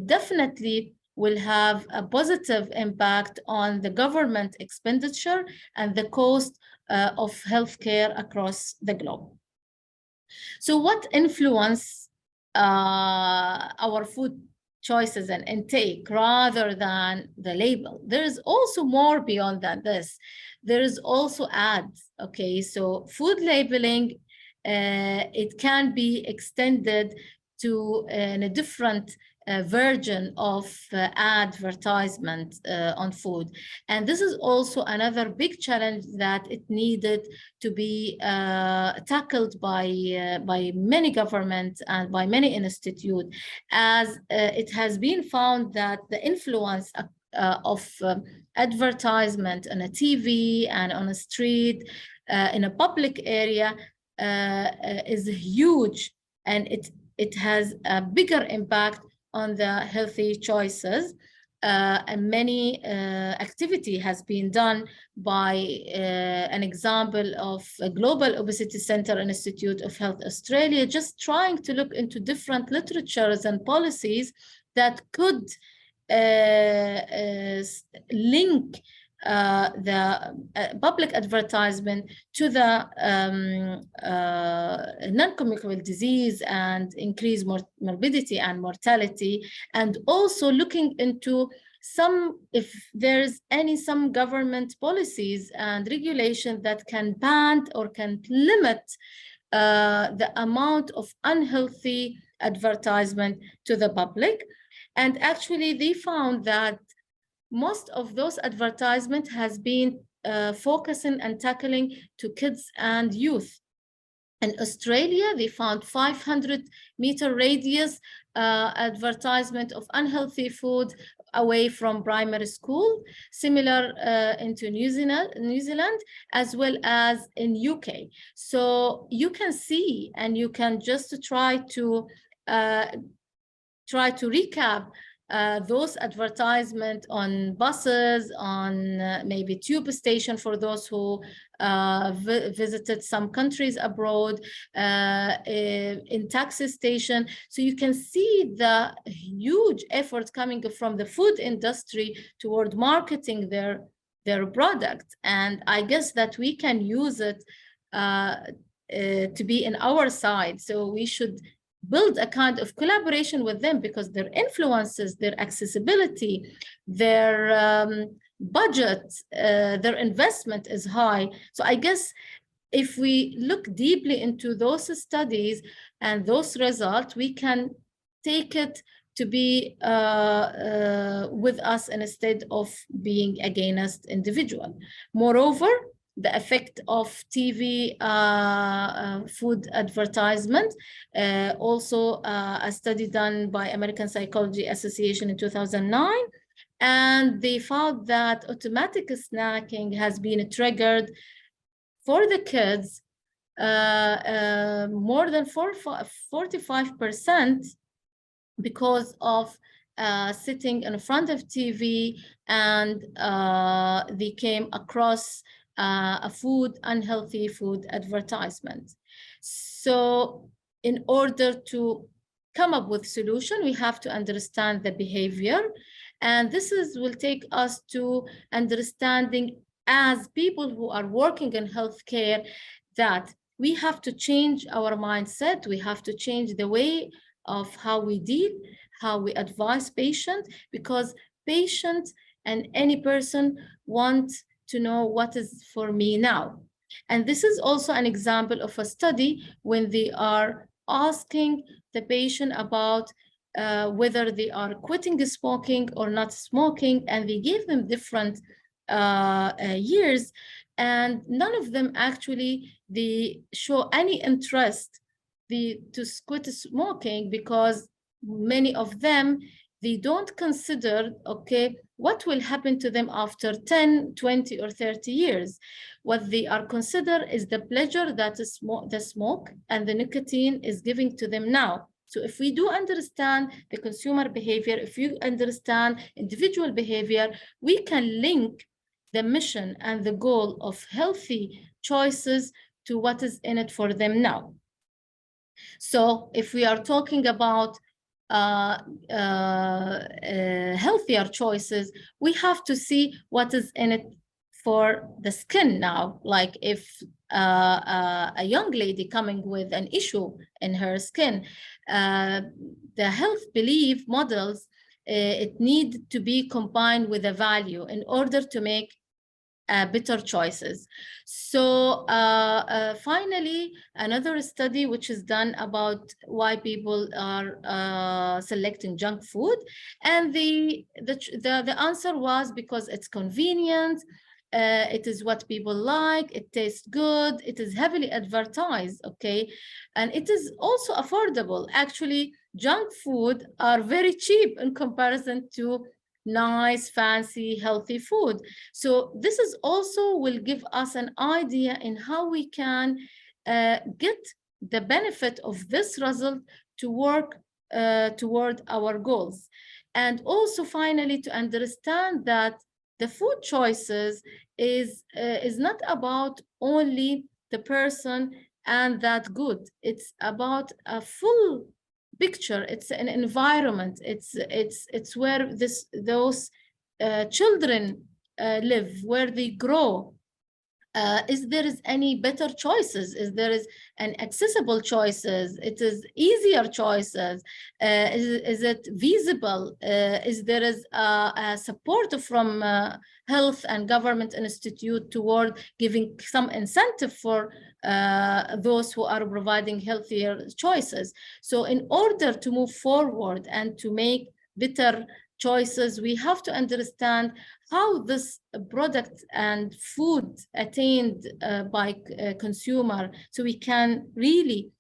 definitely will have a positive impact on the government expenditure and the cost of healthcare across the globe. So what influence our food choices and intake rather than the label? There is also more beyond than this. There is also ads, okay? So food labeling, it can be extended to a different version of advertisement on food. And this is also another big challenge that it needed to be tackled by many governments and by many institutes, as it has been found that the influence of advertisement on a TV and on a street in a public area is huge, and it has a bigger impact on the healthy choices. And many activity has been done by an example of a Global Obesity Center Institute of Health Australia, just trying to look into different literatures and policies that could link the public advertisement to the non-communicable disease and increase morbidity and mortality, and also looking into if there's some government policies and regulation that can ban or can limit the amount of unhealthy advertisement to the public. And actually they found that most of those advertisements has been focusing and tackling to kids and youth. In Australia, they found 500-meter radius advertisement of unhealthy food away from primary school, similar into New Zealand, as well as in UK. So you can see, and you can just try to recap those advertisements on buses, on maybe tube station for those who visited some countries abroad, in taxi station. So you can see the huge effort coming from the food industry toward marketing their product. And I guess that we can use it to be in our side. So we should build a kind of collaboration with them, because their influences, their accessibility, their budget, their investment is high. So I guess if we look deeply into those studies and those results, we can take it to be with us instead of being against individual. Moreover, the effect of TV food advertisement, also a study done by American Psychology Association in 2009, and they found that automatic snacking has been triggered for the kids more than 45% because of sitting in front of TV, and they came across a unhealthy food advertisement. So in order to come up with solution, we have to understand the behavior. And this will take us to understanding, as people who are working in healthcare, that we have to change our mindset. We have to change the way of how we deal, how we advise patients, because patients and any person want to know what is for me now. And this is also an example of a study when they are asking the patient about whether they are quitting smoking or not smoking, and they gave them different years, and none of them actually they show any interest to quit smoking, because many of them, they don't consider, okay, what will happen to them after 10, 20, or 30 years. What they are consider is the pleasure that the smoke and the nicotine is giving to them now. So if we do understand the consumer behavior, if you understand individual behavior, we can link the mission and the goal of healthy choices to what is in it for them now. So if we are talking about healthier choices, we have to see what is in it for the skin now. Like if a young lady coming with an issue in her skin, the health belief models, it need to be combined with a value in order to make better choices. So finally, another study which is done about why people are selecting junk food, and the answer was because it's convenient, it is what people like, it tastes good, it is heavily advertised, okay, and it is also affordable. Actually, junk food are very cheap in comparison to nice, fancy, healthy food. So this is also will give us an idea in how we can get the benefit of this result to work toward our goals. And also finally, to understand that the food choices is not about only the person and that good. It's about a full picture. It's an environment. It's where those children live, where they grow. Is there is any better choices? Is there is an accessible choices? It is easier choices. Is it visible? Is there is a support from health and government institute toward giving some incentive for those who are providing healthier choices? So in order to move forward and to make better choices, we have to understand how this product and food attained by consumer, so we can really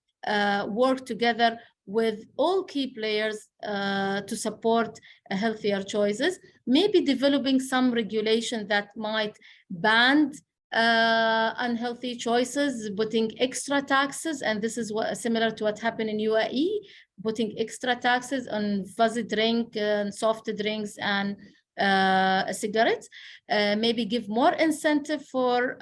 work together with all key players to support healthier choices, maybe developing some regulation that might ban unhealthy choices, putting extra taxes, and this is what similar to what happened in UAE, putting extra taxes on fuzzy drink and soft drinks and cigarettes, maybe give more incentive for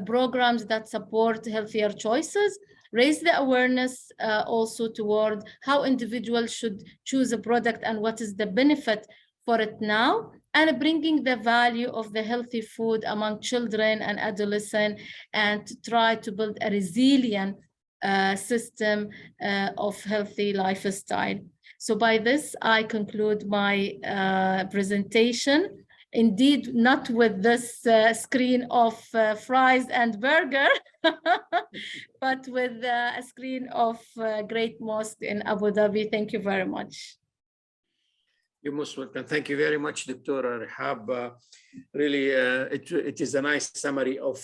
programs that support healthier choices, raise the awareness also toward how individuals should choose a product and what is the benefit for it now, and bringing the value of the healthy food among children and adolescents, and to try to build a resilient system of healthy lifestyle. So by this, I conclude my presentation. Indeed, not with this screen of fries and burger, but with a screen of Great Mosque in Abu Dhabi. Thank you very much. You're most welcome. Thank you very much, Dr. Rehab. Really, it is a nice summary of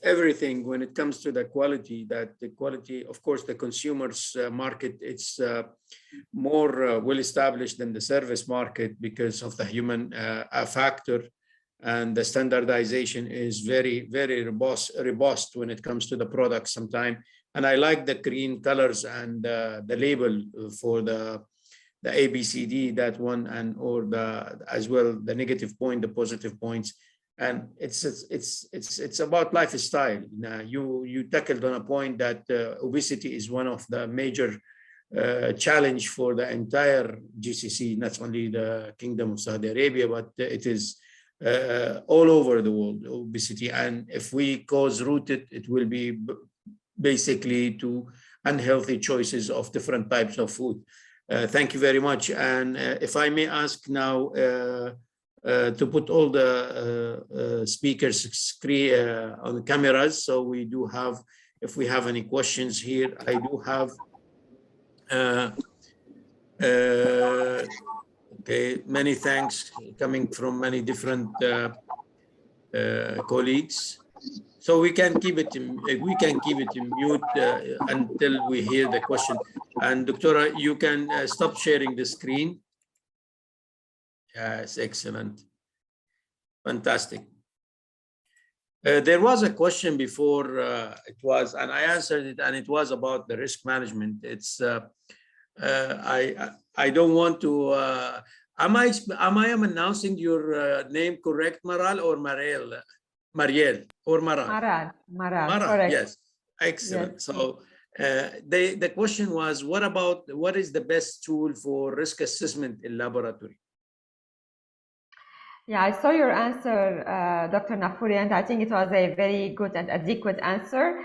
everything when it comes to the quality. That the quality, of course, the consumers market, it's more well established than the service market because of the human factor, and the standardization is very, very robust when it comes to the product sometimes. And I like the green colors and the label for the ABCD, that one, and or the as well the negative point, the positive points. And it's about lifestyle. Now, you tackled on a point that obesity is one of the major challenge for the entire GCC, not only the Kingdom of Saudi Arabia, but it is all over the world, obesity. And if we cause root it will be basically to unhealthy choices of different types of food. Thank you very much. And if I may ask now to put all the speakers screen on the cameras, so we do have, if we have any questions here, I do have. Okay, many thanks coming from many different colleagues. So we can keep it in mute until we hear the question. And Doctora, you can stop sharing the screen. Yes, excellent. Fantastic. There was a question before, and I answered it, and it was about the risk management. It's, I don't want to, am I announcing your name correct, Marale or Marale? Marielle or Marale? Marale, correct. Yes, excellent. Yes. So the question was, what is the best tool for risk assessment in laboratory? Yeah, I saw your answer, Dr. Nafuri, and I think it was a very good and adequate answer.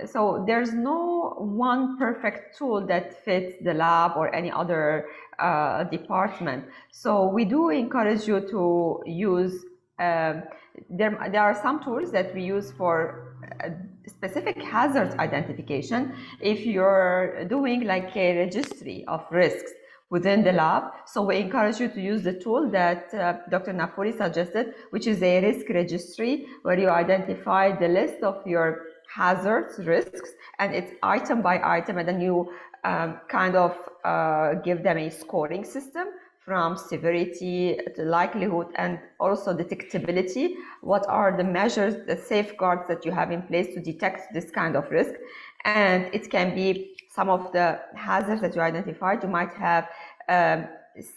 So there's no one perfect tool that fits the lab or any other department. So we do encourage you to use, there are some tools that we use for specific hazard identification. If you're doing like a registry of risks within the lab, so we encourage you to use the tool that Dr. Nafuri suggested, which is a risk registry, where you identify the list of your hazards, risks, and it's item by item, and then you kind of give them a scoring system from severity to likelihood and also detectability. What are the measures, the safeguards that you have in place to detect this kind of risk? And it can be some of the hazards that you identified. You might have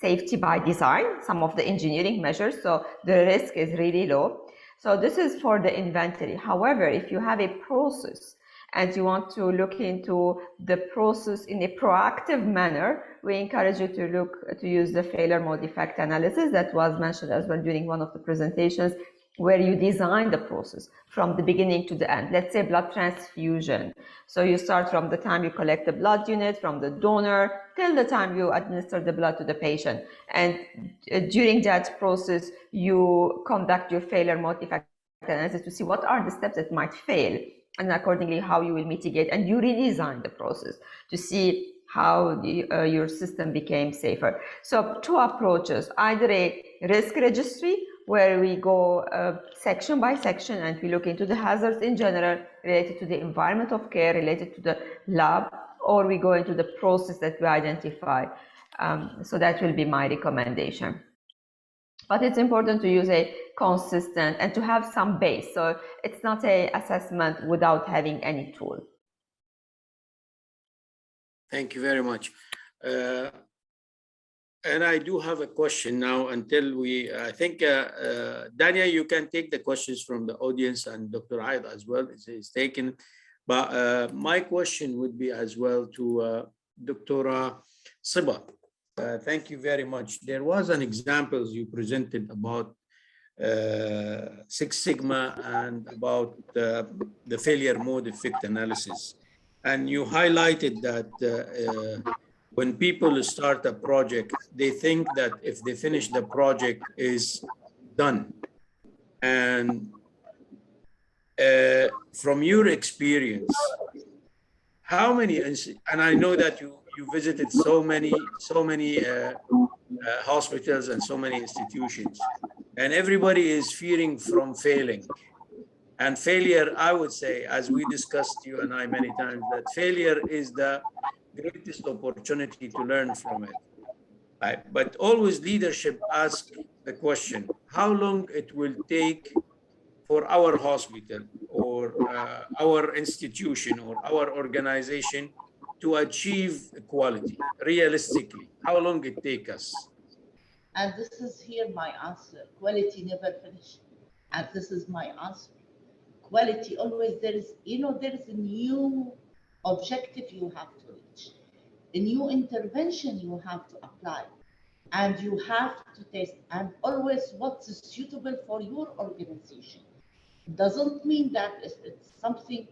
safety by design, some of the engineering measures, so the risk is really low. So this is for the inventory. However, if you have a process and you want to look into the process in a proactive manner, we encourage you to use the failure mode effect analysis that was mentioned as well during one of the presentations, where you design the process from the beginning to the end. Let's say blood transfusion. So you start from the time you collect the blood unit from the donor till the time you administer the blood to the patient. And during that process, you conduct your failure mode effect analysis to see what are the steps that might fail, and accordingly how you will mitigate, and you redesign the process to see how your system became safer. So two approaches, either a risk registry where we go section by section and we look into the hazards in general related to the environment of care, related to the lab, or we go into the process that we identify. So that will be my recommendation. But it's important to use a consistent and to have some base. So it's not an assessment without having any tool. Thank you very much. And I do have a question now until we, I think, Dania, you can take the questions from the audience, and Dr. Aid as well is taken. But my question would be as well to Dr. Siba. Thank you very much. There was an example you presented about Six Sigma and about the failure mode effect analysis. And you highlighted that when people start a project, they think that if they finish the project is done. And from your experience, how many, and I know that you visited so many hospitals and so many institutions, and everybody is fearing from failing. And failure, I would say, as we discussed, you and I many times, that failure is the greatest opportunity to learn from it. Right? But always leadership asks the question, how long it will take for our hospital or our institution or our organization to achieve quality, realistically? How long it take us? And this is here my answer. Quality never finish. And this is my answer. Quality always, there is a new objective you have to reach, a new intervention you have to apply, and you have to test, and always what's suitable for your organization. Doesn't mean that it's something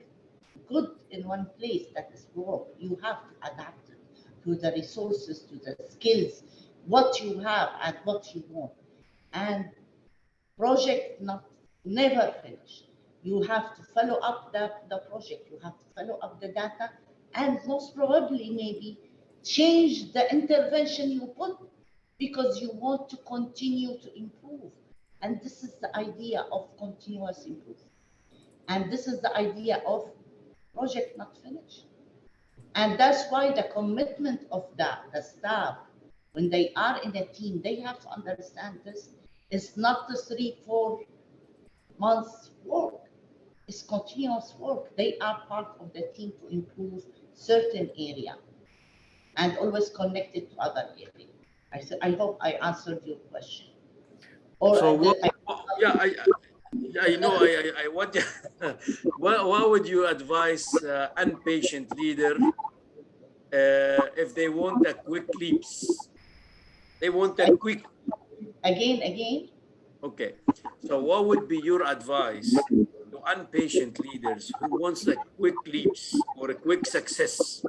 good in one place that is wrong. You have to adapt it to the resources, to the skills, what you have and what you want. And project never finish. You have to follow up the project, you have to follow up the data, and most probably maybe change the intervention you put because you want to continue to improve. And this is the idea of continuous improvement. And this is the idea of project not finished. And that's why the commitment of the staff, when they are in a team, they have to understand this. It's not the 3-4 months work. It's continuous work. They are part of the team to improve certain area and always connected to other areas. I hope I answered your question. Or so I want what would you advise inpatient leader if they want a quick leaps? They want a quick. Again. Okay. So what would be your advice to inpatient leaders who wants a quick leaps or a quick success?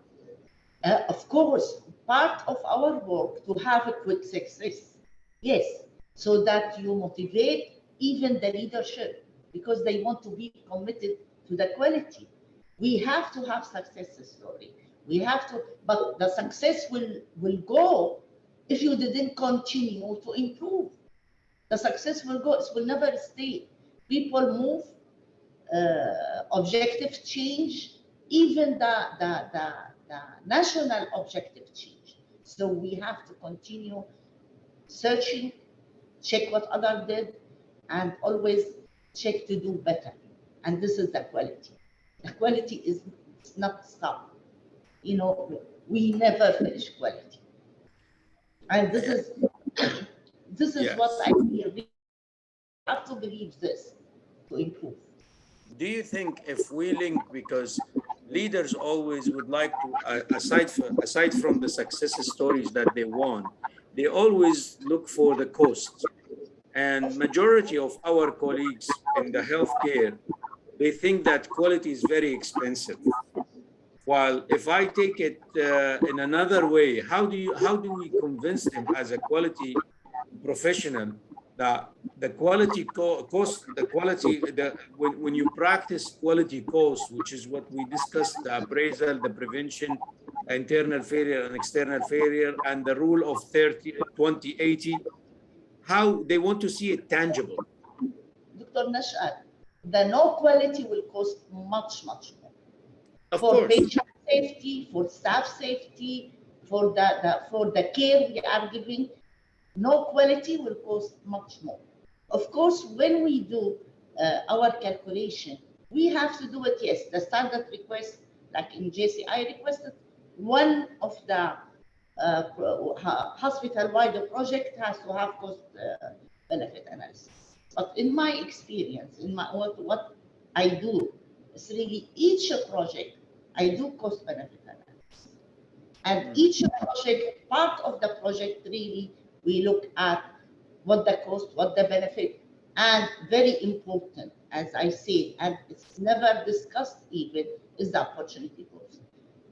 Of course, part of our work to have a quick success. Yes, so that you motivate even the leadership because they want to be committed to the quality. We have to have success story. We have to, but the success will go if you didn't continue to improve. The success will go, it will never stay. People move, objective change, even the national objective change. So we have to continue searching, check what others did, and always check to do better. And this is the quality. The quality is not stop. We never finish quality. And this is yes. What I feel. We have to believe this to improve. Do you think if we link, because leaders always would like to, aside from the success stories that they want, they always look for the cost. And majority of our colleagues in the healthcare, they think that quality is very expensive. While if I take it in another way, how do we convince them as a quality professional that the quality cost, the quality, when you practice quality cost, which is what we discussed, the appraisal, the prevention, internal failure and external failure, and the rule of 20-80, how they want to see it tangible. Dr. Nashad, the no quality will cost much, much more. Of for course. Patient safety, for staff safety, for the care we are giving, no quality will cost much more. Of course, when we do our calculation, we have to do it, yes, the standard request, like in JC, I requested one of the hospital-wide project has to have cost benefit analysis. But in my experience, in my what I do, is really each project, I do cost benefit analysis. And each project, part of the project, really, we look at what the cost, what the benefit, and very important, as I said, and it's never discussed even, is the opportunity cost.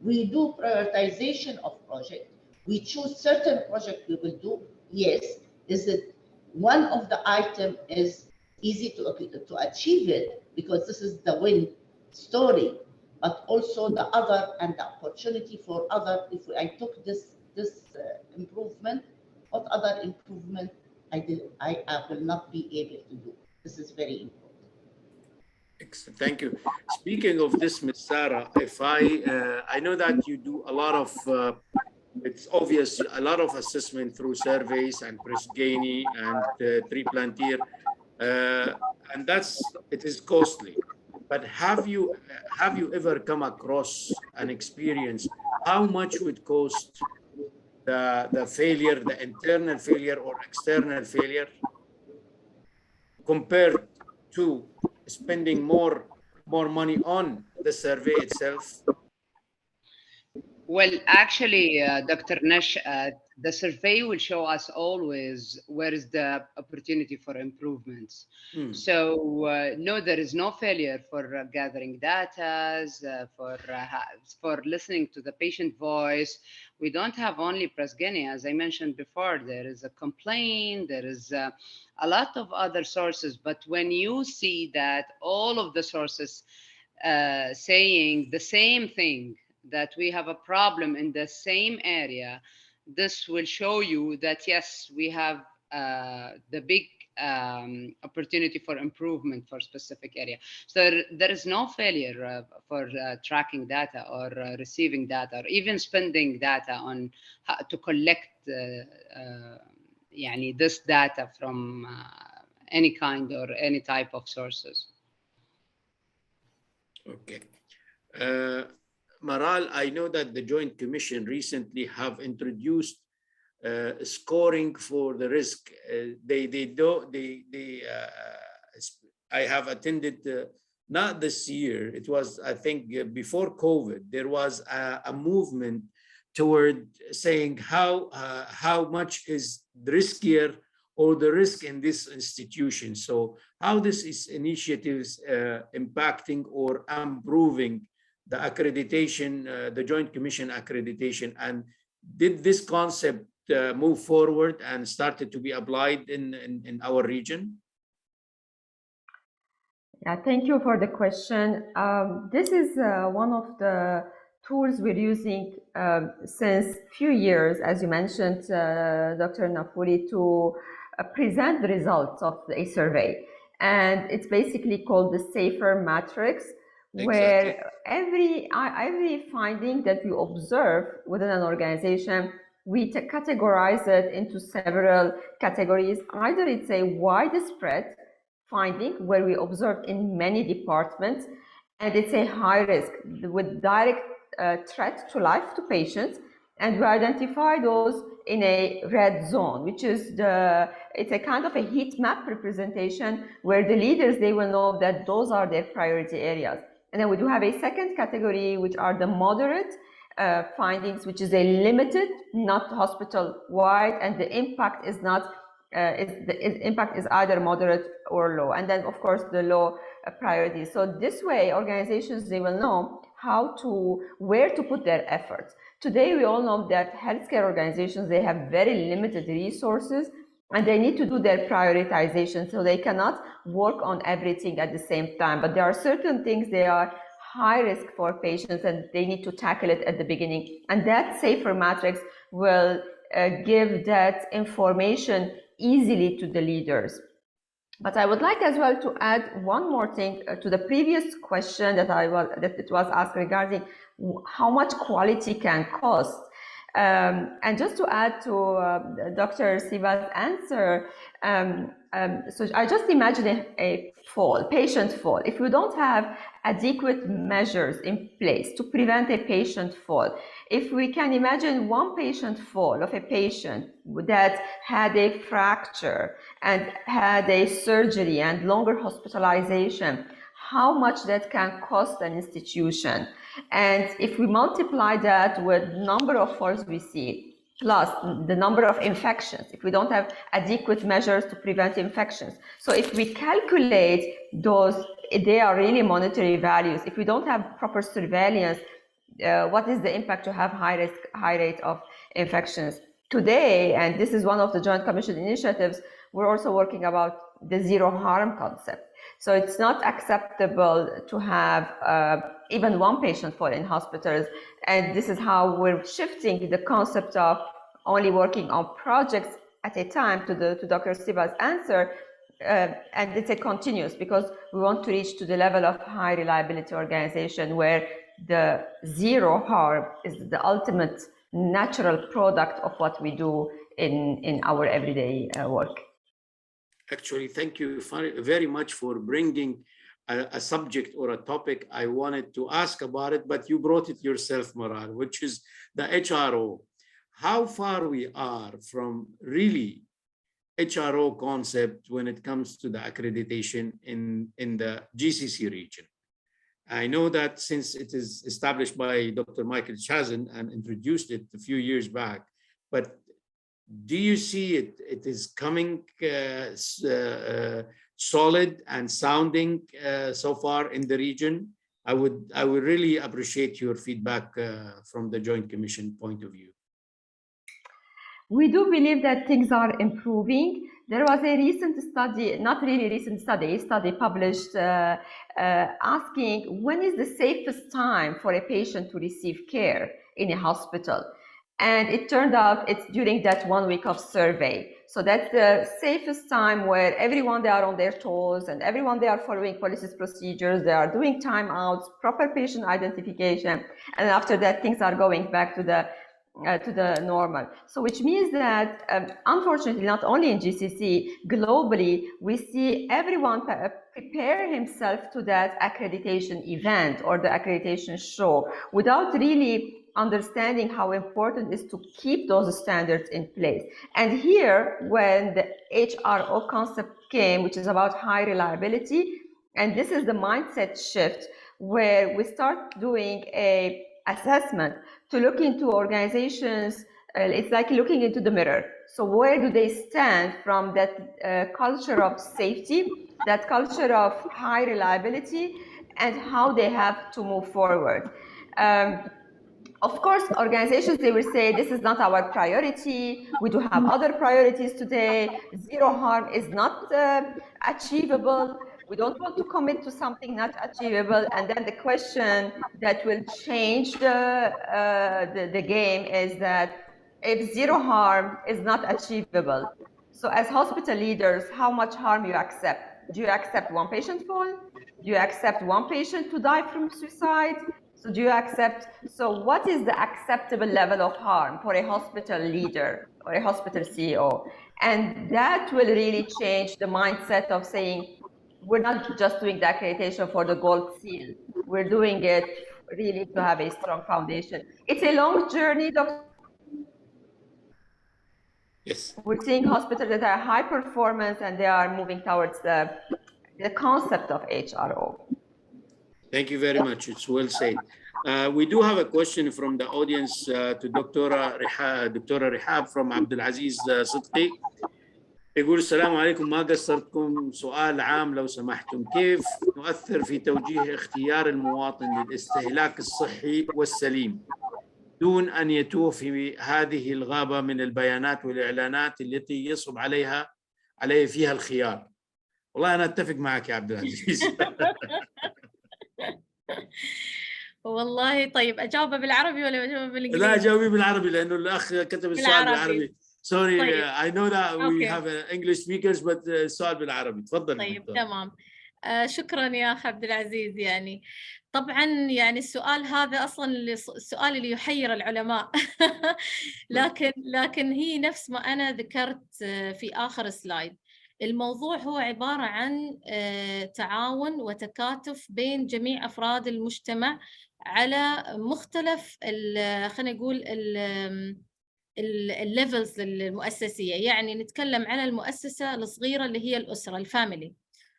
We do prioritization of project. We choose certain project we will do. Yes, is it one of the item is easy to achieve it because this is the win story, but also the other and the opportunity for other. If I took this improvement, what other improvement I will not be able to do. This is very important. Excellent. Thank you. Speaking of this, Ms. Sara, if I know that you do a lot of, it's obvious, a lot of assessment through surveys and Presgeni and Plaintree, and it is costly. But have you ever come across an experience how much would cost the failure, the internal failure or external failure, compared to spending more money on the survey itself? Well, actually, Dr. Nash, the survey will show us always where is the opportunity for improvements. So no, there is no failure for gathering data, for listening to the patient voice. We don't have only Presgeni, as I mentioned before. There is a complaint, there is a lot of other sources. But when you see that all of the sources saying the same thing, that we have a problem in the same area, this will show you that, yes, we have the big opportunity for improvement for specific area. So there is no failure for tracking data or receiving data or even spending data on how to collect this data from any kind or any type of sources. Okay. Marale, I know that the Joint Commission recently have introduced scoring for the risk. I have attended, not this year, it was, I think, before COVID, there was a movement toward saying how much is riskier or the risk in this institution. So how this is initiatives impacting or improving the accreditation, the Joint Commission accreditation, and did this concept move forward and started to be applied in our region? Yeah, thank you for the question. This is one of the tools we're using since few years, as you mentioned, Dr. Nafuri, to present the results of a survey. And it's basically called the SAFER matrix, where every finding that we observe within an organization, we categorize it into several categories. Either it's a widespread finding where we observe in many departments, and it's a high risk with direct threat to life to patients, and we identify those in a red zone, which is it's a kind of a heat map representation where the leaders, they will know that those are their priority areas. And then we do have a second category, which are the moderate findings, which is a limited, not hospital-wide, and the impact is not, impact is either moderate or low. And then, of course, the low priority. So this way, organizations, they will know where to put their efforts. Today, we all know that healthcare organizations, they have very limited resources, and they need to do their prioritization, so they cannot work on everything at the same time. But there are certain things they are high risk for patients and they need to tackle it at the beginning. And that safer matrix will give that information easily to the leaders. But I would like as well to add one more thing to the previous question that it was asked regarding how much quality can cost. And just to add to Dr. Siba's answer, so I just imagine a patient fall. If we don't have adequate measures in place to prevent a patient fall, if we can imagine one patient fall of a patient that had a fracture and had a surgery and longer hospitalization, how much that can cost an institution. And if we multiply that with number of falls we see, plus the number of infections, if we don't have adequate measures to prevent infections. So if we calculate those, they are really monetary values. If we don't have proper surveillance, what is the impact to have high rate of infections? Today, and this is one of the Joint Commission initiatives, we're also working about the zero harm concept. So it's not acceptable to have even one patient fall in hospitals. And this is how we're shifting the concept of only working on projects at a time to Dr. Siba's answer. And it's a continuous, because we want to reach to the level of high reliability organization where the zero harm is the ultimate natural product of what we do in our everyday work. Actually, thank you very much for bringing a subject or a topic I wanted to ask about it, but you brought it yourself, Marale, which is the HRO. How far we are from really HRO concept when it comes to the accreditation in the GCC region. I know that since it is established by Dr. Michael Chazin and introduced it a few years back, but do you see it is coming solid and sounding so far in the region? I would really appreciate your feedback from the Joint Commission point of view. We do believe that things are improving. There was a recent study, not really recent study, a study published asking when is the safest time for a patient to receive care in a hospital. And it turned out it's during that 1 week of survey. So that's the safest time where everyone, they are on their toes and everyone, they are following policies, procedures, they are doing timeouts, proper patient identification. And after that, things are going back to the normal. So which means that, unfortunately, not only in GCC, globally, we see everyone prepare himself to that accreditation event or the accreditation show without really understanding how important it is to keep those standards in place. And here, when the HRO concept came, which is about high reliability, and this is the mindset shift where we start doing a assessment to look into organizations. It's like looking into the mirror. So where do they stand from that culture of safety, that culture of high reliability, and how they have to move forward? Of course, organizations, they will say, this is not our priority. We do have other priorities today. Zero harm is not achievable. We don't want to commit to something not achievable. And then the question that will change the game is that if zero harm is not achievable, so as hospital leaders, how much harm you accept? Do you accept one patient fall? Do you accept one patient to die from suicide? So do you accept, so what is the acceptable level of harm for a hospital leader or a hospital CEO? And that will really change the mindset of saying, we're not just doing the accreditation for the gold seal. We're doing it really to have a strong foundation. It's a long journey, Dr. Yes. We're seeing hospitals that are high performance and they are moving towards the concept of HRO. Thank you very much. It's well said. We do have a question from the audience to Dr. Rehab from Abdulaziz Sidqi. يقول السلام عليكم، ما قصرتكم، سؤال عام لو سمحتم، كيف نؤثر في توجيه اختيار المواطن للاستهلاك الصحي والسليم دون أن يتوه في هذه الغابة من البيانات والإعلانات التي يصعب عليه فيها الخيار؟ والله أنا أتفق معك يا عبد العزيز. والله طيب أجاوبه بالعربي ولا أجاوبه بالإنجليزي؟ لا جاوبي بالعربي لأنه الأخ كتب السؤال بالعربي. Sorry, طيب. I know that we أوكي. have English speakers but السؤال بالعربي. تفضل طيب دكتور. تمام. شكرا يا أخ عبد العزيز. يعني طبعا يعني السؤال هذا أصلا السؤال اللي يحير العلماء لكن هي نفس ما أنا ذكرت في آخر سلايد. الموضوع هو عبارة عن تعاون وتكاتف بين جميع أفراد المجتمع على مختلف خلينا نقول الليفلز المؤسسية. يعني نتكلم على المؤسسة الصغيرة اللي هي الأسرة، الفاميلي،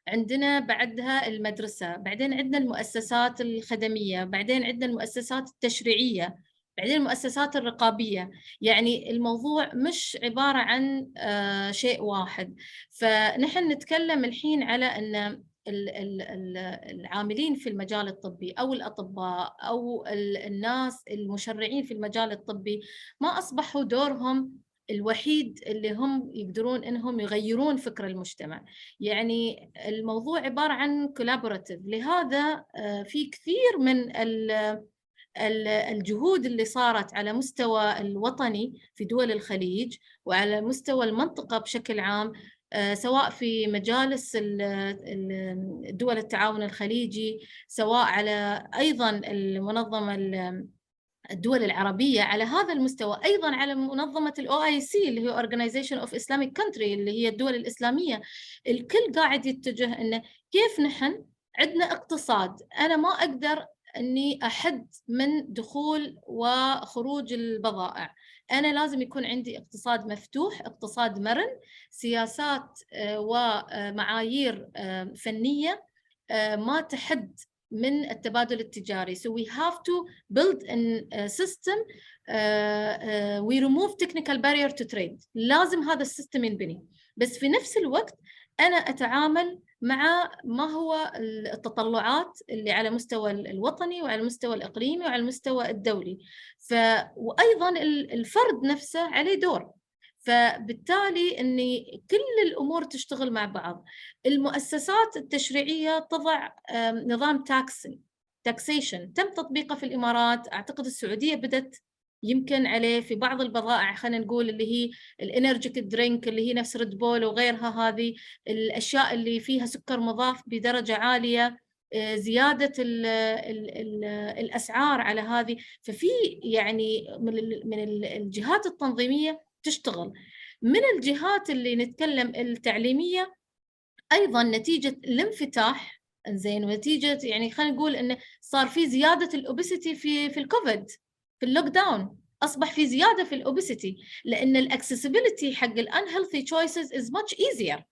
عندنا بعدها المدرسة، بعدين عندنا المؤسسات الخدمية، بعدين عندنا المؤسسات التشريعية، بعدين المؤسسات الرقابية. يعني الموضوع مش عبارة عن شيء واحد. فنحن نتكلم الحين على أن العاملين في المجال الطبي أو الأطباء أو الناس المشرعين في المجال الطبي ما أصبحوا دورهم الوحيد اللي هم يقدرون إنهم يغيرون فكر المجتمع. يعني الموضوع عبارة عن collaborative. لهذا في كثير من الجهود اللي صارت على مستوى الوطني في دول الخليج وعلى مستوى المنطقة بشكل عام، سواء في مجالس دول التعاون الخليجي، سواء على أيضا المنظمة الدول العربية على هذا المستوى، أيضا على منظمة OIC اللي هي Organization of Islamic Country اللي هي الدول الإسلامية. الكل قاعد يتجه إنه كيف نحن عندنا اقتصاد، أنا ما أقدر أني أحد من دخول وخروج البضائع، أنا لازم يكون عندي اقتصاد مفتوح، اقتصاد مرن، سياسات ومعايير فنية ما تحد من التبادل التجاري. So we have to build a system we remove technical barrier to trade. لازم هذا السيستم ينبني، بس في نفس الوقت أنا أتعامل مع ما هو التطلعات اللي على مستوى الوطني وعلى المستوى الإقليمي وعلى المستوى الدولي. وأيضا الفرد نفسه عليه دور. فبالتالي أن كل الأمور تشتغل مع بعض. المؤسسات التشريعية تضع نظام taxation تم تطبيقه في الإمارات، أعتقد السعودية بدأت يمكن عليه في بعض البضائع، خلينا نقول اللي هي الانرجيك درينك اللي هي نفس ريد بول وغيرها، هذه الأشياء اللي فيها سكر مضاف بدرجة عالية، زيادة الأسعار على هذه. ففي يعني من الجهات التنظيمية تشتغل. من الجهات اللي نتكلم التعليمية أيضا نتيجة الانفتاح، زين، ونتيجة يعني خلينا نقول إنه صار في زيادة الأوبيسيتي في الكوفيد، في اللوك داون أصبح في زيادة في الأوبيسيتي، لأن الأكسسبيليتي حق الأنهيلثي تشويسز is much easier.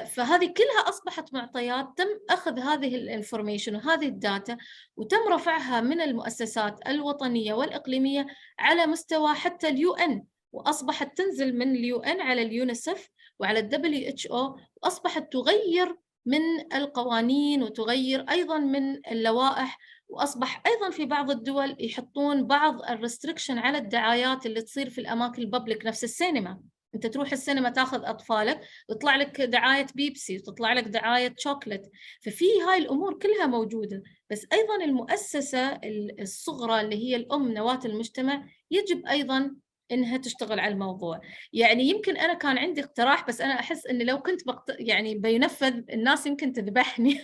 فهذه كلها أصبحت معطيات تم أخذ هذه الانفورميشن وهذه الداتا وتم رفعها من المؤسسات الوطنية والإقليمية على مستوى حتى الUN، وأصبحت تنزل من الUN على اليونيسف وعلى WHO، وأصبحت تغير من القوانين وتغير أيضا من اللوائح. وأصبح أيضا في بعض الدول يحطون بعض الريستريكشن على الدعايات اللي تصير في الأماكن الببليك، نفس السينما. أنت تروح السينما تاخذ أطفالك ويطلع لك دعاية بيبسي وتطلع لك دعاية شوكولات. ففي هاي الأمور كلها موجودة. بس أيضا المؤسسة الصغرى اللي هي الأم، نواة المجتمع، يجب أيضا إنها تشتغل على الموضوع. يعني يمكن أنا كان عندي اقتراح، بس أنا أحس إن لو كنت يعني بينفذ الناس يمكن تذبحني.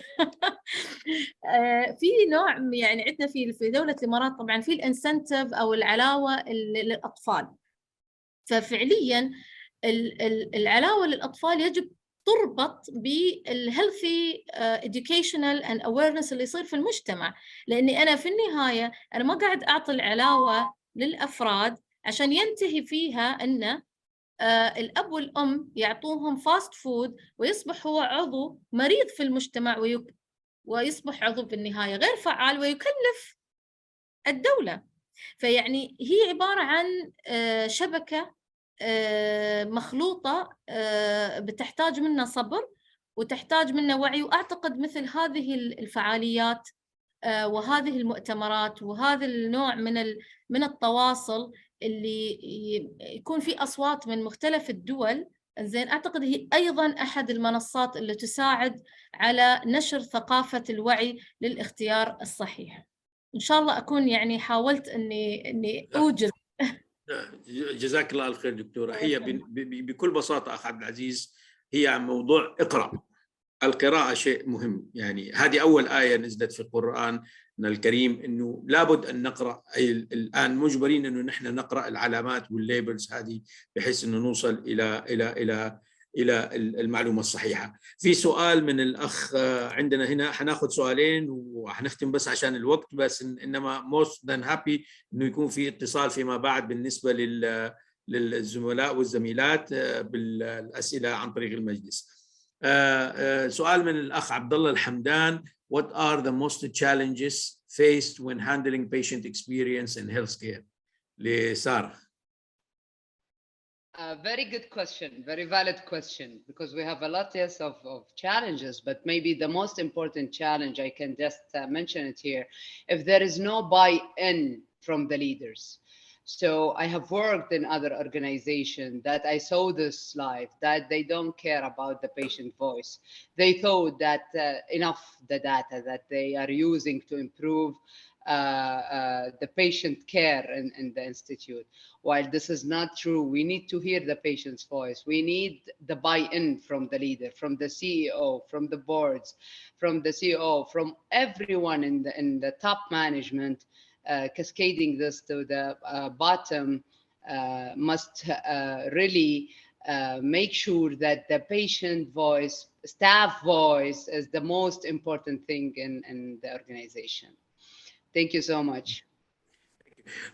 في نوع يعني عندنا في دولة الإمارات طبعا في الانسنتيف أو العلاوة للأطفال. ففعليا العلاوة للأطفال يجب تربط بالهيلثي educational and awareness اللي يصير في المجتمع، لأني أنا في النهاية أنا ما قاعد أعطي العلاوة للأفراد عشان ينتهي فيها أن الأب والأم يعطوهم فاست فود ويصبح هو عضو مريض في المجتمع ويصبح عضو في النهاية غير فعال ويكلف الدولة. فيعني هي عبارة عن شبكة مخلوطة بتحتاج منا صبر وتحتاج منا وعي. وأعتقد مثل هذه الفعاليات وهذه المؤتمرات وهذا النوع من التواصل اللي يكون في أصوات من مختلف الدول زين أعتقد هي أيضا أحد المنصات اللي تساعد على نشر ثقافة الوعي للاختيار الصحيح. إن شاء الله أكون يعني حاولت إني أوجز. جزاك الله الخير دكتورة. هي بكل بساطة أخ عبد العزيز هي عن موضوع اقرأ. القراءة شيء مهم، يعني هذه أول آية نزلت في القرآن الكريم إنه لابد أن نقرأ. الآن مجبرين إنه نحن نقرأ العلامات والليبلز هذه بحيث إنه نوصل إلى المعلومة الصحيحة. في سؤال من الأخ عندنا هنا، حناخد سؤالين وحنختم بس عشان الوقت، بس إنما most than happy إنه يكون في اتصال فيما بعد بالنسبة للزملاء والزميلات بالأسئلة عن طريق المجلس. سؤال من الأخ عبد الله الحمدان: What are the most challenges faced when handling patient experience in healthcare? لسارة. Very good question, very valid question, because we have a lot, yes, of challenges, but maybe the most important challenge, I can just mention it here, if there is no buy-in from the leaders. So I have worked in other organizations that I saw this slide, that they don't care about the patient voice. They thought that enough the data that they are using to improve the patient care in the institute. While this is not true, we need to hear the patient's voice. We need the buy-in from the leader, from the CEO, from the boards, from the CEO, from everyone in the top management. Cascading this to the bottom must really make sure that the patient voice, staff voice is the most important thing in the organization. Thank you so much.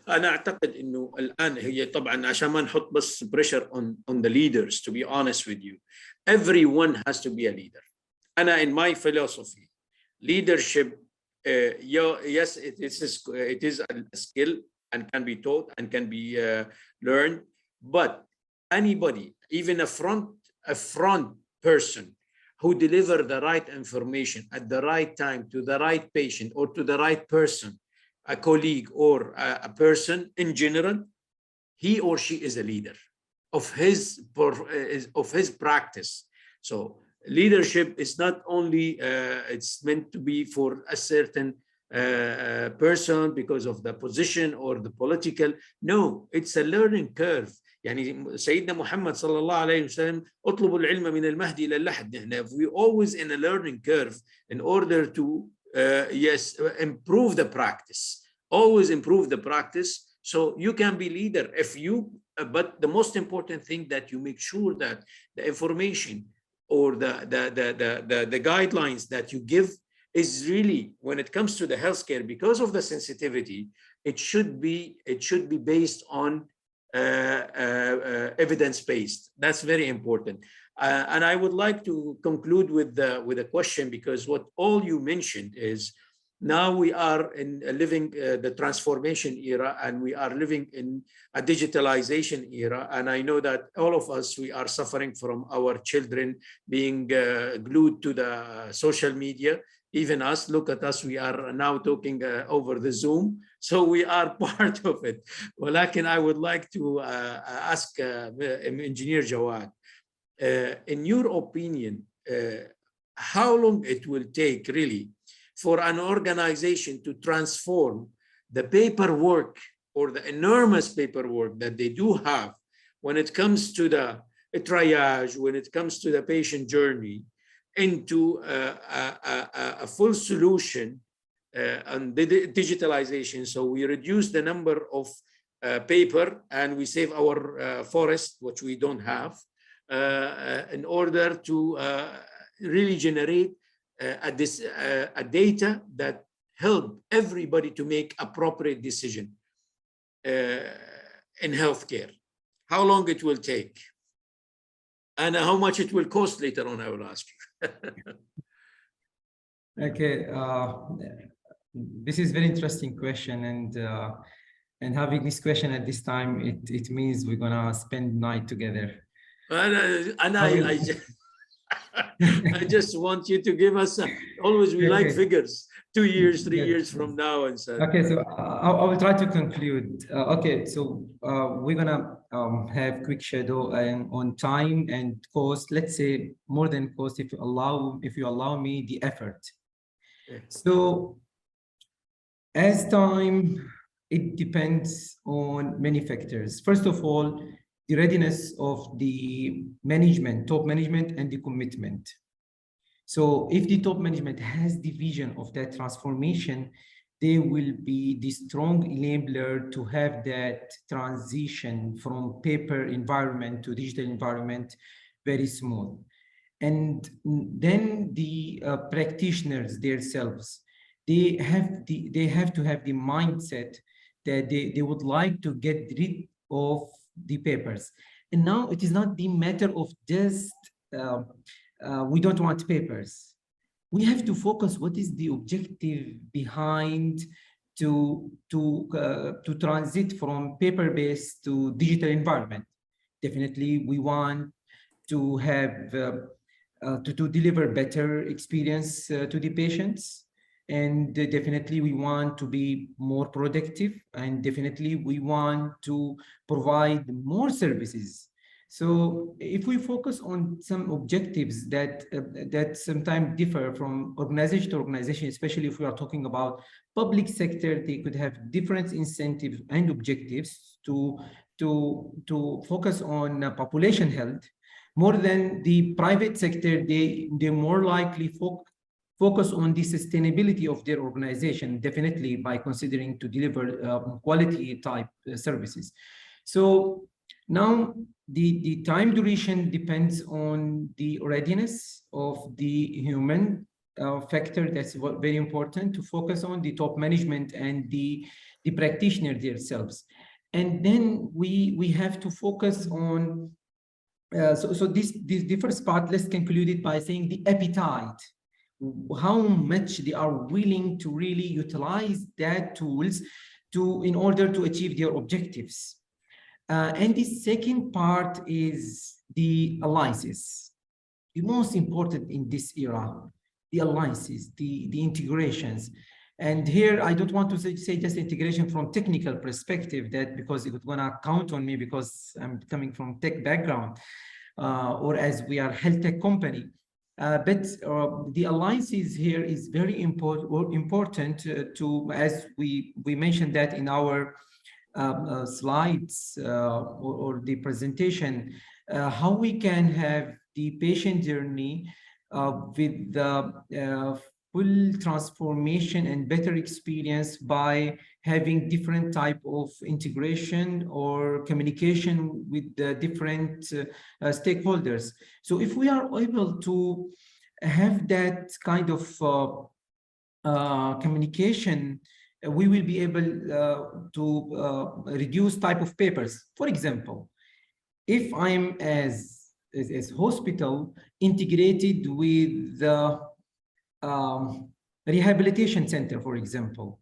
أنا أعتقد إنه الآن هي طبعاً عشان ما نحط بس pressure on the leaders, to be honest with you, everyone has to be a leader. أنا in my philosophy, leadership, yes, it is a skill and can be taught and can be learned, but anybody, even a front person who deliver the right information at the right time to the right patient or to the right person, a colleague or a person in general, he or she is a leader of his practice. So leadership is not only it's meant to be for a certain person because of the position or the political. No, it's a learning curve. يعني سيدنا محمد صلى الله عليه وسلم اطلبوا العلم من المهد إلى اللحد. We always in a learning curve in order to yes, improve the practice, always improve the practice. So you can be leader if you, but the most important thing that you make sure that the information or the guidelines that you give is really, when it comes to the healthcare, because of the sensitivity, it should be based on evidence-based. That's very important. And I would like to conclude with a question, because what all you mentioned is now we are living the transformation era, and we are living in a digitalization era. And I know that all of us, we are suffering from our children being glued to the social media. Even us, look at us, we are now talking over the Zoom. So we are part of it. ولكن I would like to ask Engineer Jawad, in your opinion, how long it will take really for an organization to transform the paperwork or the enormous paperwork that they do have when it comes to the triage, when it comes to the patient journey, into a full solution on the digitalization. So we reduce the number of paper and we save our forest, which we don't have, in order to really generate a data that help everybody to make appropriate decision in healthcare. How long it will take? And how much it will cost later on, I will ask you. Okay, this is very interesting question, and having this question at this time, it means we're gonna spend night together. And I just want you to give us, always we like Okay. figures, 2 years, 3 Yes, years yes. from now and so. Okay, so I will try to conclude. Okay, so we're gonna have quick shadow on time and cost. Let's say more than cost, if you allow me, the effort. Okay. So as time, it depends on many factors. First of all, the readiness of the management, top management, and the commitment. So if the top management has the vision of that transformation, they will be the strong enabler to have that transition from paper environment to digital environment very smooth. And then the practitioners themselves, they have to have the mindset that they would like to get rid of the papers. And now it is not the matter of just we don't want papers. We have to focus what is the objective behind to transit from paper-based to digital environment. Definitely, we want to have to deliver better experience to the patients, and definitely we want to be more productive, and definitely we want to provide more services. So if we focus on some objectives that sometimes differ from organization to organization, especially if we are talking about public sector, they could have different incentives and objectives to focus on population health. More than the private sector, they're more likely focus on the sustainability of their organization, definitely by considering to deliver quality type services. So now the time duration depends on the readiness of the human factor. That's very important to focus on, the top management and the practitioner themselves. And then we have to focus on so the first part, let's conclude it by saying the appetite, how much they are willing to really utilize that tools in order to achieve their objectives. And the second part is the alliances. The most important in this era, the alliances, the integrations. And here, I don't want to say just integration from technical perspective, that because it's gonna count on me because I'm coming from tech background, or as we are health tech company. But the alliances here is very important to, as we mentioned that in our slides or the presentation, how we can have the patient journey with the full transformation and better experience by having different type of integration or communication with the different stakeholders. So if we are able to have that kind of communication, we will be able to reduce type of papers. For example, if I'm as hospital integrated with the rehabilitation center, for example,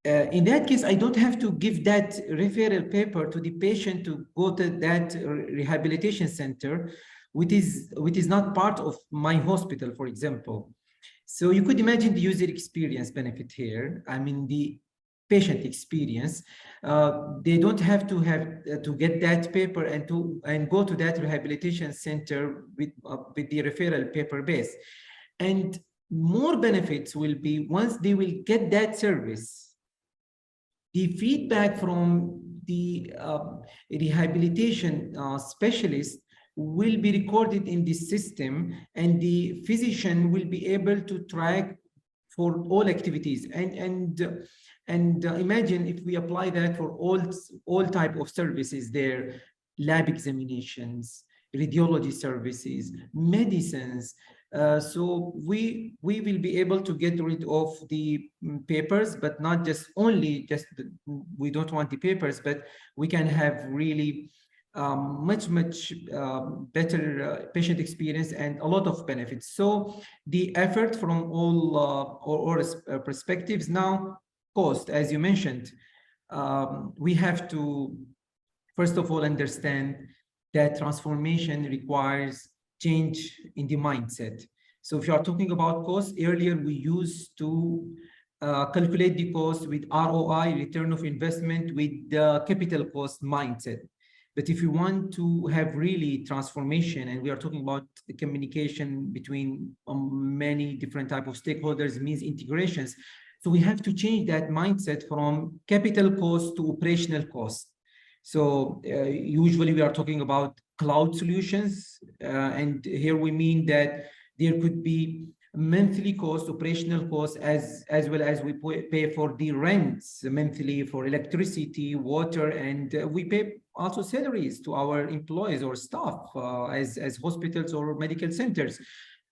in that case, I don't have to give that referral paper to the patient to go to that rehabilitation center, which is not part of my hospital, for example. So you could imagine the user experience benefit here. I mean, the patient experience. They don't have to get that paper and go to that rehabilitation center with the referral paper base. And more benefits will be once they will get that service. The feedback from the rehabilitation specialist will be recorded in the system, and the physician will be able to track for all activities. And imagine if we apply that for all type of services there, lab examinations, radiology services, medicines. So we will be able to get rid of the papers, but not just we don't want the papers, but we can have really much better patient experience and a lot of benefits. So the effort from all perspectives. Now, cost, as you mentioned, we have to first of all understand that transformation requires change in the mindset. So if you are talking about cost, earlier we used to calculate the cost with ROI, return of investment, with the capital cost mindset. But if you want to have really transformation, and we are talking about the communication between many different type of stakeholders, means integrations. So we have to change that mindset from capital cost to operational cost. So usually we are talking about cloud solutions, and here we mean that there could be monthly cost, operational cost, as well as we pay for the rents monthly for electricity, water, and we pay also salaries to our employees or staff as hospitals or medical centers.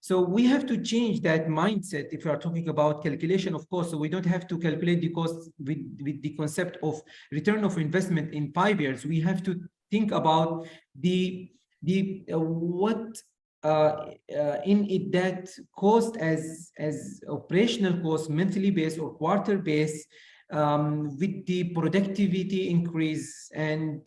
So we have to change that mindset if we are talking about calculation of cost. So we don't have to calculate the cost with the concept of return of investment in 5 years. We have to think about what in it that cost as operational cost, monthly base or quarter base, with the productivity increase and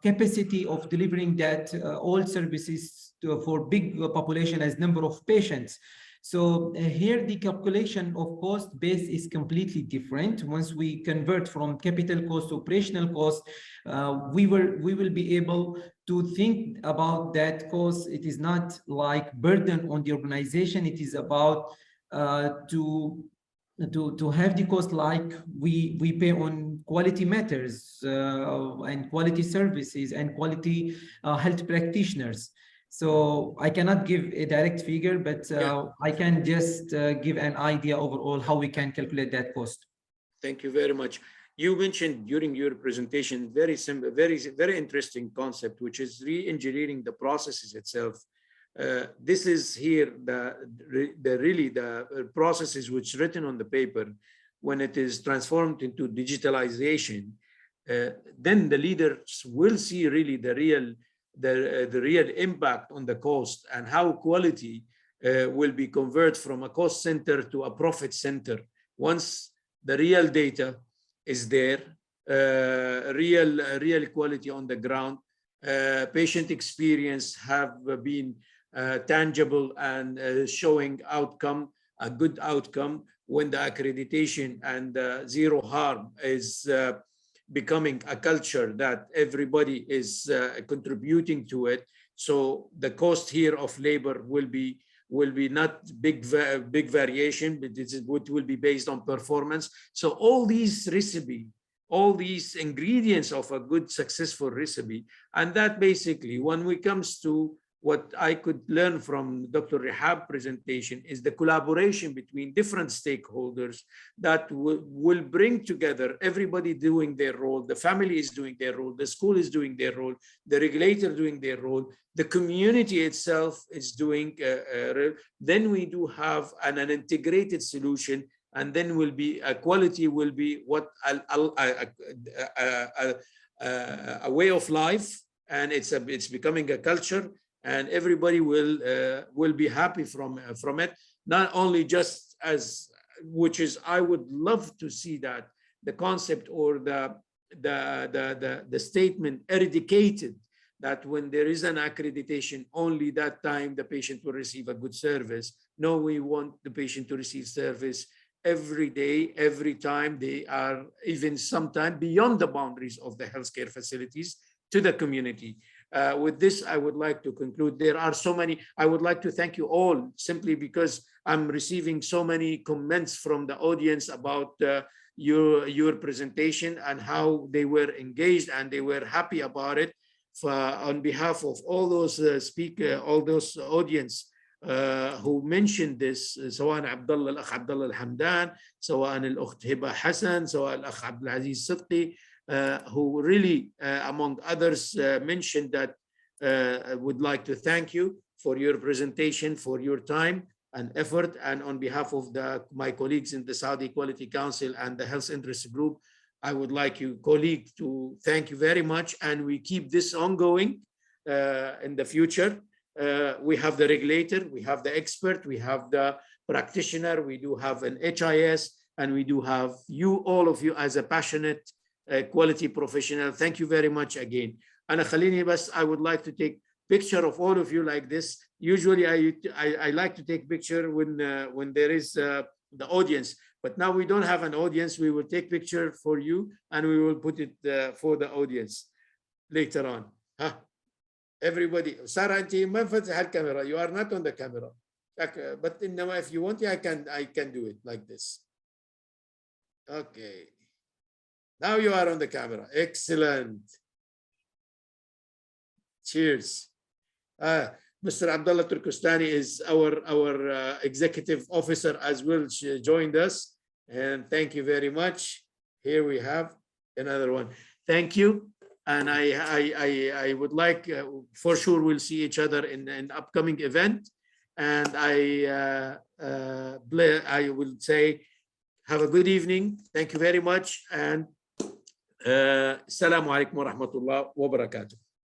capacity of delivering that all services for big population as number of patients. So here the calculation of cost base is completely different. Once we convert from capital cost to operational cost, we will be able to think about that cost. It is not like burden on the organization. It is about to have the cost like we pay on quality matters and quality services and quality health practitioners. So I cannot give a direct figure, but I can just give an idea overall how we can calculate that cost. Thank you very much. You mentioned during your presentation very simple, very interesting concept, which is re-engineering the processes itself. This is here the processes which written on the paper. When it is transformed into digitalization, then the leaders will see really the real impact on the cost and how quality will be converted from a cost center to a profit center. Once the real data is there, real quality on the ground, patient experience have been tangible and showing a good outcome, when the accreditation and zero harm is becoming a culture that everybody is contributing to it. So the cost here of labor will be not big variation, but it will be based on performance. So all these ingredients of a good successful recipe, and that basically when we comes to what I could learn from Dr. Rehab presentation is the collaboration between different stakeholders that will bring together everybody doing their role. The family is doing their role, the school is doing their role, the regulator doing their role, the community itself is doing, then we do have an integrated solution, and then will be a quality will be what a way of life, and it's becoming a culture. And everybody will be happy from it. Not only just as, which is, I would love to see that the concept or the statement eradicated, that when there is an accreditation, only that time the patient will receive a good service. No, we want the patient to receive service every day, every time. They are even sometimes beyond the boundaries of the healthcare facilities to the community. With this, I would like to conclude. There are so many. I would like to thank you all, simply because I'm receiving so many comments from the audience about your presentation and how they were engaged and they were happy about it. On behalf of all those all those audience who mentioned this, سواء الأخ عبد الله الحمدان, سواء الأخت هبة حسن, سواء الأخ عبد العزيز صدقي, who really, among others, mentioned that would like to thank you for your presentation, for your time and effort. And on behalf of my colleagues in the Saudi Quality Council and the Health Interest Group, I would like you, colleague, to thank you very much. And we keep this ongoing in the future. We have the regulator, we have the expert, we have the practitioner, we do have an HIS, and we do have you, all of you, as a passionate quality professional. Thank you very much again. And I would like to take picture of all of you like this. Usually I like to take picture when there is the audience, but now we don't have an audience. We will take picture for you and we will put it for the audience later on. Huh? Everybody, Sara, camera. You are not on the camera, but if you want, I can do it like this. Okay. Now you are on the camera. Excellent. Cheers. Mr. Abdullah Turkustani is our executive officer as well. She joined us, and thank you very much. Here we have another one. Thank you. And I would like, for sure, we'll see each other in an upcoming event. And I will say, have a good evening. Thank you very much. And Assalamu alaikum wa rahmatullah wa barakatuh.